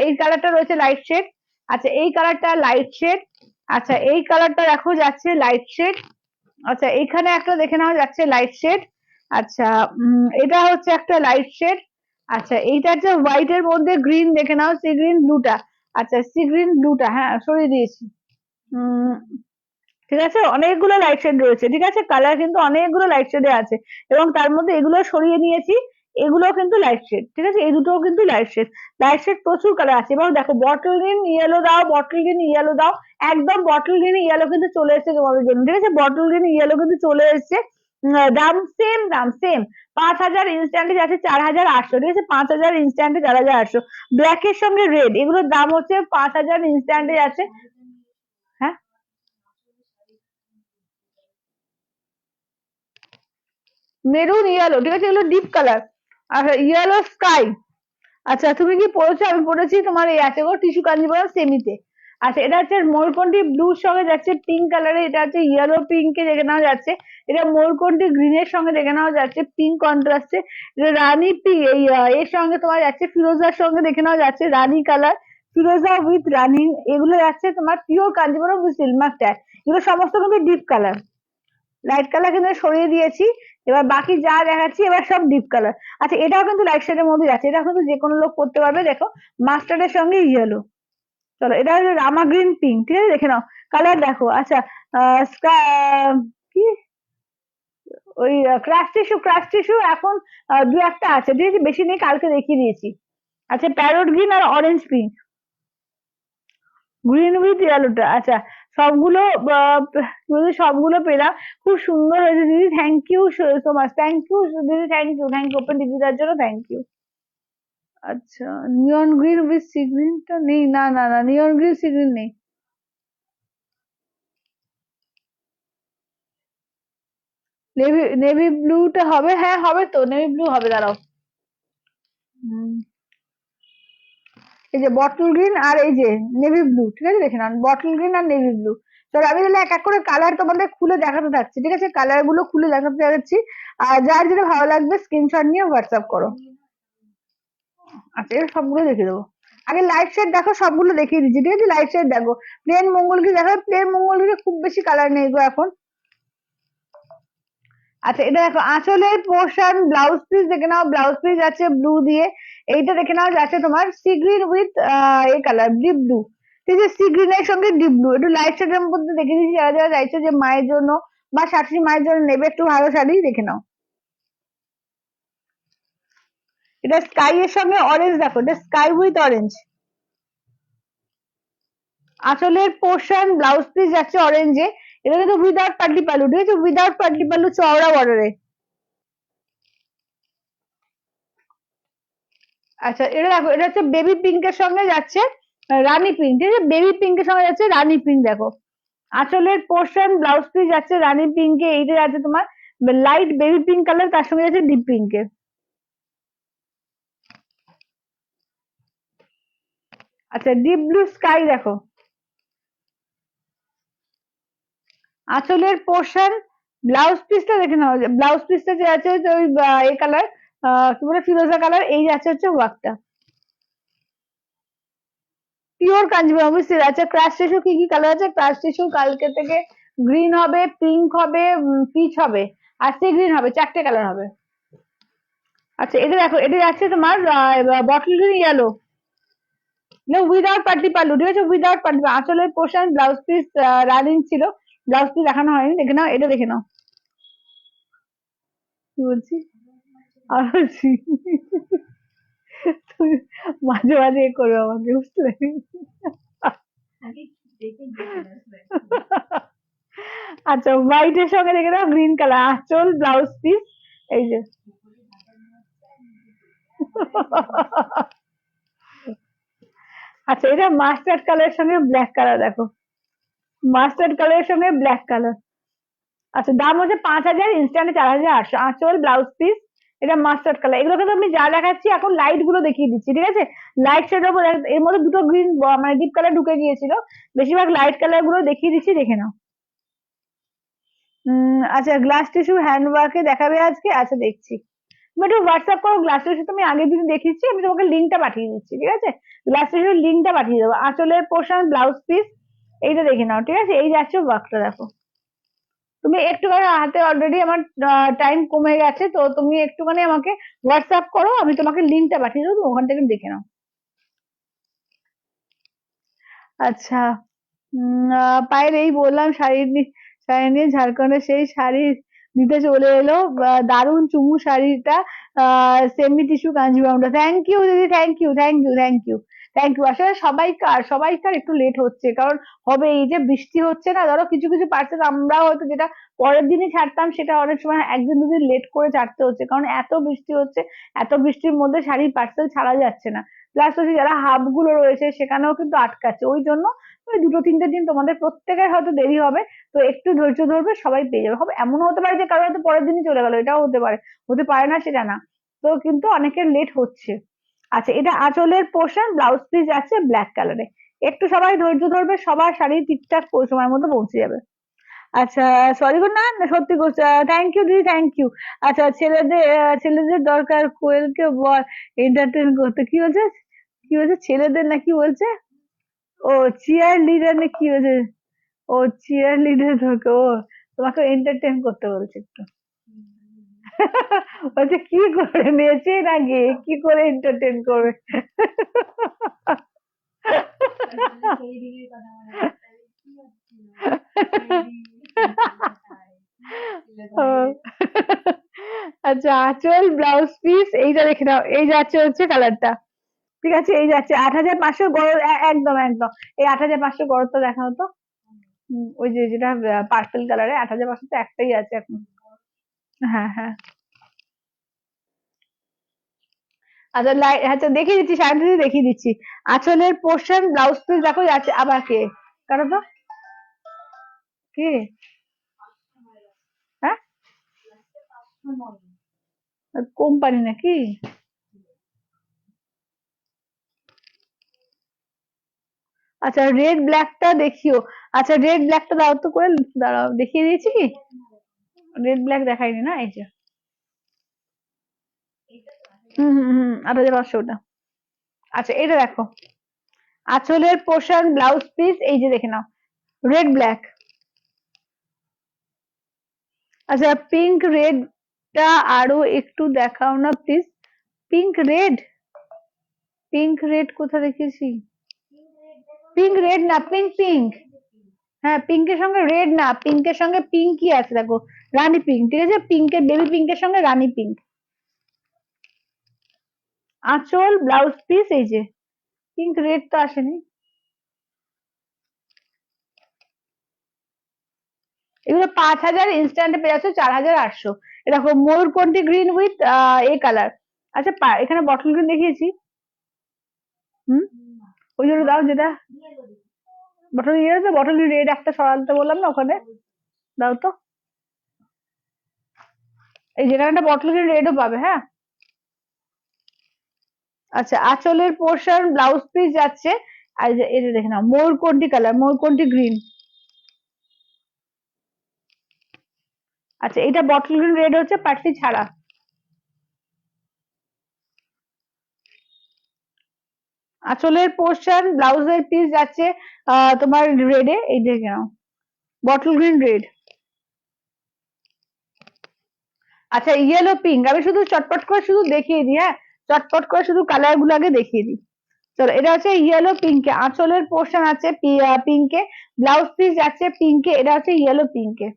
এই কালারটা রয়েছে লাইট শেড। আচ্ছা এই কালারটা লাইট শেড। আচ্ছা এই কালারটা দেখো যাচ্ছে লাইট শেড। আচ্ছা এখানে একটা দেখে নেওয়া যাচ্ছে লাইট শেড। আচ্ছা এটা হচ্ছে একটা লাইট শেড। আচ্ছা এইটা হচ্ছে হোয়াইট এর মধ্যে গ্রিন, দেখে নাও সি গ্রিন ব্লুটা। আচ্ছা সি গ্রিন ব্লুটা হ্যাঁ সরিয়ে দিয়েছি। উম ঠিক আছে, অনেকগুলো লাইট শেড রয়েছে, ঠিক আছে কালার কিন্তু অনেকগুলো লাইট শেডে আছে, এবং তার মধ্যে এগুলো সরিয়ে নিয়েছি, এগুলো কিন্তু লাইট শেড, ঠিক আছে এই দুটোও কিন্তু লাইট শেড। লাইট শেড প্রচুর কালার আছে, এবং দেখো বটল গ্রিন ইয়েলো দাও, বটল গ্রিন ইয়েলো দাও, একদম বটল গ্রিন ইয়েলো কিন্তু চলে এসেছে তোমাদের জন্য, ঠিক আছে বটল গ্রিন ইয়েলো কিন্তু চলে এসেছে। দাম সেম, দাম সেম, 5,000 ইনস্ট্যান্টে যাচ্ছে 4,800, ঠিক আছে 5,000 ইনস্ট্যান্টে 4,800। ব্ল্যাক এর সঙ্গে রেড, এগুলোর দাম হচ্ছে 5,000 ইনস্ট্যান্টে যাচ্ছে। হ্যাঁ মেরুন ইয়েলো, ঠিক আছে এগুলো ডিপ কালার। আচ্ছা ইয়েলো স্কাই। আচ্ছা তুমি কি পড়েছো? আমি পড়েছি তোমার এই আছে গো টিস্যু কাঞ্জিবরম সেমিতে। আচ্ছা এটা হচ্ছে ময়ূরকণ্ঠী ব্লুর সঙ্গে যাচ্ছে পিঙ্ক কালারে, এটা হচ্ছে ইয়েলো পিঙ্কে দেখে নেওয়া যাচ্ছে, এটা ময়ূরকণ্ঠী গ্রিনের সঙ্গে দেখে নেওয়া যাচ্ছে পিঙ্ক কন্ট্রাস্টে, এটা রানী পিঙ্ক এই এর সঙ্গে তোমার যাচ্ছে ফিরোজার সঙ্গে দেখে নেওয়া যাচ্ছে রানী কালার, ফিরোজা উইথ রানী, এগুলো যাচ্ছে তোমার পিওর কাঞ্জিবরম সিলমার ট্যাগ, এগুলো সমস্ত কিন্তু ডিপ কালার। লাইট কালার কিন্তু সরিয়ে দিয়েছি, এবার বাকি যা দেখাচ্ছি এবার সব ডিপ কালার। আচ্ছা এটাও কিন্তু লাইট শেডের মধ্যে যাচ্ছে, এটা কিন্তু যে কোনো লোক করতে পারবে, দেখো মাস্টার্ডের সঙ্গে ইয়েলো। চলো এটা হচ্ছে রামা গ্রিন পিঙ্ক, ঠিক আছে দেখে নাও কালার দেখো। আচ্ছা কি ওই ক্রাশ টিস্যু এখন দু একটা আছে, ঠিক আছে বেশি নেই, কালকে দেখিয়ে দিয়েছি। আচ্ছা প্যারট গ্রিন আর অরেঞ্জ পিঙ্ক, গ্রিন উইথ ইয়েলোটা। আচ্ছা সবগুলো সবগুলো পেলাম, খুব সুন্দর হয়েছে দিদি, thank you so much, thank you দিদি, থ্যাংক ইউ ওপেন দিদিটার জন্য থ্যাংক ইউ। আচ্ছা নিয়ন গ্রিন উইথ সি গ্রিনটা নেই, না না না নিয়ন গ্রিন সি গ্রিন নেই। নেভি নেভি ব্লুটা হবে, হ্যাঁ হবে তো নেভি ব্লু হবে, দাঁড়াও। হুম, এই যে বটল গ্রিন আর এই যে নেভি ব্লু, ঠিক আছে দেখে নাও বটল গ্রিন আর নেভি ব্লু। চলো আমি তাহলে এক এক করে কালার তোমাদের খুলে দেখাতে থাকছি, ঠিক আছে কালার গুলো খুলে দেখাতে যাচ্ছি, আর যার যেটা ভালো লাগবে স্ক্রিনশট নিয়ে হোয়াটসঅ্যাপ করো। আচ্ছা এর সবগুলো দেখিয়ে দেবো, আগে লাইট শেড দেখো, সবগুলো দেখিয়ে দিচ্ছি, ঠিক আছে লাইট শেড দেখো। প্লেন মঙ্গলগিরি দেখো, প্লেন মঙ্গলগিরি খুব বেশি কালার নেই গো এখন। আচ্ছা এটা দেখো আঁচলের পোর্শন ব্লাউজ পিস দেখে নাও, ব্লাউজ পিস আছে ব্লু দিয়ে, এইটা দেখে নাও যাচ্ছে তোমার সি গ্রিন উইথ এই কালার ডিপ ব্লু, ঠিক আছে সি গ্রিনের সঙ্গে ডিপ ব্লু, একটু লাইট শেডের মধ্যে দেখে দিচ্ছি, যারা যারা চাইছো যে মায়ের জন্য বা শাশুড়ি মায়ের জন্য নেবে একটু ভালো শাড়ি দেখে নাও। এটা স্কাই এর সঙ্গে অরেঞ্জ দেখো, এটা স্কাই উইথ অরেঞ্জ। আঁচলের পোর্শন ব্লাউজ পিস যাচ্ছে অরেঞ্জে, এটা কিন্তু উইদাউট পাটলি পাল্লু, ঠিক আছে উইদাউট পাটলি পাল্লু চওড়া বর্ডারে। আচ্ছা এটা দেখো, এটা হচ্ছে বেবি পিঙ্কের সঙ্গে যাচ্ছে রানী পিঙ্ক, ঠিক আছে বেবি পিঙ্কের সঙ্গে যাচ্ছে রানী পিঙ্ক দেখো। আঁচলের পোর্শন ব্লাউজ পিস যাচ্ছে রানী পিঙ্কে, এইটা যাচ্ছে তোমার লাইট বেবি পিঙ্ক কালার, তার সঙ্গে যাচ্ছে ডিপ পিঙ্কের। আচ্ছা ডিপ ব্লু স্কাই দেখো। আঁচলের পোর্শন ব্লাউজ পিসটা দেখে নাও, ব্লাউজ পিসটা যে আছে ওই এই কালার কি বলে ফিরোজা কালার, এই যাচ্ছে হচ্ছে ওয়ার্কটা। পিওর কাঞ্জিবরম বুঝতে। আচ্ছা ক্রাশ টিস্যু কি কি কালার আছে? ক্রাশ টিস্যু কালকে থেকে গ্রিন হবে, পিঙ্ক হবে, পিচ হবে, আর সি গ্রিন হবে, চারটে কালার হবে। আচ্ছা এটা দেখো, এটা যাচ্ছে তোমার বটল গ্রিন ইয়েলো, না উইদাউট পাটলি পাল্লু, ঠিক আছে উইদাউট পাটলি, আঁচলের পোর্শন ব্লাউজ পিস রানিং ছিল, ব্লাউজ পিস দেখানো হয়নি, দেখে নাও এটা দেখে নাও। কি বলছি আর বলছি তুমি মাঝে মাঝে এ করবে আমাকে বুঝলে আচ্ছা হোয়াইটের সঙ্গে দেখে দাও গ্রিন কালার আঁচল ব্লাউজ পিস এই যে আচ্ছা এটা মাস্টার্ড কালারের সঙ্গে ব্ল্যাক কালার দেখো, মাস্টার্ড কালারের সঙ্গে ব্ল্যাক কালার। আচ্ছা দাম হচ্ছে 5,000, ইনস্ট্যান্টে 4,800। আঁচল ব্লাউজ পিস, এটা মাস্টার্ড কালার। এগুলোকে তো আমি যা দেখাচ্ছি এখন লাইট গুলো দেখিয়ে দিচ্ছি, ঠিক আছে? লাইট শেড এর মধ্যে দুটো গ্রিন মানে ডিপ কালার ঢুকে গিয়েছিল, বেশিরভাগ লাইট কালার গুলো দেখিয়ে দিচ্ছি, দেখে নাও। আচ্ছা গ্লাস টিস্যু হ্যান্ড ওয়ার্কে দেখাবে আজকে? আচ্ছা দেখছি, তুমি একটু হোয়াটসঅ্যাপ করো। গ্লাস টিস্যু তুমি আগের দিন দেখিয়েছি, আমি তোমাকে লিঙ্কটা পাঠিয়ে দিচ্ছি, ঠিক আছে? গ্লাস টিস্যুর লিঙ্কটা পাঠিয়ে দেবো। আঁচলের পোর্শন ব্লাউজ পিস এইটা দেখে নাও, ঠিক আছে? এই যাচ্ছে ওয়ার্কটা দেখো। তুমি একটুখানি হাতে অলরেডি আমার টাইম কমে গেছে, তো তুমি একটুখানি আমাকে হোয়াটসঅ্যাপ করো, আমি তোমাকে লিঙ্কটা পাঠিয়ে দেবো, ওখান থেকে দেখে নাও। আচ্ছা পায়েল এই বললাম শাড়ি শাড়ি নিয়ে ঝাড়খণ্ডের সেই শাড়ি নিতে চলে এলো, দারুণ চুমু শাড়িটা, সেমি টিস্যু কাঞ্জিভামটা। থ্যাংক ইউ দিদি, thank you thank you thank you thank you. আসলে সবাইকার একটু লেট হচ্ছে, কারণ হবে এই যে বৃষ্টি হচ্ছে না, ধরো কিছু কিছু পার্সেল আমরা হয়তো যেটা পরের দিনই ছাড়তাম সেটা অনেক সময় একদিন দুদিন লেট করে ছাড়তে হচ্ছে, কারণ এত বৃষ্টি হচ্ছে। এত বৃষ্টির মধ্যে শাড়ির পার্সেল ছাড়া যাচ্ছে না, প্লাস হচ্ছে যারা হাব গুলো রয়েছে সেখানেও কিন্তু আটকাচ্ছে, ওই জন্য ওই 2-3 দিন তোমাদের প্রত্যেকের হয়তো দেরি হবে। তো একটু ধৈর্য ধরবে, সবাই পেয়ে যাবে। হবে এমনও হতে পারে যে কারো হয়তো পরের দিনই চলে গেল, এটাও হতে পারে, হতে পারে না সেটা না। তো কিন্তু অনেকের লেট হচ্ছে। আচ্ছা এটা আঁচলের পোর্শন, ব্লাউজ পিস আছে ব্ল্যাক কালারে। একটু সবাই ধৈর্য ধরবে, সবার শাড়ি ঠিকঠাক সময়ের মধ্যে পৌঁছে যাবে। আচ্ছা সরি গো, না না সত্যি গো, থ্যাংক ইউ দিদি, থ্যাংক ইউ। আচ্ছা ছেলেদের দরকার, কোয়েলকে বল এন্টারটেন করতে। কি বলছে, কি বলছে ছেলেদের না কি বলছে? ও চিয়ার লিডার না কি বলছে? ও চিয়ার লিডার তোকে, ও তোমাকে এন্টারটেন করতে বলছে একটু। বলছে কি করে নেচে নাকি, কি করে এন্টারটেন করবে? আচ্ছা আঁচল ব্লাউজ পিস এইটা দেখে নাও, এই যাচ্ছে হচ্ছে কালারটা, ঠিক আছে? এই যাচ্ছে 8,500 গড়, একদম একদম। এই 8,500 গড়টা দেখা হতো, ওই যে যেটা পার্পল কালারে 8,500 তো একটাই আছে এখন। হ্যাঁ হ্যাঁ আচ্ছা আচ্ছা দেখিয়ে দিচ্ছি, সায়ন্তীদি দেখিয়ে দিচ্ছি। আঁচলের পোর্শন ব্লাউজ পিস দেখো যাচ্ছে। আবার কে কারো তো কে, হ্যাঁ কোম্পানি নাকি? আচ্ছা রেড ব্ল্যাকটা দেখিও। আচ্ছা রেড ব্ল্যাকটা দাও তো করে, দাঁড়াও দেখিয়ে দিয়েছি কি? রেড ব্ল্যাক দেখাইনি না, এই যে 8,500 ওটা। আচ্ছা এটা দেখো, আঁচলের পোর্শন ব্লাউজ পিস এই যে দেখে নাও, রেড ব্ল্যাক। আচ্ছা পিঙ্ক রেডটা আরো একটু দেখাও না please. Pink red, pink red কোথা দেখেছি? পিঙ্ক রেড না, পিঙ্ক পিঙ্ক। হ্যাঁ পিঙ্কের সঙ্গে রেড না, পিঙ্কের সঙ্গে পিঙ্কই আছে দেখো, রানী পিঙ্ক, ঠিক আছে? পিঙ্কের বেবি পিঙ্কের সঙ্গে রানী পিঙ্ক। আঁচল ব্লাউজ পিস এই যে, পিঙ্ক রেড তো আসেনি। এগুলো 5,000, ইনস্ট্যান্টে পেয়ে যাচ্ছে 4,800। এরকম ময়ূরকণ্ঠী গ্রিন উইথ এ কালার। আচ্ছা এখানে বটল গ্রিন দেখিয়েছি, হুম ওই জন্য দাও যেটা বটল ইয়ে আছে, বটল রেড একটা সরাতে বললাম না ওখানে, দাও তো। এই যেখানে একটা বটল গ্রিন রেডও পাবে, হ্যাঁ। আচ্ছা আঁচলের পোর্শন ব্লাউজ পিস যাচ্ছে, আর এই যে এটা দেখে নাও ময়ূরকণ্ঠী কালার, ময়ূরকণ্ঠী গ্রিন। আচ্ছা এটা বটল গ্রিন রেড হচ্ছে পাটলি ছাড়া। আঁচলের পোর্শন ব্লাউজের পিস যাচ্ছে তোমার রেডে, এই দেখে নাও বটল গ্রিন রেড। আচ্ছা ইয়েলো পিঙ্ক, আমি শুধু চটপট করে শুধু দেখিয়ে দিই, হ্যাঁ চটপট করে শুধু কালার গুলো আগে দেখিয়ে দিই। চলো এটা হচ্ছে ইয়েলো পিঙ্কে, আঁচলের পোর্শন আছে পিঙ্কে, ব্লাউজ পিস যাচ্ছে পিঙ্কে, এটা হচ্ছে ইয়েলো পিঙ্কে।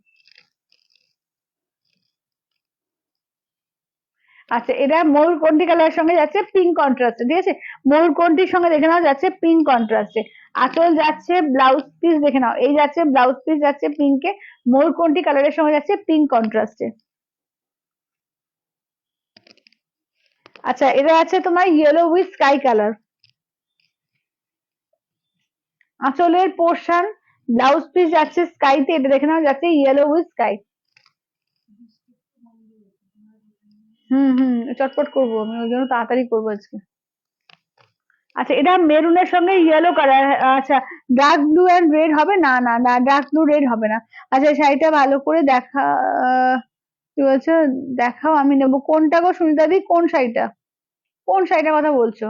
আচ্ছা এটা ময়ূরকণ্ঠী কালারের সঙ্গে যাচ্ছে পিঙ্ক কন্ট্রাস্টে, ঠিক আছে? ময়ূরকণ্ঠীর সঙ্গে দেখে নাও যাচ্ছে পিঙ্ক কন্ট্রাস্টে। আঁচল যাচ্ছে, ব্লাউজ পিস দেখে নাও, এই যাচ্ছে ব্লাউজ পিস যাচ্ছে পিঙ্কে, ময়ূরকণ্ঠী কালারের সঙ্গে যাচ্ছে পিঙ্ক কন্ট্রাস্টে। আচ্ছা এটা আছে তোমার ইয়েলো উইথ স্কাই কালার। আঁচলের পোর্শন ব্লাউজ পিস যাচ্ছে স্কাইতে, এটা দেখে নাও যাচ্ছে ইয়েলো উইথ স্কাই। চটপট করবো আমি, ওই জন্য তাড়াতাড়ি করবো আজকে। আচ্ছা এটা মেরুনের সঙ্গে ইয়েলো কালার। আচ্ছা ডার্ক ব্লু এন্ড রেড হবে না? না না, ডার্ক ব্লু রেড হবে না। আচ্ছা শাড়িটা ভালো করে দেখা, কি বলছো দেখাও, আমি নেবো। কোনটা গো সুনিতা দি, কোন শাড়িটা, কোন শাড়িটার কথা বলছো?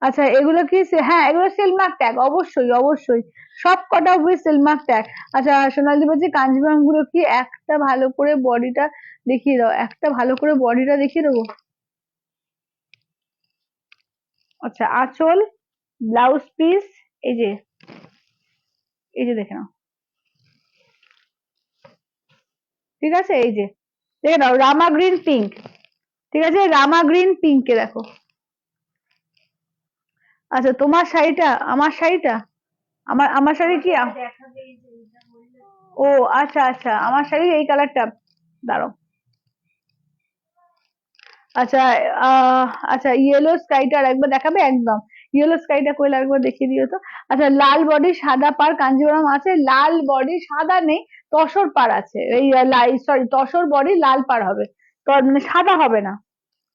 আচ্ছা এগুলো কি হ্যাঁ এগুলো সিলমার্ক ট্যাগ, অবশ্যই অবশ্যই সব কটা উইথ সিলমার্ক ট্যাগ। আচ্ছা সোনালি বলছি কাঞ্জিভারাম গুলো কি একটা ভালো করে বডিটা দেখিয়ে দাও, একটা ভালো করে বডিটা দেখিয়ে দেবো। আচ্ছা আঁচল, ব্লাউজ পিস, এই যে, এই যে দেখে নাও, ঠিক আছে? এই যে দেখে নাও রামা গ্রিন পিঙ্ক, ঠিক আছে? রামা গ্রিন পিঙ্কে দেখো। আচ্ছা তোমার শাড়িটা, আমার শাড়িটা, আমার আমার শাড়ি কি ও আচ্ছা আচ্ছা, আমার শাড়ি এই কালারটা, দাঁড়াও। আচ্ছা আচ্ছা ইয়েলো স্কাইটা একবার দেখাবে? একদম ইয়েলো স্কাইটা কইলে একবার দেখিয়ে দিও তো। আচ্ছা লাল বডি সাদা পার কাঞ্জিবরম আছে, লাল বডি সাদা নেই, তসর পার আছে, এই সরি তসর বডি লাল পার হবে, তো মানে সাদা হবে না।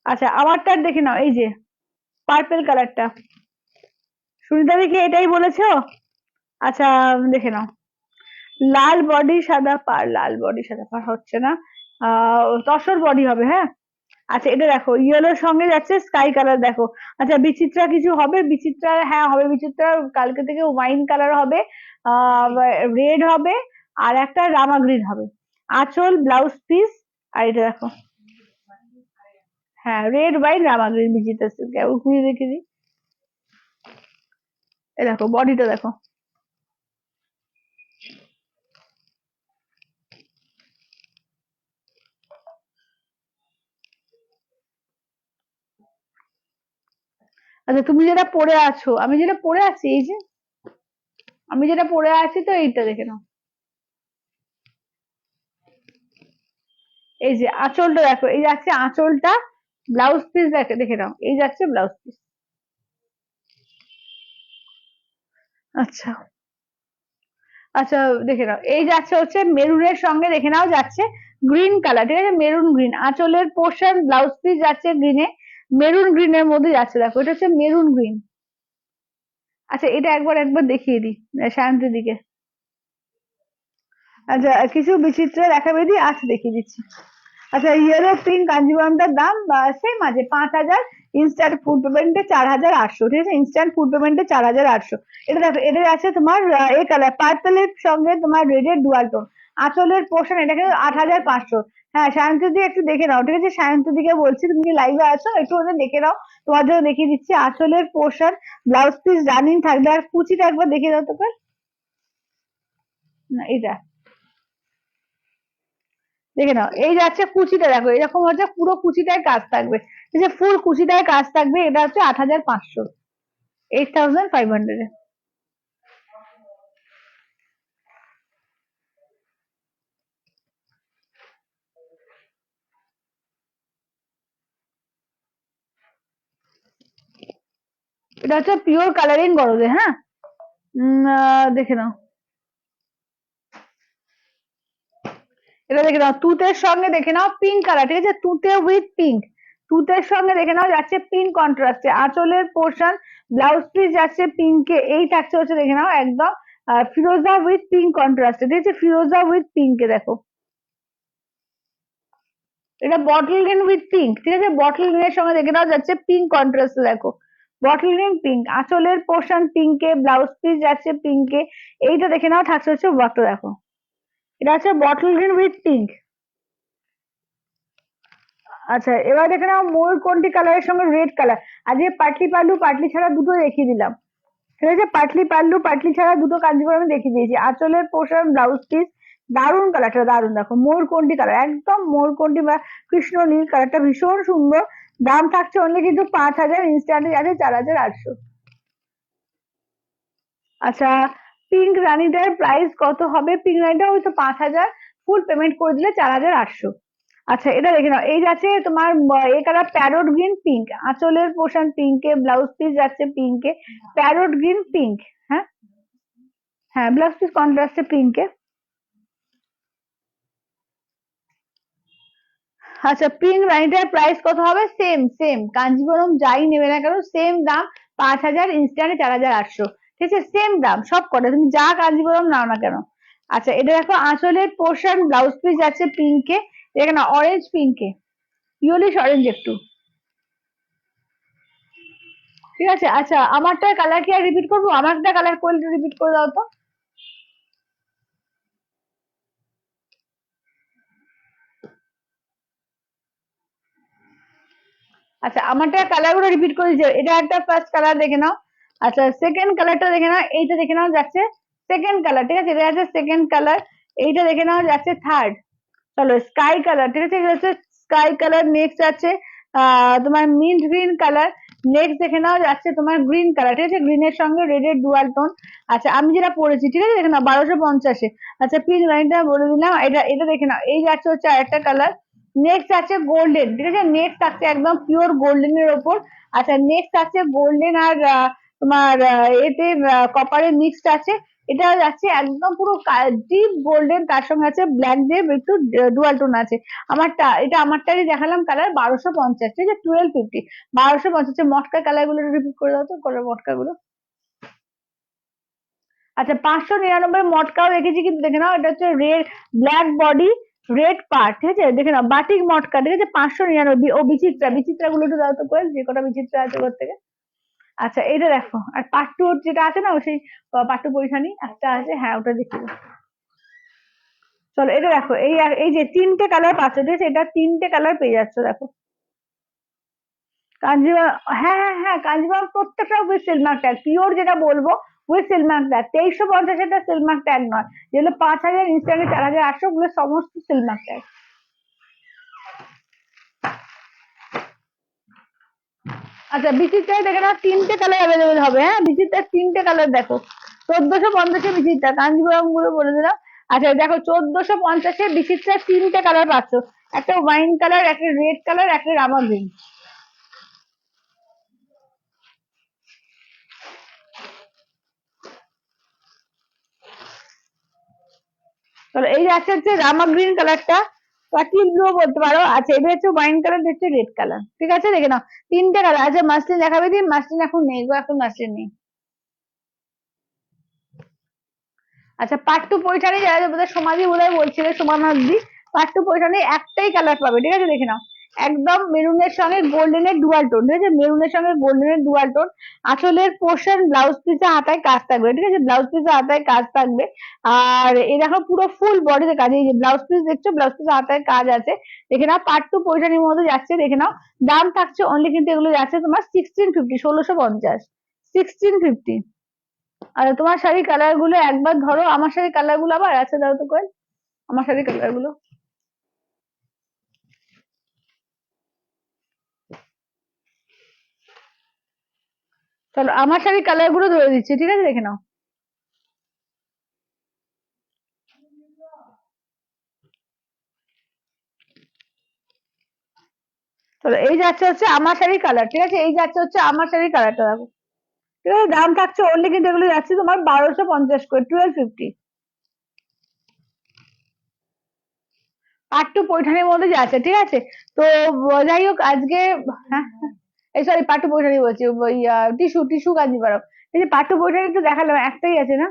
আচ্ছা আমারটা দেখে নাও, এই যে পার্পেল কালারটা, সুনিতা দেখি এটাই বলেছো? আচ্ছা দেখে নাও, লাল বডি সাদা পার, লাল বডি সাদা পার হচ্ছে না, তসর বডি হবে, হ্যাঁ। আচ্ছা এটা দেখো ইয়েলোর সঙ্গে যাচ্ছে স্কাই কালার, দেখো। আচ্ছা বিচিত্রা কিছু হবে? বিচিত্রা হ্যাঁ হবে, বিচিত্রা কালকে থেকে ওয়াইন কালার হবে, রেড হবে, আর একটা রামা গ্রিন হবে। আঁচল, ব্লাউজ পিস, আর এটা দেখো, হ্যাঁ রেড ওয়াইন রামা গ্রিন বিচিত্রা সিল্কে, ঘুরিয়ে রেখে দিই। এ দেখো বডিটা দেখো। আচ্ছা তুমি যেটা পরে আছো, আমি যেটা পরে আছি, এই যে আমি যেটা পরে আছি, তো এইটা দেখে নাও। এই যে আঁচলটা দেখো, এই যাচ্ছে আঁচলটা, ব্লাউজ পিস দেখে দেখে নাও, এই যাচ্ছে ব্লাউজ পিস। আচ্ছা আচ্ছা দেখে নাও, এই যাচ্ছে হচ্ছে মেরুনের সঙ্গে দেখে নাও যাচ্ছে গ্রিন কালার, ঠিক আছে? মেরুন গ্রিন আঁচলের পোর্শন, ব্লাউজ পিস যাচ্ছে গ্রিনে, মেরুন গ্রিনের মধ্যে যাচ্ছে, দেখো এটা হচ্ছে মেরুন গ্রিন। আচ্ছা এটা একবার একবার দেখিয়ে দিই শান্তির দিকে। আচ্ছা কিছু বিচিত্র দেখাবে দি, আচ্ছা দেখিয়ে দিচ্ছি। আচ্ছা ইয়েলো পিঙ্ক কাঞ্জিভারমটার দাম সেম আছে 5,000, ইনস্ট্যান্ট ফুড পেমেন্টে 4,800, ঠিক আছে? ইনস্ট্যান্ট ফুড পেমেন্টে 4,800। এটা দেখো এটা আছে তোমার এই কালার পার্পেলের সঙ্গে তোমার রেডের ডুয়াল টোন, আঁচলের পোর্শন এটা কিন্তু 8,500। হ্যাঁ সায়ন্তী একটু দেখে নাও, ঠিক আছে? সায়ন্তী দিকে বলছি, তুমি কি লাইভে আছো? একটু ওদের দেখে নাও, তোমার জন্য দেখিয়ে দিচ্ছি। আঁচলের পোর্শন, ব্লাউজ পিস রানিং থাকবে, আর কুচিটা একবার দেখে দাও তোকে, না এটা দেখে নাও, এই যাচ্ছে কুচিটা দেখো, এরকম হচ্ছে পুরো কুচিটায় কাজ থাকবে, এই যে ফুল কুচিটায় কাজ থাকবে, এটা হচ্ছে 8,500, 8,500 এ। এটা হচ্ছে পিওর কালারিং গরজে, হ্যাঁ। দেখে নাও, এটা দেখে নাও তুতের সঙ্গে দেখে নাও পিঙ্ক কালার, ঠিক আছে? তুতে উইথ পিঙ্ক, তুতের সঙ্গে দেখে নাও যাচ্ছে পিঙ্ক কন্ট্রাস্টে, আঁচলের পোর্শন, ব্লাউজ পিস যাচ্ছে পিঙ্কে, এই থাকছে হচ্ছে দেখে নাও একদম ফিরোজা উইথ পিঙ্ক কন্ট্রাস্টে, ঠিক আছে? ফিরোজা উইথ পিঙ্কে দেখো, এটা বটল গ্রিন উইথ পিঙ্ক, ঠিক আছে? বটল গ্রিনের সঙ্গে দেখে নাও যাচ্ছে পিঙ্ক কন্ট্রাস্ট, দেখো বটল গ্রিন পিঙ্ক, আঁচলের পোর্শন পিঙ্কে, ব্লাউজ পিস যাচ্ছে পিঙ্কে, এইটা দেখে নাও থাকছে হচ্ছে ওয়ার্কটা দেখো, এটা হচ্ছে বটল গ্রিন উইথ পিঙ্ক। আচ্ছা এবার দেখে নাও ময়ূরকণ্ঠী কালারের সঙ্গে রেড কালার, আজকে পাটলি পাল্লু পাটলি ছাড়া দুটো দেখিয়ে দিলাম, ঠিক আছে? পাটলি পাল্লু পাটলি ছাড়া দুটো কাঞ্জিপুরম আমি দেখিয়ে দিয়েছি। আঁচলের পোর্শন, ব্লাউজ পিস দারুন কালারটা, দারুন। দেখো ময়ূরকণ্ঠী কালার, একদম ময়ূরকণ্ঠী বা কৃষ্ণ নীল কালারটা ভীষণ সুন্দর। দাম থাকছে অনলি কিন্তু 5,000, ইনস্ট্যান্টে আছে 4,800। আচ্ছা, পিঙ্ক রানীটার প্রাইস কত হবে? পিঙ্ক রানীটা ওই তো 5,000, ফুল পেমেন্ট করে দিলে 4,800। আচ্ছা, এটা দেখে নাও। এই যাচ্ছে তোমার এই কালার প্যারোট গ্রিন পিঙ্ক, আঁচলের পোর্শন পিঙ্কে, ব্লাউজ পিস যাচ্ছে পিঙ্কে, প্যারোট গ্রিন পিঙ্ক। হ্যাঁ হ্যাঁ, ব্লাউজ পিস কন্ট্রাস্টে পিঙ্কে। আচ্ছা, পিঙ্ক রানীটার প্রাইস কত হবে? সেম সেম, কাঞ্জিবরম যাই নেবে না কেন সেম দাম, 5,000, ইনস্ট্যান্টে 4,800। ঠিক আছে, সেম দাম সব কটা, তুমি যা কাঞ্জিবরম নাও না কেন। আচ্ছা, এটা দেখো আঁচলের পোর্শন ব্লাউজ পিস যাচ্ছে পিঙ্কে, দেখে না অরেঞ্জ পিঙ্কে, ইয়েলিশ অরেঞ্জ একটু। ঠিক আছে। আচ্ছা, আমারটা কালার কি আর রিপিট করবো? আমারটা কালার করলে রিপিট করে দাও তো। আচ্ছা, আমারটা কালার গুলো রিপিট করে দিচ্ছি। এটা একটা ফার্স্ট কালার দেখে নাও। আচ্ছা, সেকেন্ড কালারটা দেখে নাও। এইটা দেখে নাও যাচ্ছে সেকেন্ড কালার। ঠিক আছে, এটা যাচ্ছে সেকেন্ড কালার। এইটা দেখে নাও যাচ্ছে থার্ড। চলো, স্কাই কালার। ঠিক আছে, এটা হচ্ছে স্কাই কালার। নেক্সট আছে তোমার মিন্ট গ্রিন কালার। নেক্সট দেখে নাও যাচ্ছে তোমার গ্রিন কালার। ঠিক আছে, গ্রিনের সঙ্গে রেডের ডুয়াল টোন। আচ্ছা, আমি যেটা পরেছি, ঠিক আছে দেখে নাও 1250-এ। আচ্ছা, পিঙ্ক লাইনটা বলে দিলাম। এটা এটা দেখে নাও। এই যাচ্ছে হচ্ছে আরেকটা কালার। নেক্সট আছে গোল্ডেন। ঠিক আছে, নেক্সট আছে একদম পিওর গোল্ডেনের ওপর। আচ্ছা, নেক্সট আছে গোল্ডেন আর তোমার এতে কপারের মিক্সড আছে। এটা যাচ্ছে একদম পুরো ডিপ গোল্ডেন, তার সঙ্গে আছে ব্ল্যাক দিয়ে একটু ডুয়াল টোন আছে। আমারটা, এটা আমারটারই দেখালাম কালার 1250। ঠিক আছে, 1250, 1250। মটকা কালার গুলো রিপিট করে দাও তো, কালার মটকা গুলো। আচ্ছা, 599 মটকাও রেখেছি, কিন্তু দেখে নাও এটা হচ্ছে red, black body, red part. ঠিক আছে, দেখে নাও বাটিক মটকা। ঠিক আছে, 599। ও বিচিত্রা, বিচিত্রা গুলো একটু দাও তো কোয়েল, যে কটা বিচিত্রা আছে ওর থেকে। আচ্ছা, এটা দেখো। আর পাট্টু যেটা আছে না, সেই পাট্টু পৈঠানি একটা আছে, হ্যাঁ ওটা দেখি। চলো, এটা দেখো। এই এই যে তিনটে কালার পাচ্ছ, ঠিক আছে, এটা তিনটে কালার পেয়ে যাচ্ছ। দেখো কাঞ্জিভারম, হ্যাঁ হ্যাঁ হ্যাঁ, কাঞ্জিভারম প্রত্যেকটা উইথ সিলমার্ক ট্যাগ, পিওর যেটা বলবো উইথ সিলমার্ক ট্যাগ। 2350 এটা সিলমার্ক ট্যাগ নয়, যেগুলো 5,000, ইনস্ট্যান্টে 4,800, গুলো সমস্ত সিলমার্ক ট্যাগ। আচ্ছা, বিচিত্রায় দেখে নাও তিনটে কালার অ্যাভেলেবেল হবে। হ্যাঁ, বিচিত্রার তিনটে কালার দেখো। 1450-এ বিচিত্রা, কাঞ্জিভারম গুলো বলে দিলাম। আচ্ছা দেখো, 1450-এ বিচিত্রার তিনটে কালার পাচ্ছ। একটা ওয়াইন কালার, একটা রেড কালার, একটা রামা গ্রিন। চলো, এই যাচ্ছে হচ্ছে রামা গ্রিন কালারটা, পার্টি ব্লু বলতে পারো। আচ্ছা, এটা হচ্ছে ওয়াইন কালার, হচ্ছে রেড কালার। ঠিক আছে, দেখে নাও তিনটে কালার। আচ্ছা, মাসলিন দেখাবে দিন। মাসলিন এখন নেই গো, এখন মাসলিন নেই। আচ্ছা, পাট্টু পৈঠানি যারা বোধহয় সমাধি বোধহয় বলছিল, সমানার্দি, পাট্টু পৈঠানি একটাই কালার পাবে। ঠিক আছে, দেখে নাও একদম মেরুনের সঙ্গে গোল্ডেনের ডুয়াল টোন। ঠিক আছে, মেরুনের সঙ্গে গোল্ডেনের ডুয়াল টোন। আঁচলের পোর্শন ব্লাউজ পিসে হাতায় কাজ থাকবে। ঠিক আছে, ব্লাউজ পিসে হাতায় কাজ থাকবে। আর এই দেখো পুরো ফুল বডিতে কাজ। এই যে ব্লাউজ পিস দেখছো, ব্লাউজ পিসে হাতায় কাজ আছে। দেখে নাও পাট্টু পৈঠানির মধ্যে যাচ্ছে। দেখে নাও দাম থাকছে অনলি কিন্তু এগুলো যাচ্ছে তোমার 1650, 1650, 1650। আর তোমার শাড়ি কালার গুলো একবার ধরো, আমার শাড়ি কালার গুলো আবার আছে, দাও তো কোয়েল, আমার শাড়ি কালার গুলো। চলো, আমার শাড়ি কালার গুলো ধরে দিচ্ছি। ঠিক আছে, দেখে নাও। চলো, এই যাচ্ছে হচ্ছে আমার শাড়ির কালার। ঠিক আছে, এই যাচ্ছে হচ্ছে আমার শাড়ির কালারটা দেখো। ঠিক আছে, দাম থাকছে অনলি কিন্তু এগুলো যাচ্ছে তোমার 1250 করে, 1250। পাট্টু পৈঠানির মধ্যে যাচ্ছে। ঠিক আছে, তো যাই হোক আজকে, হ্যাঁ হ্যাঁ, এই সরি পাট্টু পৈঠানি বলছি, ওই টিস্যু, টিস্যু কাঞ্জিভারম। এই যে পাট্টু পৈঠানি তো দেখালাম, একটাই আছে না?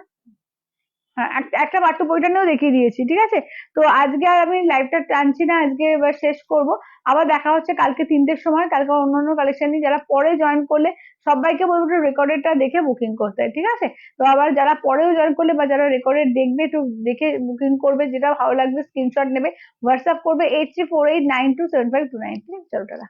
হ্যাঁ, একটা পাট্টু বইটাও দেখিয়ে দিয়েছি। ঠিক আছে, তো আজকে আর আমি লাইভটা টানছি না, আজকে এবার শেষ করব। আবার দেখা হচ্ছে কালকে 3টের সময়। কালকে অন্যান্য কালেকশন নিয়ে যারা পরে জয়েন করলে সবাইকে বলবো একটু রেকর্ডেডটা দেখে বুকিং করতে। ঠিক আছে, তো আবার যারা পরেও জয়েন করলে বা যারা রেকর্ডেড দেখবে, একটু দেখে বুকিং করবে, যেটা ভালো লাগবে স্ক্রিনশট নেবে, হোয়াটসঅ্যাপ করবে 8348927529। ঠিক আছে, চলো টাটা।